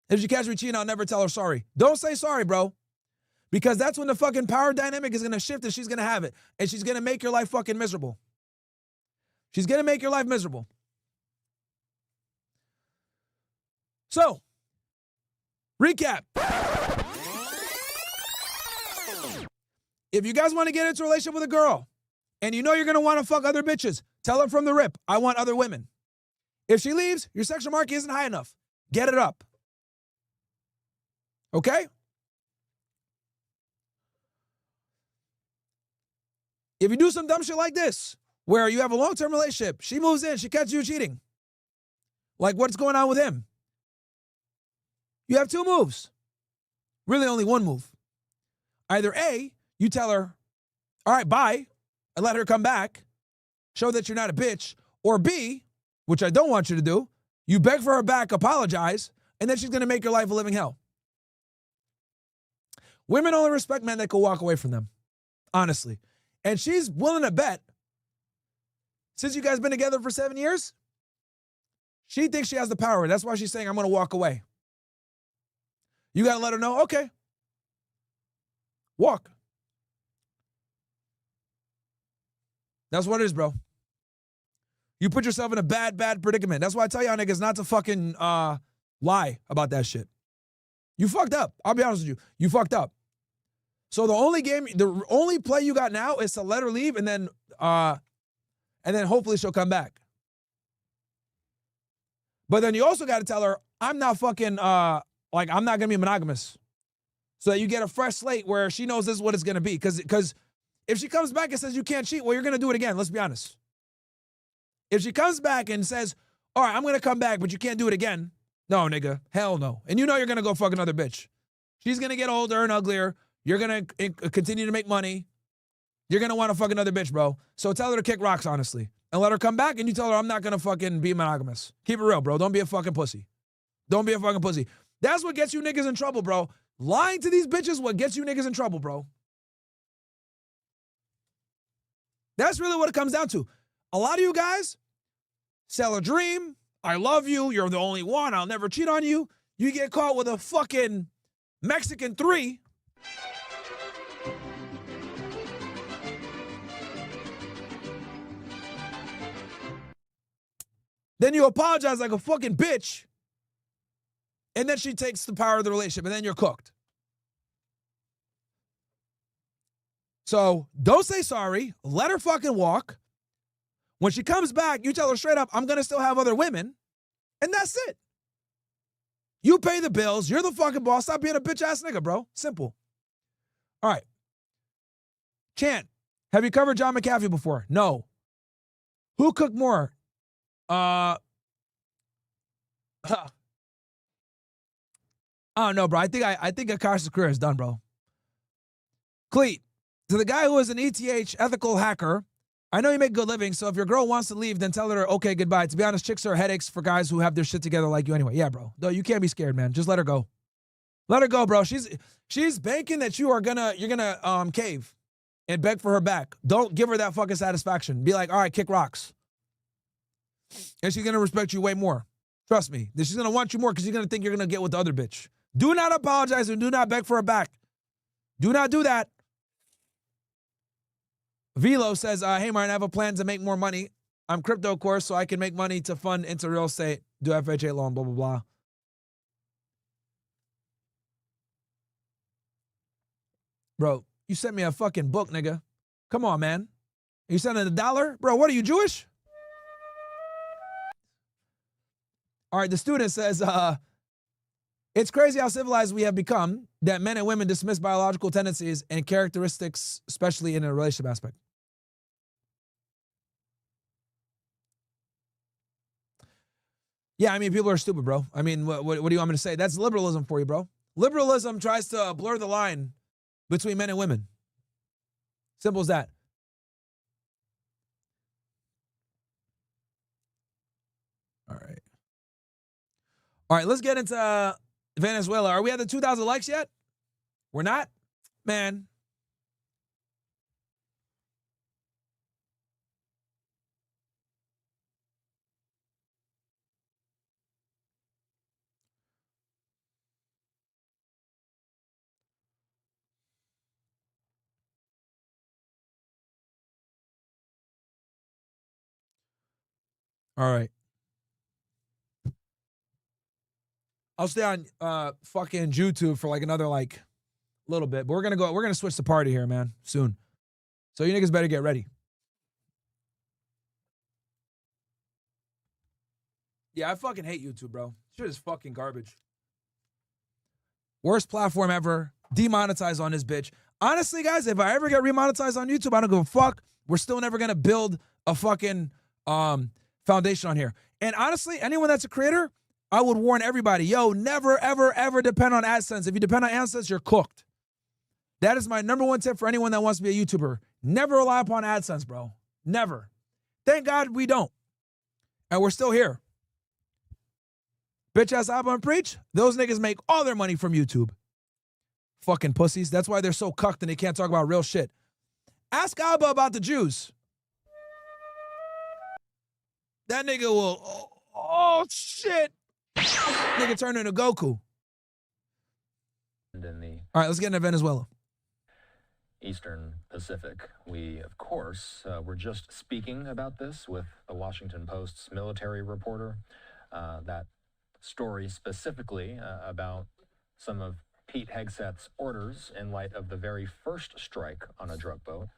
If she catch me cheating, I'll never tell her sorry. Don't say sorry, bro. Because that's when the fucking power dynamic is going to shift and she's going to have it. And she's going to make your life fucking miserable. She's going to make your life miserable. So, recap. If you guys want to get into a relationship with a girl and you know you're going to want to fuck other bitches, tell her from the rip, I want other women. If she leaves, your sexual market isn't high enough. Get it up. Okay? If you do some dumb shit like this, where you have a long-term relationship, she moves in, she catches you cheating. Like, what's going on with him? You have 2 moves. Really only 1 move. Either A, you tell her, all right, bye, and let her come back, show that you're not a bitch, or B, which I don't want you to do, you beg for her back, apologize, and then she's going to make your life a living hell. Women only respect men that can walk away from them, honestly. And she's willing to bet, since you guys been together for 7 years, she thinks she has the power. That's why she's saying, I'm going to walk away. You got to let her know, okay, walk. That's what it is, bro. You put yourself in a bad predicament. That's why I tell y'all niggas not to fucking lie about that shit. You fucked up. I'll be honest with you. You fucked up. So the only play you got now is to let her leave and then hopefully she'll come back. But then you also got to tell her, I'm not fucking, I'm not going to be monogamous. So that you get a fresh slate where she knows this is what it's going to be. Because if she comes back and says you can't cheat, well, you're going to do it again. Let's be honest. If she comes back and says, all right, I'm going to come back, but you can't do it again. No, nigga. Hell no. And you know you're going to go fuck another bitch. She's going to get older and uglier. You're going to continue to make money. You're going to want to fuck another bitch, bro. So tell her to kick rocks, honestly. And let her come back and you tell her I'm not going to fucking be monogamous. Keep it real, bro. Don't be a fucking pussy. Don't be a fucking pussy. That's what gets you niggas in trouble, bro. Lying to these bitches what gets you niggas in trouble, bro. That's really what it comes down to. A lot of you guys sell a dream, I love you. You're the only one. I'll never cheat on you. You get caught with a fucking Mexican 3. Then you apologize like a fucking bitch. And then she takes the power of the relationship, and then you're cooked. So don't say sorry. Let her fucking walk. When she comes back, you tell her straight up, I'm going to still have other women. And that's it. You pay the bills. You're the fucking boss. Stop being a bitch-ass nigga, bro. Simple. All right. Chant, have you covered John McAfee before? No. Who cooked more? I don't know, bro. I think Akaash's career is done, bro. Cleet, to the guy who is an ETH ethical hacker, I know you make a good living, so if your girl wants to leave, then tell her, okay, goodbye. To be honest, chicks are headaches for guys who have their shit together like you anyway. Yeah, bro. No, you can't be scared, man. Just let her go. Let her go, bro. She's banking that you're gonna cave and beg for her back. Don't give her that fucking satisfaction. Be like, all right, kick rocks. And she's gonna respect you way more. Trust me. She's gonna want you more because she's gonna think you're gonna get with the other bitch. Do not apologize and do not beg for her back. Do not do that. Velo says, hey, Myron, I have a plan to make more money. I'm crypto, of course, so I can make money to fund into real estate, do FHA loan, blah, blah, blah. Bro, you sent me a fucking book, nigga. Come on, man. You sending $1? Bro, what are you, Jewish? All right, the student says, it's crazy how civilized we have become that men and women dismiss biological tendencies and characteristics, especially in a relationship aspect. Yeah, I mean, people are stupid, bro. I mean, what do you want me to say? That's liberalism for you, bro. Liberalism tries to blur the line between men and women. Simple as that. All right, let's get into Venezuela. Are we at the 2,000 likes yet? We're not? Man. All right. I'll stay on fucking YouTube for like another little bit, but we're gonna switch the party here, man, soon. So you niggas better get ready. Yeah, I fucking hate YouTube, bro. Shit is fucking garbage. Worst platform ever. Demonetized on this bitch. Honestly, guys, if I ever get remonetized on YouTube, I don't give a fuck. We're still never gonna build a fucking foundation on here. And honestly, anyone that's a creator, I would warn everybody, yo, never, ever, ever depend on AdSense. If you depend on AdSense, you're cooked. That is my number one tip for anyone that wants to be a YouTuber. Never rely upon AdSense, bro. Never. Thank God we don't. And we're still here. Bitch ass Abba and Preach, those niggas make all their money from YouTube. Fucking pussies. That's why they're so cucked and they can't talk about real shit. Ask Abba about the Jews. That nigga will, oh shit. Nigga turn into Goku. All right, let's get into Venezuela. Eastern Pacific. We, of course, were just speaking about this with the Washington Post's military reporter. That story specifically about some of Pete Hegseth's orders in light of the very first strike on a drug boat.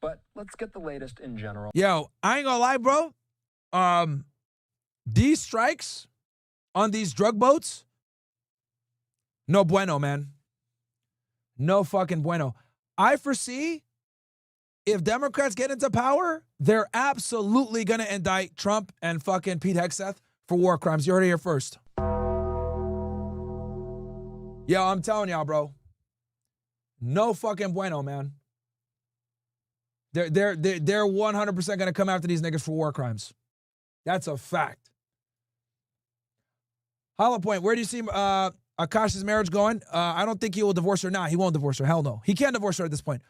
But let's get the latest in general. Yo, I ain't gonna lie, bro. These strikes on these drug boats, no bueno, man. No fucking bueno. I foresee if Democrats get into power, they're absolutely going to indict Trump and fucking Pete Hegseth for war crimes. You heard it here first. Yo, I'm telling y'all, bro. No fucking bueno, man. They're 100% going to come after these niggas for war crimes. That's a fact. Hollow Point, where do you see Akaash's marriage going? I don't think he will divorce her. Nah, he won't divorce her. Hell no. He can't divorce her at this point.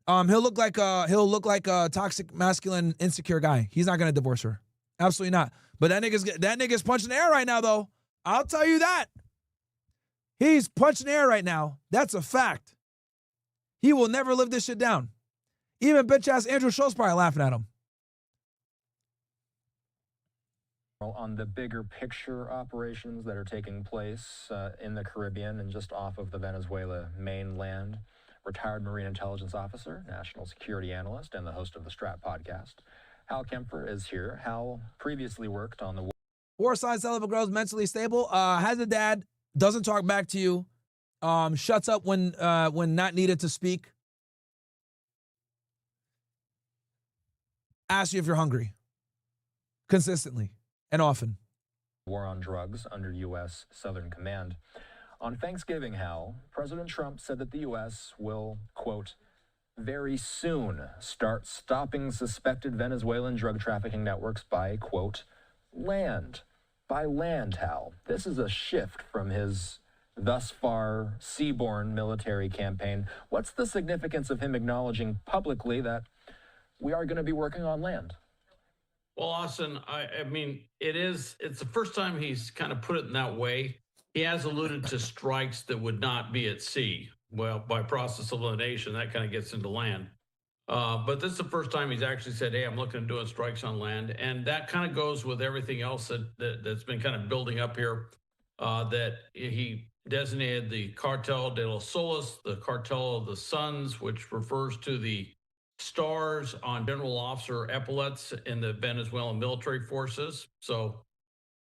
He'll look like a toxic, masculine, insecure guy. He's not going to divorce her. Absolutely not. But that nigga's punching air right now, though. I'll tell you that. He's punching air right now. That's a fact. He will never live this shit down. Even bitch-ass Andrew Schultz probably laughing at him. On the bigger picture operations that are taking place in the Caribbean and just off of the Venezuela mainland, retired Marine Intelligence Officer, National Security Analyst, and the host of the Strap podcast, Hal Kempfer is here. Hal previously worked on the War signs tell if a girl's mentally stable. Has a dad, doesn't talk back to you, shuts up when not needed to speak. Asks you if you're hungry. Consistently and often. war on drugs under U.S. Southern Command. On Thanksgiving, Hal, President Trump said that the U.S. will, quote, very soon start stopping suspected Venezuelan drug trafficking networks by, quote, land. By land, Hal. This is a shift from his thus far seaborne military campaign. What's the significance of him acknowledging publicly that we are going to be working on land? Well, Austin, I mean, it's the first time he's kind of put it in that way. He has alluded to strikes that would not be at sea. Well, by process of elimination, that kind of gets into land. But this is the first time he's actually said, hey, I'm looking at doing strikes on land. And that kind of goes with everything else that's been kind of building up here, that he designated the Cartel de los Soles, the Cartel of the Suns, which refers to the stars on general officer epaulets in the Venezuelan military forces. So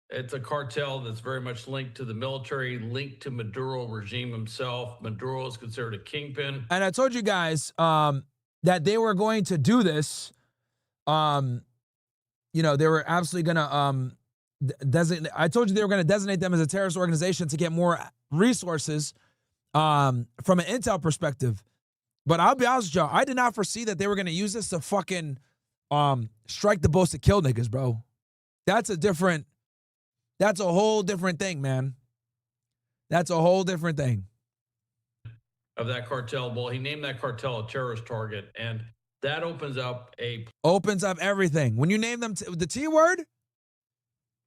it's a cartel that's very much linked to the military, linked to Maduro regime himself. Maduro is considered a kingpin. And I told you guys that they were going to do this. You know, they were absolutely going to designate. I told you they were going to designate them as a terrorist organization to get more resources from an intel perspective. But I'll be honest with y'all, I did not foresee that they were going to use this to fucking strike the boats to kill niggas, bro. That's a whole different thing, man. That's a whole different thing. Of that cartel. Well, he named that cartel a terrorist target, and that opens up everything. When you name them the T word,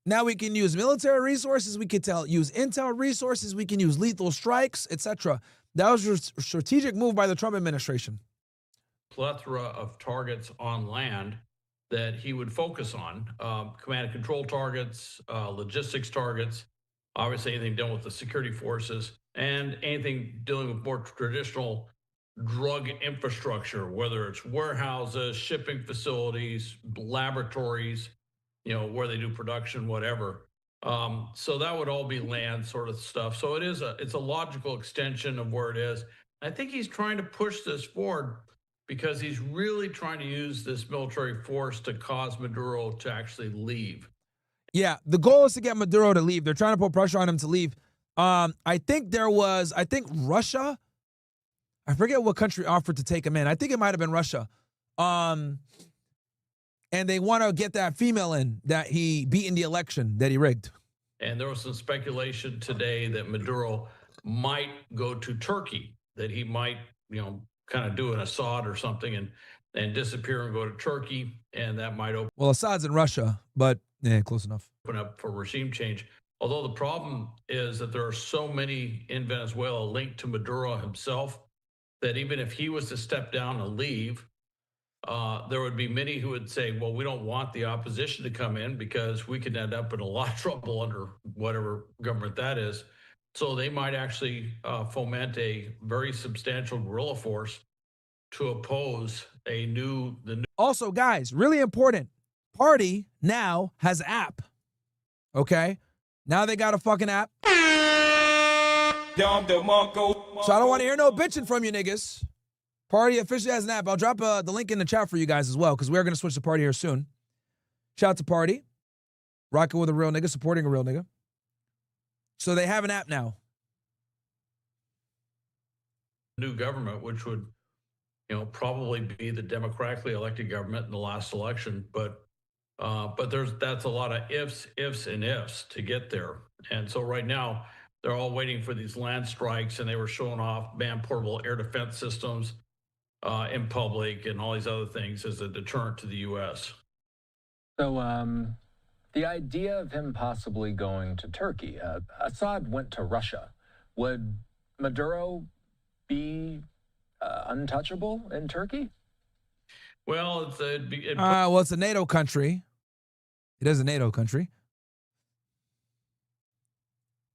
now we can use military resources, we could use intel resources, we can use lethal strikes, etc. That was a strategic move by the Trump administration. Plethora of targets on land that he would focus on, command and control targets, logistics targets, obviously anything dealing with the security forces, and anything dealing with more traditional drug infrastructure, whether it's warehouses, shipping facilities, laboratories, you know, where they do production, whatever. So that would all be land sort of stuff. So it's a logical extension of where it is. I think he's trying to push this forward because he's really trying to use this military force to cause Maduro to actually leave. Yeah, the goal is to get Maduro to leave. They're trying to put pressure on him to leave. I think Russia, I forget what country offered to take him in. I think it might have been Russia. And they want to get that female in that he beat in the election that he rigged. And there was some speculation today that Maduro might go to Turkey, that he might, you know, kind of do an Assad or something and disappear and go to Turkey. And that might open. Well, Assad's in Russia, but yeah, close enough. Open up for regime change. Although the problem is that there are so many in Venezuela linked to Maduro himself that even if he was to step down and leave, there would be many who would say, well, we don't want the opposition to come in because we could end up in a lot of trouble under whatever government that is. So they might actually foment a very substantial guerrilla force to oppose the new. Also, guys, really important. Party now has an app. Okay? Now they got a fucking app. So I don't want to hear no bitching from you niggas. Party officially has an app. I'll drop the link in the chat for you guys as well because we're going to switch to Party here soon. Shout out to Party. Rocking with a real nigga, supporting a real nigga. So they have an app now. New government, which would, you know, probably be the democratically elected government in the last election. But that's a lot of ifs and ifs to get there. And so right now they're all waiting for these land strikes, and they were showing off man-portable air defense systems in public and all these other things as a deterrent to the U.S. So The idea of him possibly going to Turkey. Assad went to Russia. Would Maduro be untouchable in Turkey? Well, well, it's a NATO country. It is a NATO country.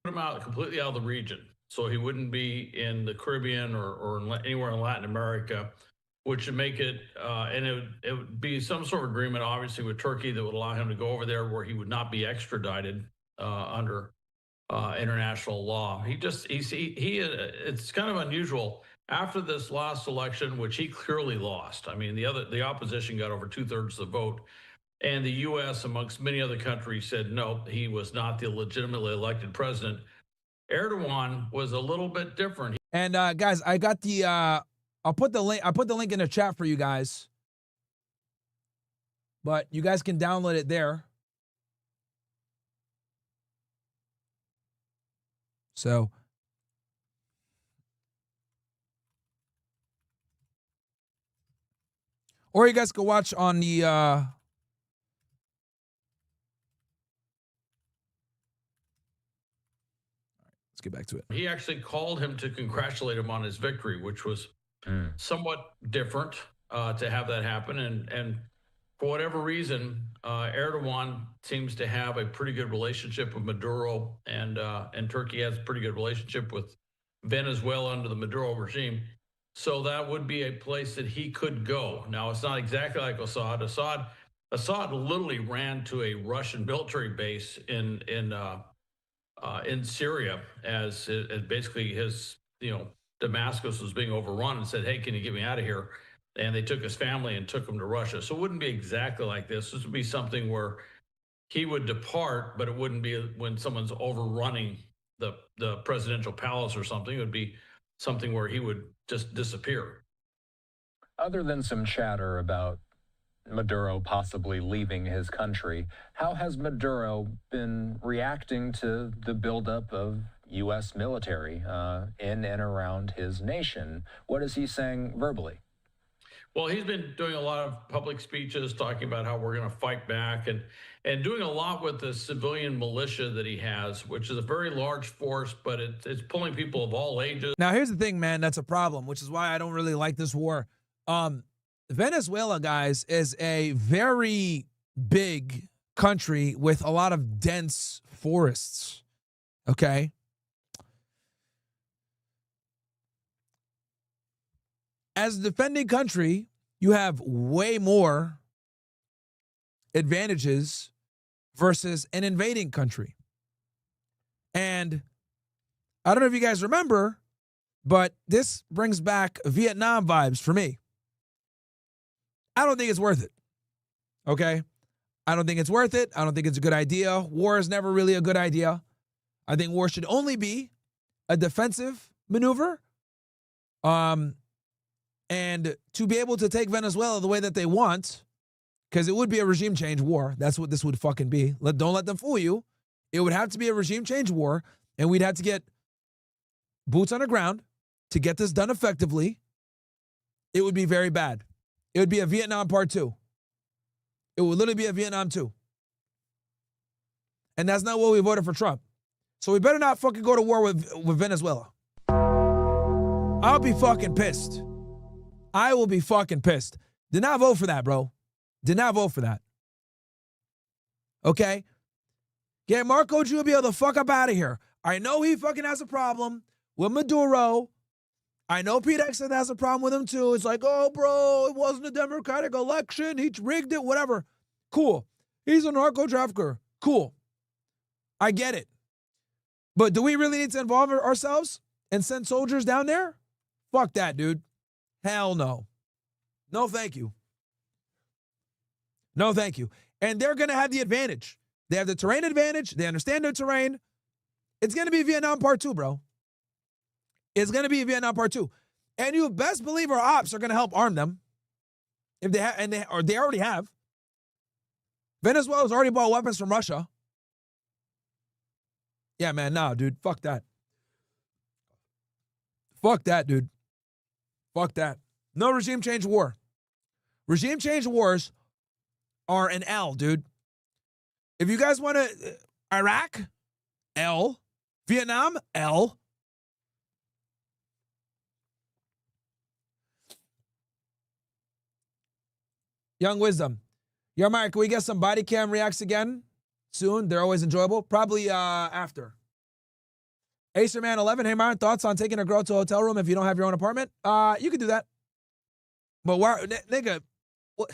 Put him out completely out of the region, so he wouldn't be in the Caribbean or anywhere in Latin America, which would make it, and it would be some sort of agreement, obviously, with Turkey that would allow him to go over there where he would not be extradited under international law. It's kind of unusual. After this last election, which he clearly lost, I mean, the opposition got over 2/3 of the vote, and the U.S., amongst many other countries, said no, he was not the legitimately elected president. Erdogan was a little bit different. And guys, I got the I'll put the link in the chat for you guys. But you guys can download it there. So or you guys can watch on the let's get back to it. He actually called him to congratulate him on his victory, which was somewhat different to have that happen. And for whatever reason, Erdogan seems to have a pretty good relationship with Maduro, and Turkey has a pretty good relationship with Venezuela under the Maduro regime. So that would be a place that he could go. Now, it's not exactly like Assad. Assad literally ran to a Russian military base in Syria as basically his, Damascus was being overrun, and said, hey, can you get me out of here? And they took his family and took him to Russia. So it wouldn't be exactly like this. This would be something where he would depart, but it wouldn't be when someone's overrunning the presidential palace or something. It would be something where he would just disappear. Other than some chatter about Maduro possibly leaving his country, how has Maduro been reacting to the buildup of U.S. military in and around his nation? What is he saying verbally? Well, he's been doing a lot of public speeches talking about how we're going to fight back and doing a lot with the civilian militia that he has, which is a very large force, but it's pulling people of all ages. Now, here's the thing, man, that's a problem, which is why I don't really like this war. Venezuela, guys, is a very big country with a lot of dense forests, okay? As a defending country, you have way more advantages versus an invading country. And I don't know if you guys remember, but this brings back Vietnam vibes for me. I don't think it's worth it, okay? I don't think it's worth it. I don't think it's a good idea. War is never really a good idea. I think war should only be a defensive maneuver. And to be able to take Venezuela the way that they want, because it would be a regime change war. That's what this would fucking be. Don't let them fool you. It would have to be a regime change war, and we'd have to get boots on the ground to get this done effectively. It would be very bad. It would be a Vietnam Part 2. It would literally be a Vietnam 2. And that's not what we voted for Trump. So we better not fucking go to war with Venezuela. I'll be fucking pissed. I will be fucking pissed. Did not vote for that, bro. Did not vote for that. Okay? Get Marco Rubio the fuck up out of here. I know he fucking has a problem with Maduro. I know Pete Hegseth has a problem with him too. It's like, oh, bro, it wasn't a democratic election. He rigged it, whatever. Cool. He's a narco trafficker. Cool. I get it. But do we really need to involve ourselves and send soldiers down there? Fuck that, dude. Hell no. No, thank you. No, thank you. And they're going to have the advantage. They have the terrain advantage. They understand their terrain. It's going to be Vietnam Part 2, bro. It's going to be Vietnam Part 2. And you best believe our ops are going to help arm them. If they have, and they already have. Venezuela's already bought weapons from Russia. Yeah, man, nah, dude. Fuck that. Fuck that, dude. Fuck that. No regime change war. Regime change wars are an L, dude. If you guys want to, Iraq, L. Vietnam, L. Young Wisdom. Yo, Mark, can we get some body cam reacts again soon? They're always enjoyable. Probably after. Acerman11, hey, Myron, thoughts on taking a girl to a hotel room if you don't have your own apartment? You could do that. But why, nigga, what?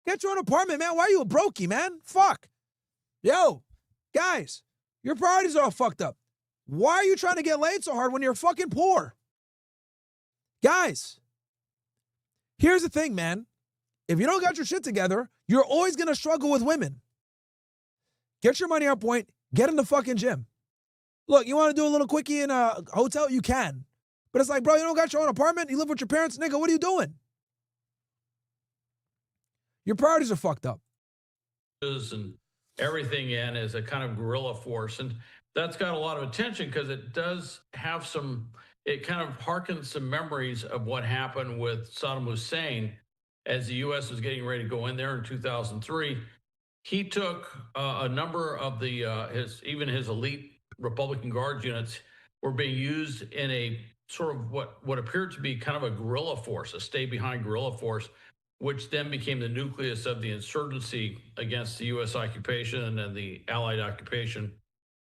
Get your own apartment, man. Why are you a brokey, man? Fuck. Yo, guys, your priorities are all fucked up. Why are you trying to get laid so hard when you're fucking poor? Guys, here's the thing, man. If you don't got your shit together, you're always going to struggle with women. Get your money on point. Get in the fucking gym. Look, you want to do a little quickie in a hotel? You can. But it's like, bro, you don't got your own apartment? You live with your parents? Nigga, what are you doing? Your priorities are fucked up. And everything in as a kind of guerrilla force. And that's got a lot of attention because it does have some, it kind of harkens some memories of what happened with Saddam Hussein as the U.S. was getting ready to go in there in 2003. He took a number of the, even his elite Republican Guards units were being used in a sort of what appeared to be kind of a guerrilla force, a stay-behind guerrilla force, which then became the nucleus of the insurgency against the U.S. occupation and the Allied occupation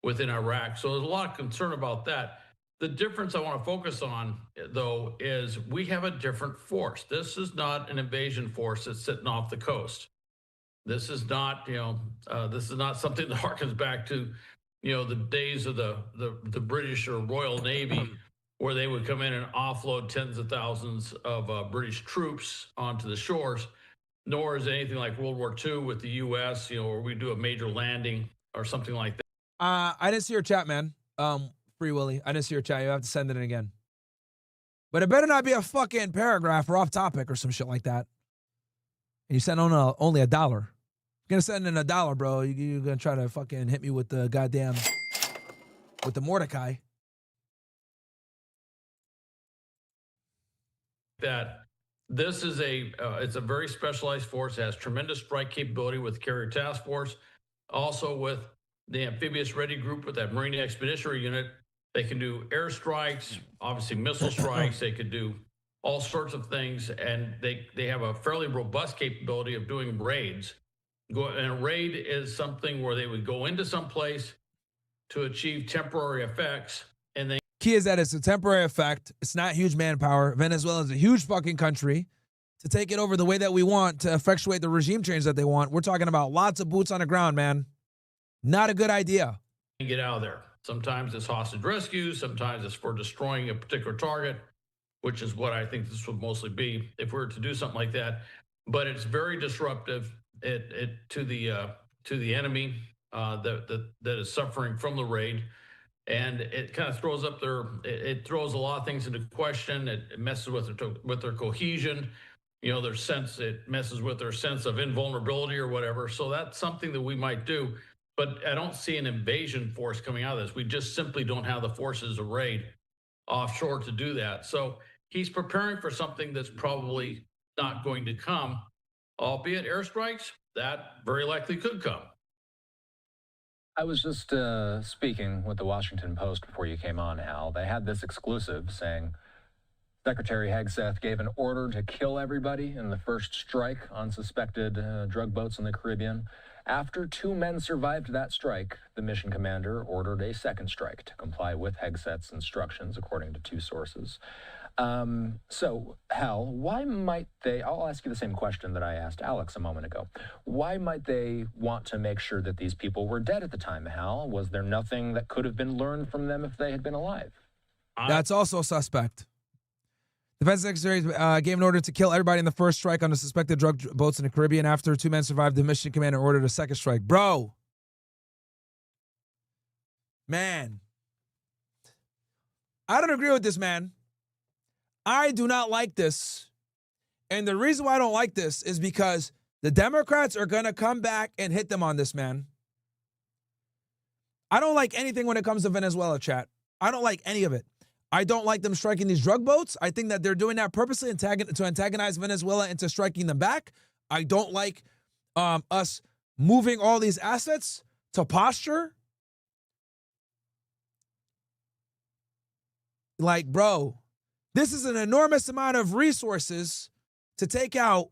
within Iraq. So there's a lot of concern about that. The difference I want to focus on, though, is we have a different force. This is not an invasion force that's sitting off the coast. This is not, this is not something that harkens back to, the days of the British or Royal Navy, where they would come in and offload tens of thousands of British troops onto the shores, nor is it anything like World War II with the U.S., where we do a major landing or something like that. I didn't see your chat, man. Free Willy. I didn't see your chat. You have to send it in again. But it better not be a fucking paragraph or off topic or some shit like that. And you send on only $1. You're gonna send in $1, bro. You're gonna try to fucking hit me with the goddamn, with the Mordecai. That this is it's a very specialized force. It has tremendous strike capability with carrier task force, also with the amphibious ready group with that Marine Expeditionary Unit. They can do airstrikes, obviously missile strikes. They could do all sorts of things, and they have a fairly robust capability of doing raids. And a raid is something where they would go into some place to achieve temporary effects, and then Key is that it's a temporary effect. It's not huge manpower. Venezuela is a huge fucking country. To take it over the way that we want, to effectuate the regime change that they want, we're talking about lots of boots on the ground, man. Not a good idea. get out of there. Sometimes it's hostage rescue. Sometimes it's for destroying a particular target, which is what I think this would mostly be if we were to do something like that. But it's very disruptive to the enemy that is suffering from the raid. And it kind of throws up it throws a lot of things into question. It messes with their cohesion, their sense, it messes with their sense of invulnerability or whatever. So that's something that we might do. But I don't see an invasion force coming out of this. We just simply don't have the forces arrayed offshore to do that. So he's preparing for something that's probably not going to come, albeit airstrikes, that very likely could come. I was just speaking with the Washington Post before you came on, Hal. They had this exclusive saying Secretary Hegseth gave an order to kill everybody in the first strike on suspected drug boats in the Caribbean. After 2 men survived that strike, the mission commander ordered a second strike to comply with Hegseth's instructions, according to 2 sources. So, Hal, why might they, I'll ask you the same question that I asked Alex a moment ago. Why might they want to make sure that these people were dead at the time, Hal? Was there nothing that could have been learned from them if they had been alive? That's also suspect. Defense Secretary gave an order to kill everybody in the first strike on the suspected drug boats in the Caribbean. After 2 men survived, the mission commander ordered a second strike. Bro. Man. I don't agree with this, man. I do not like this. And the reason why I don't like this is because the Democrats are going to come back and hit them on this, man. I don't like anything when it comes to Venezuela, chat. I don't like any of it. I don't like them striking these drug boats. I think that they're doing that purposely to antagonize Venezuela into striking them back. I don't like us moving all these assets to posture. Like, bro, this is an enormous amount of resources to take out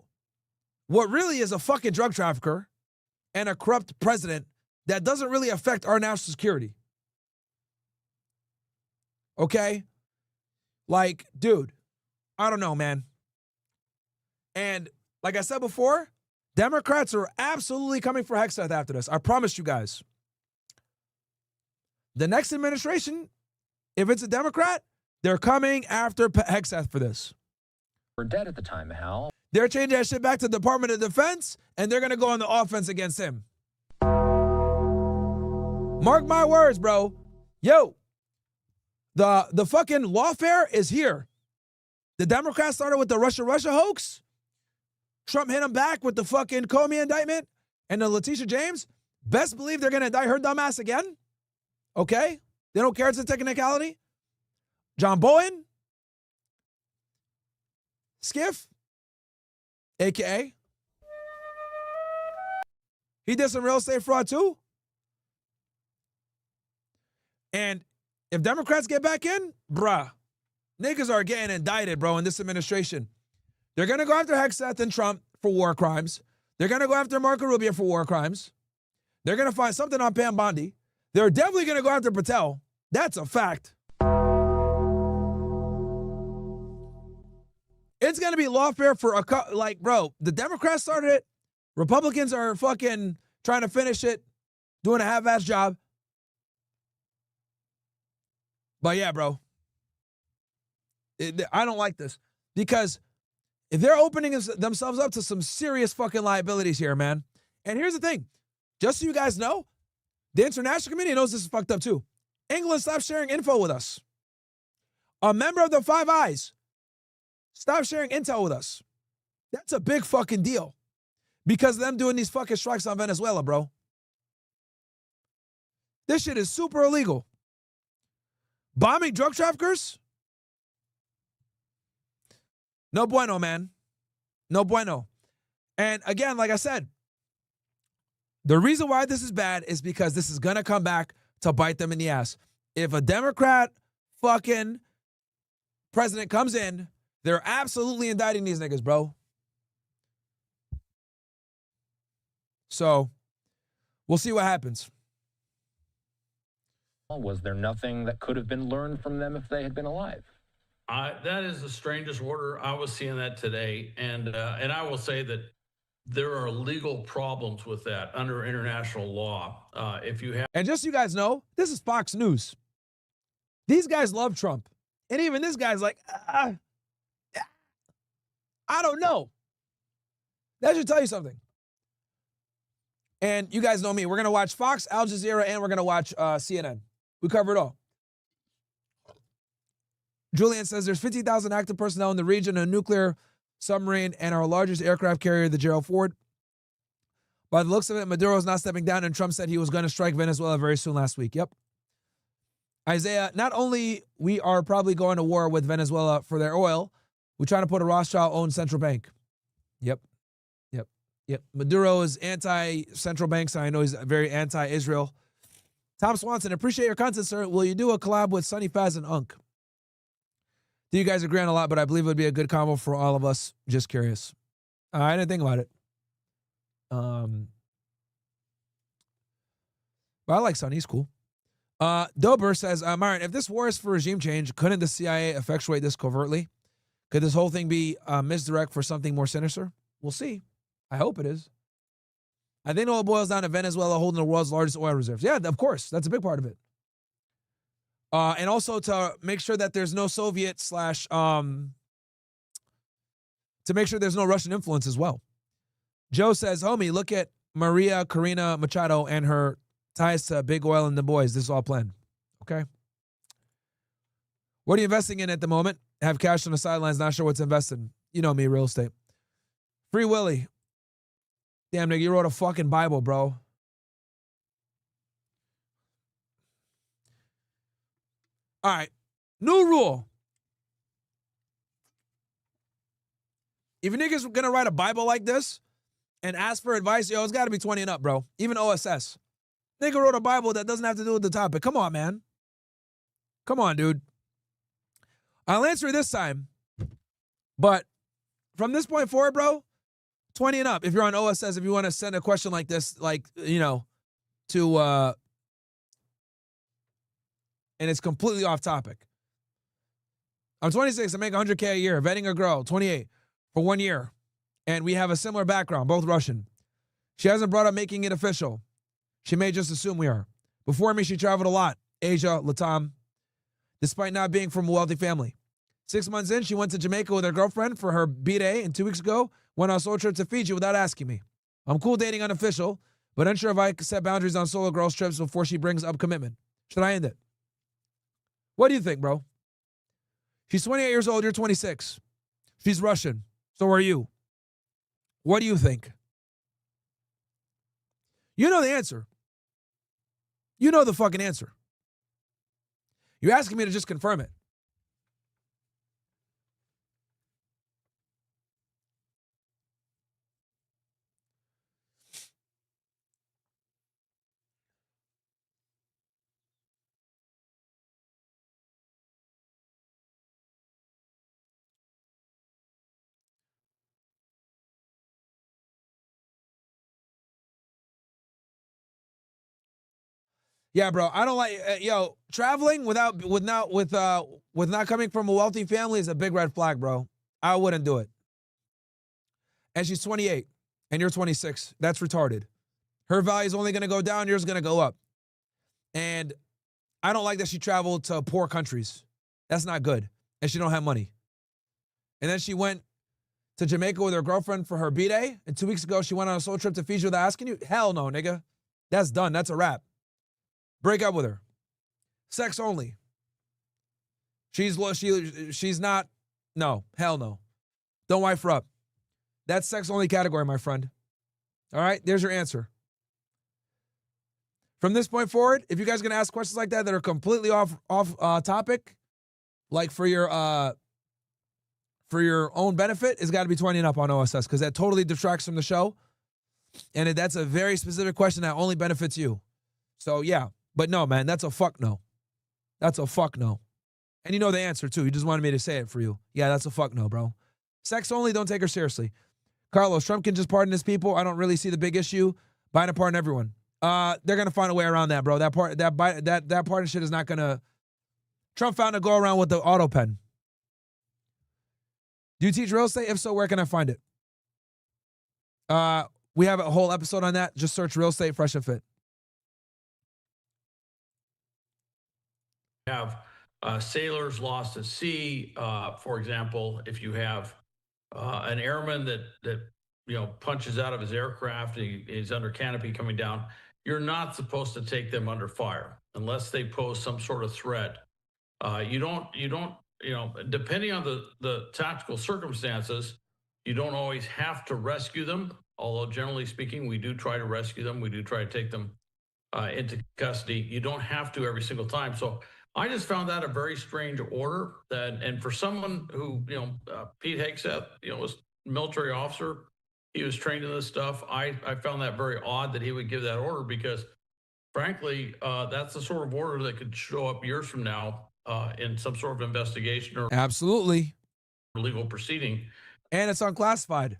what really is a fucking drug trafficker and a corrupt president that doesn't really affect our national security. Okay? Like, dude, I don't know, man. And like I said before, Democrats are absolutely coming for Hegseth after this. I promise you guys. The next administration, if it's a Democrat, they're coming after Hegseth for this. We're dead at the time, Hal. They're changing that shit back to the Department of Defense, and they're going to go on the offense against him. Mark my words, bro. Yo, the fucking lawfare is here. The Democrats started with the Russia hoax. Trump hit him back with the fucking Comey indictment and the Letitia James. Best believe they're going to indict her dumbass again. Okay? They don't care. It's a technicality. John Bowen. Skiff. AKA. He did some real estate fraud too. And if Democrats get back in, bruh, niggas are getting indicted, bro, in this administration. They're going to go after Hegseth and Trump for war crimes. They're going to go after Marco Rubio for war crimes. They're going to find something on Pam Bondi. They're definitely going to go after Patel. That's a fact. It's going to be lawfare for like, bro, the Democrats started it. Republicans are fucking trying to finish it, doing a half-ass job. But yeah, bro, I don't like this because if they're opening themselves up to some serious fucking liabilities here, man. And here's the thing, just so you guys know, the international community knows this is fucked up too. England stopped sharing info with us. A member of the Five Eyes stopped sharing intel with us. That's a big fucking deal because of them doing these fucking strikes on Venezuela, bro. This shit is super illegal. Bombing drug traffickers? No bueno, man. No bueno. And again, like I said, the reason why this is bad is because this is going to come back to bite them in the ass. If a Democrat fucking president comes in, they're absolutely indicting these niggas, bro. So, we'll see what happens. Was there nothing that could have been learned from them if they had been alive? That is the strangest order. I was seeing that today, and I will say that there are legal problems with that under international law. If you have, and just so you guys know, this is Fox News. These guys love Trump, and even this guy's like, I don't know. That should tell you something. And you guys know me. We're gonna watch Fox, Al Jazeera, and we're gonna watch CNN. We cover it all. Julian says there's 50,000 active personnel in the region, a nuclear submarine, and our largest aircraft carrier, the Gerald Ford. By the looks of it, Maduro's not stepping down, and Trump said he was going to strike Venezuela very soon last week. Yep. Isaiah, not only we are probably going to war with Venezuela for their oil, we're trying to put a Rothschild-owned central bank. Yep. Maduro is anti-central banks, and I know he's very anti-Israel. Tom Swanson, appreciate your content, sir. Will you do a collab with Sonny Faz and Unk? Do you guys agree on a lot, but I believe it would be a good combo for all of us. Just curious. I didn't think about it. But I like Sonny. He's cool. Dober says, Myron, if this war is for regime change, couldn't the CIA effectuate this covertly? Could this whole thing be misdirect for something more sinister? We'll see. I hope it is. I think it all boils down to Venezuela holding the world's largest oil reserves. Yeah, of course. That's a big part of it. And also to make sure that there's no Soviet / to make sure there's no Russian influence as well. Joe says, homie, look at Maria Corina Machado and her ties to Big Oil and the boys. This is all planned. Okay. What are you investing in at the moment? Have cash on the sidelines, not sure what's invested. You know me, real estate. Free Willy. Damn, nigga, you wrote a fucking Bible, bro. All right. New rule. If a nigga's gonna write a Bible like this, and ask for advice, yo, it's got to be 20 and up, bro. Even OSS. Nigga wrote a Bible that doesn't have to do with the topic. Come on, man. Come on, dude. I'll answer it this time. But from this point forward, bro, 20 and up. If you're on OSS, if you want to send a question like this, like, you know, to, and it's completely off topic. I'm 26. I make 100K a year. Vetting a girl, 28, for 1 year. And we have a similar background, both Russian. She hasn't brought up making it official. She may just assume we are. Before me, she traveled a lot. Asia, Latam, despite not being from a wealthy family. 6 months in, she went to Jamaica with her girlfriend for her B-Day, and 2 weeks ago, went on a solo trip to Fiji without asking me. I'm cool dating unofficial, but unsure if I can set boundaries on solo girls trips before she brings up commitment. Should I end it? What do you think, bro? She's 28 years old, you're 26. She's Russian, so are you. What do you think? You know the answer. You know the fucking answer. You're asking me to just confirm it. Yeah, bro. I don't like yo, traveling with not coming from a wealthy family is a big red flag, bro. I wouldn't do it. And she's 28 and you're 26. That's retarded. Her value is only going to go down, yours is going to go up. And I don't like that she traveled to poor countries. That's not good. And she don't have money. And then she went to Jamaica with her girlfriend for her B-Day, and 2 weeks ago she went on a solo trip to Fiji without asking you. Hell no, nigga. That's done. That's a wrap. Break up with her. Sex only. She's not. No, hell no. Don't wife her up. That's sex only category, my friend. All right, there's your answer. From this point forward, if you guys are gonna ask questions like that that are completely off topic, like for your own benefit, it's got to be 20 and up on OSS because that totally detracts from the show, and that's a very specific question that only benefits you. So yeah. But no, man, that's a fuck no. That's a fuck no. And you know the answer, too. You just wanted me to say it for you. Yeah, that's a fuck no, bro. Sex only, don't take her seriously. Carlos, Trump can just pardon his people. I don't really see the big issue. Biden to pardon everyone. They're going to find a way around that, bro. That pardon shit is not going to... Trump found a go around with the auto pen. Do you teach real estate? If so, where can I find it? We have a whole episode on that. Just search real estate fresh and fit. Have sailors lost at sea, for example. If you have an airman that punches out of his aircraft, he's under canopy coming down, you're not supposed to take them under fire unless they pose some sort of threat. You don't depending on the tactical circumstances, you don't always have to rescue them, although generally speaking we do try to rescue them. We do try to take them into custody. You don't have to every single time. So I just found that a very strange order. And for someone who, Pete Hegseth, was a military officer, he was trained in this stuff. I found that very odd that he would give that order because, frankly, that's the sort of order that could show up years from now in some sort of investigation or absolutely legal proceeding. And it's unclassified.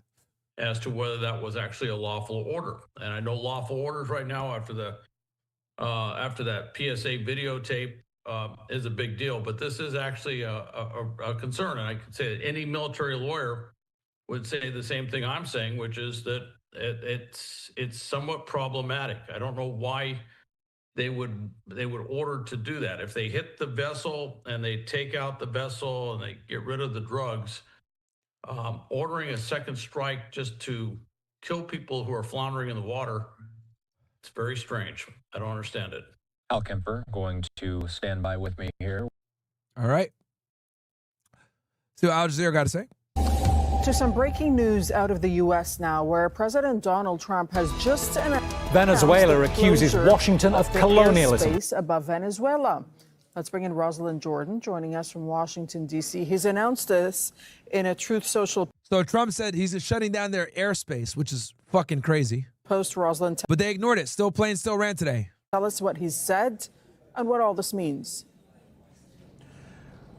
As to whether that was actually a lawful order. And I know lawful orders right now after that PSA videotape is a big deal, but this is actually a concern. And I could say that any military lawyer would say the same thing I'm saying, which is that it's somewhat problematic. I don't know why they would order to do that. If they hit the vessel and they take out the vessel and they get rid of the drugs, ordering a second strike just to kill people who are floundering in the water, it's very strange. I don't understand it. Al Kemper going to stand by with me here. All right. See what Al Jazeera got to say. To some breaking news out of the U.S. now, where President Donald Trump has just announced Venezuela accuses Washington of colonialism. Airspace above Venezuela. Let's bring in Rosalind Jordan, joining us from Washington, D.C. He's announced this in a Truth Social. So Trump said he's shutting down their airspace, which is fucking crazy. Post Rosalind. But they ignored it. Still planes still ran today. Tell us what he said and what all this means.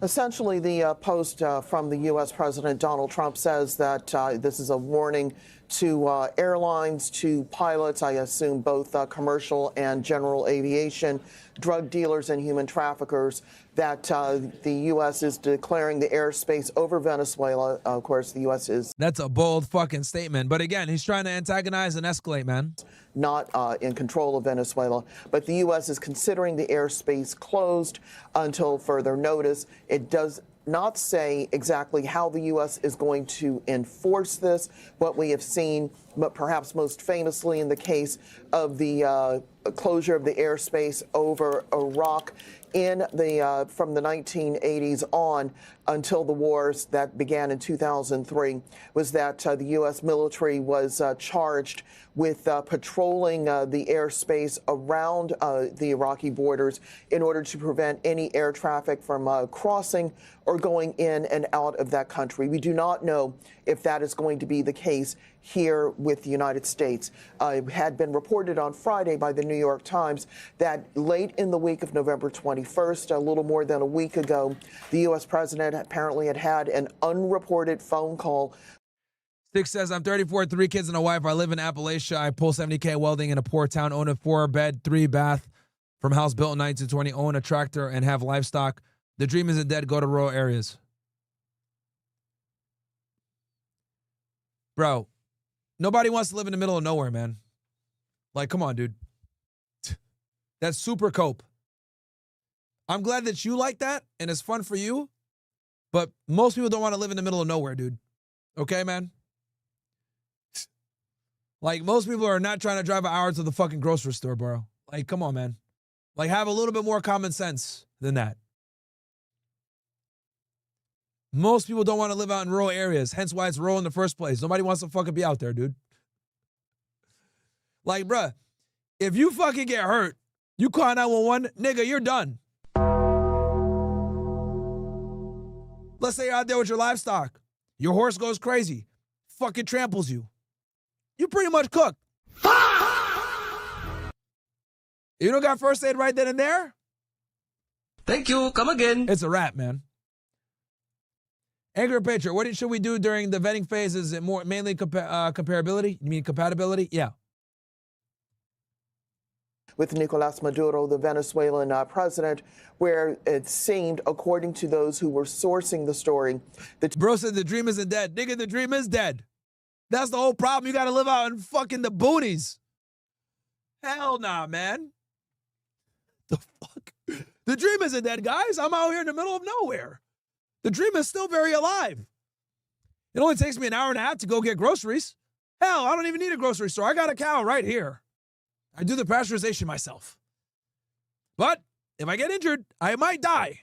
Essentially, the post from the U.S. President Donald Trump says that this is a warning to airlines, to pilots, I assume both commercial and general aviation, drug dealers and human traffickers, that the U.S. is declaring the airspace over Venezuela. Of course, the U.S. is... That's a bold fucking statement. But again, he's trying to antagonize and escalate, man. Not in control of Venezuela, but the U.S. is considering the airspace closed until further notice. It does not say exactly how the U.S. is going to enforce this. What we have seen, but perhaps most famously in the case of the closure of the airspace over Iraq in the from the 1980s on until the wars that began in 2003, was that the U.S. military was charged with patrolling the airspace around the Iraqi borders in order to prevent any air traffic from crossing or going in and out of that country. We do not know if that is going to be the case here with the United States. It had been reported on Friday by the New York Times that late in the week of November 21st, a little more than a week ago, the U.S. president apparently had an unreported phone call. Six says, I'm 34, 3 kids and a wife. I live in Appalachia. I pull 70K welding in a poor town, own a 4-bed, 3-bath from house built in 1920, own a tractor and have livestock. The dream isn't dead. Go to rural areas. Bro, nobody wants to live in the middle of nowhere, man. Like, come on, dude. That's super cope. I'm glad that you like that and it's fun for you, but most people don't want to live in the middle of nowhere, dude. Okay, man? Like, most people are not trying to drive an hour to the fucking grocery store, bro. Like, come on, man. Like, have a little bit more common sense than that. Most people don't want to live out in rural areas, hence why it's rural in the first place. Nobody wants to fucking be out there, dude. Like, bruh, if you fucking get hurt, you call 911, nigga, you're done. Let's say you're out there with your livestock. Your horse goes crazy, fucking tramples you. You pretty much cooked. You don't got first aid right then and there? Thank you. Come again. It's a wrap, man. Angry Patriot, what should we do during the vetting phase? Is it more mainly comparability? You mean compatibility? Yeah. With Nicolas Maduro, the Venezuelan president, where it seemed, according to those who were sourcing the story, that bro said the dream isn't dead. Nigga, the dream is dead. That's the whole problem. You got to live out in fucking the boonies. Hell nah, man. The fuck? The dream isn't dead, guys. I'm out here in the middle of nowhere. The dream is still very alive. It only takes me an hour and a half to go get groceries. Hell, I don't even need a grocery store. I got a cow right here. I do the pasteurization myself. But if I get injured, I might die.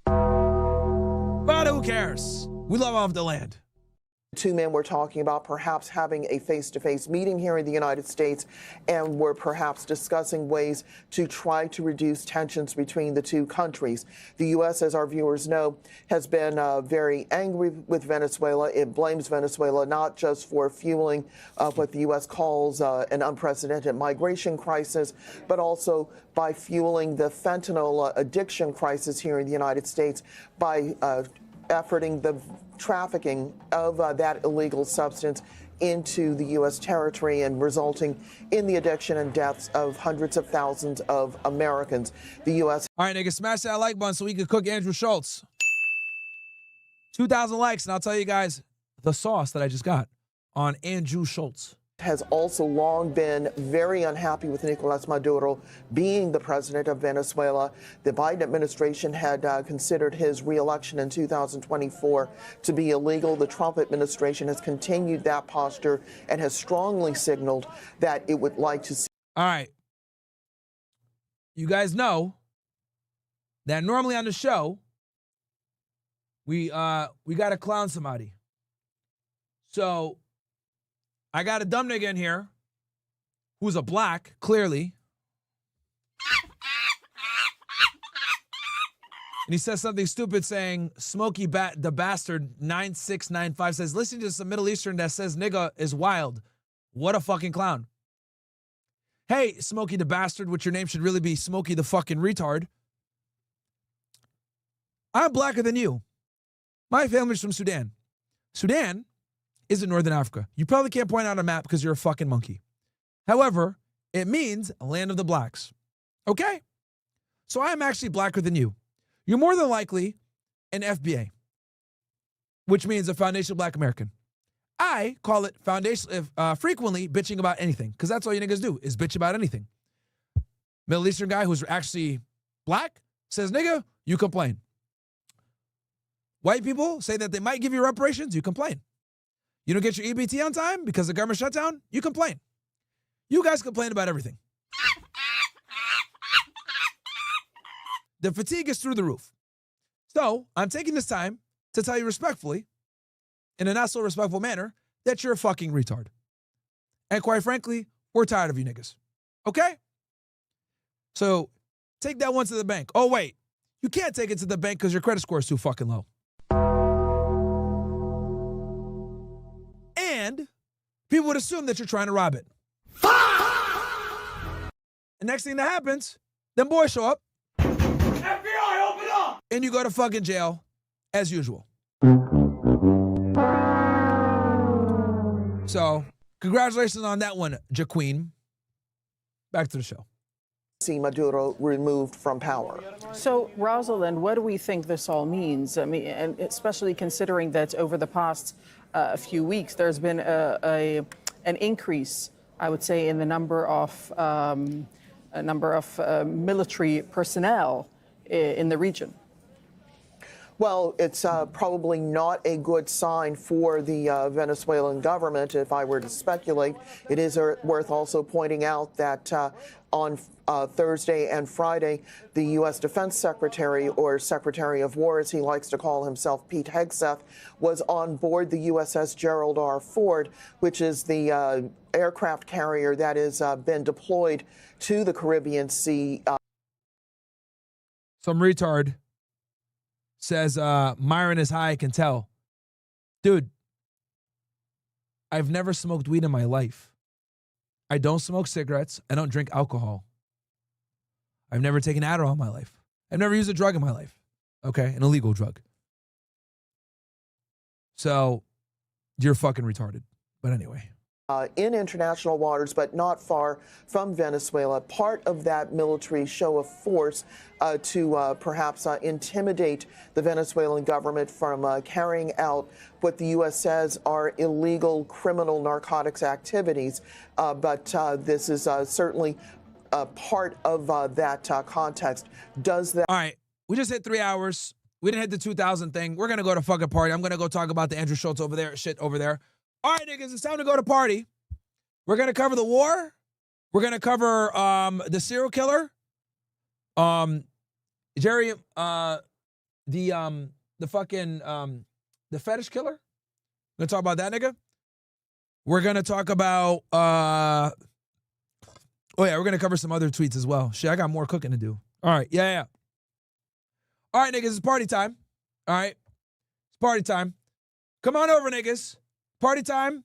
But who cares? We love off the land. Two men were talking about perhaps having a face-to-face meeting here in the United States, and were perhaps discussing ways to try to reduce tensions between the two countries. The U.S., as our viewers know, has been very angry with Venezuela. It blames Venezuela not just for fueling what the U.S. calls an unprecedented migration crisis, but also by fueling the fentanyl addiction crisis here in the United States by efforting the trafficking of that illegal substance into the U.S. territory and resulting in the addiction and deaths of hundreds of thousands of Americans. The U.S. All right, nigga, smash that like button so we can cook Andrew Schultz. 2,000 likes, and I'll tell you guys the sauce that I just got on Andrew Schultz. Has also long been very unhappy with Nicolas Maduro being the president of Venezuela. The Biden administration had considered his re-election in 2024 to be illegal. The Trump administration has continued that posture and has strongly signaled that it would like to see. All right. You guys know that normally on the show, we got to clown somebody. So I got a dumb nigga in here who's a black, clearly. And he says something stupid saying, Smokey the Bastard 9695 says, listening to some Middle Eastern that says nigga is wild. What a fucking clown. Hey, Smokey the Bastard, which your name should really be Smokey the fucking retard. I'm blacker than you. My family's from Sudan. Sudan is in Northern Africa. You probably can't point out a map because you're a fucking monkey. However, it means a land of the blacks. Okay? So I'm actually blacker than you. You're more than likely an FBA, which means a foundational black American. I call it frequently bitching about anything, because that's all you niggas do, is bitch about anything. Middle Eastern guy who's actually black says, nigga, you complain. White people say that they might give you reparations, you complain. You don't get your EBT on time because the government shutdown, you complain. You guys complain about everything. The fatigue is through the roof. So I'm taking this time to tell you respectfully, in a not so respectful manner, that you're a fucking retard. And quite frankly, we're tired of you niggas. Okay? So take that one to the bank. Oh, wait. You can't take it to the bank because your credit score is too fucking low. And people would assume that you're trying to rob it. The next thing that happens, them boys show up. FBI, open up! And you go to fucking jail as usual. So, congratulations on that one, Jaqueen. Back to the show. See Maduro removed from power. So, Rosalind, what do we think this all means? I mean, and especially considering that over the past few weeks, there's been an increase, I would say, in the number of military personnel in the region. Well, it's probably not a good sign for the Venezuelan government, if I were to speculate. It is worth also pointing out that on Thursday and Friday, the U.S. Defense Secretary, or Secretary of War, as he likes to call himself, Pete Hegseth, was on board the USS Gerald R. Ford, which is the aircraft carrier that has been deployed to the Caribbean Sea. Some retard says, Myron is high, I can tell. Dude, I've never smoked weed in my life. I don't smoke cigarettes. I don't drink alcohol. I've never taken Adderall in my life. I've never used a drug in my life. Okay? An illegal drug. So, you're fucking retarded. But anyway. In international waters, but not far from Venezuela, part of that military show of force to perhaps intimidate the Venezuelan government from carrying out what the U.S. says are illegal criminal narcotics activities. But this is certainly part of that context. Does that... All right, we just hit 3 hours. We didn't hit the 2000 thing. We're going to go to fucking party. I'm going to go talk about the Andrew Schultz over there, shit over there. All right, niggas, it's time to go to party. We're going to cover the war. We're going to cover the serial killer. Jerry, the fucking, the fetish killer. We're going to talk about that nigga. We're going to talk about, oh yeah, we're going to cover some other tweets as well. Shit, I got more cooking to do. All right, yeah. All right, niggas, it's party time. All right, it's party time. Come on over, niggas. Party time.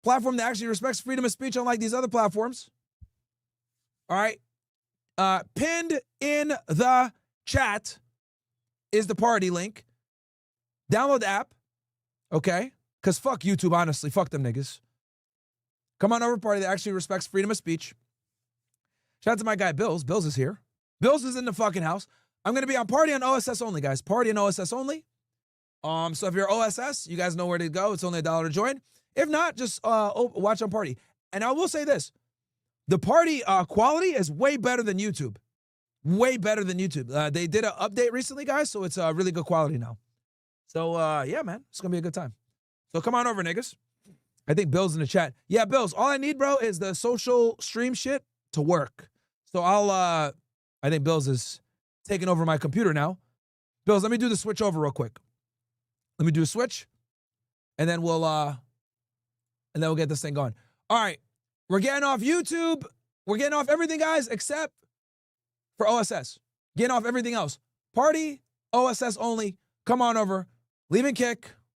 Platform that actually respects freedom of speech, unlike these other platforms. All right. Pinned in the chat is the party link. Download the app. Okay? Because fuck YouTube, honestly. Fuck them niggas. Come on over, party that actually respects freedom of speech. Shout out to my guy, Bills. Bills is here. Bills is in the fucking house. I'm going to be on party on OSS only, guys. Party on OSS only. So if you're OSS, you guys know where to go. It's only $1 to join. If not, just watch on party. And I will say this. The party quality is way better than YouTube. Way better than YouTube. They did an update recently, guys, so it's really good quality now. So, yeah, man. It's going to be a good time. So come on over, niggas. I think Bill's in the chat. Yeah, Bills, all I need, bro, is the social stream shit to work. So I think Bills is taking over my computer now. Bills, let me do the switch over real quick. Let me do a switch, and then we'll get this thing going. All right, we're getting off YouTube. We're getting off everything, guys, except for OSS. Getting off everything else. Party OSS only. Come on over. Leave and kick.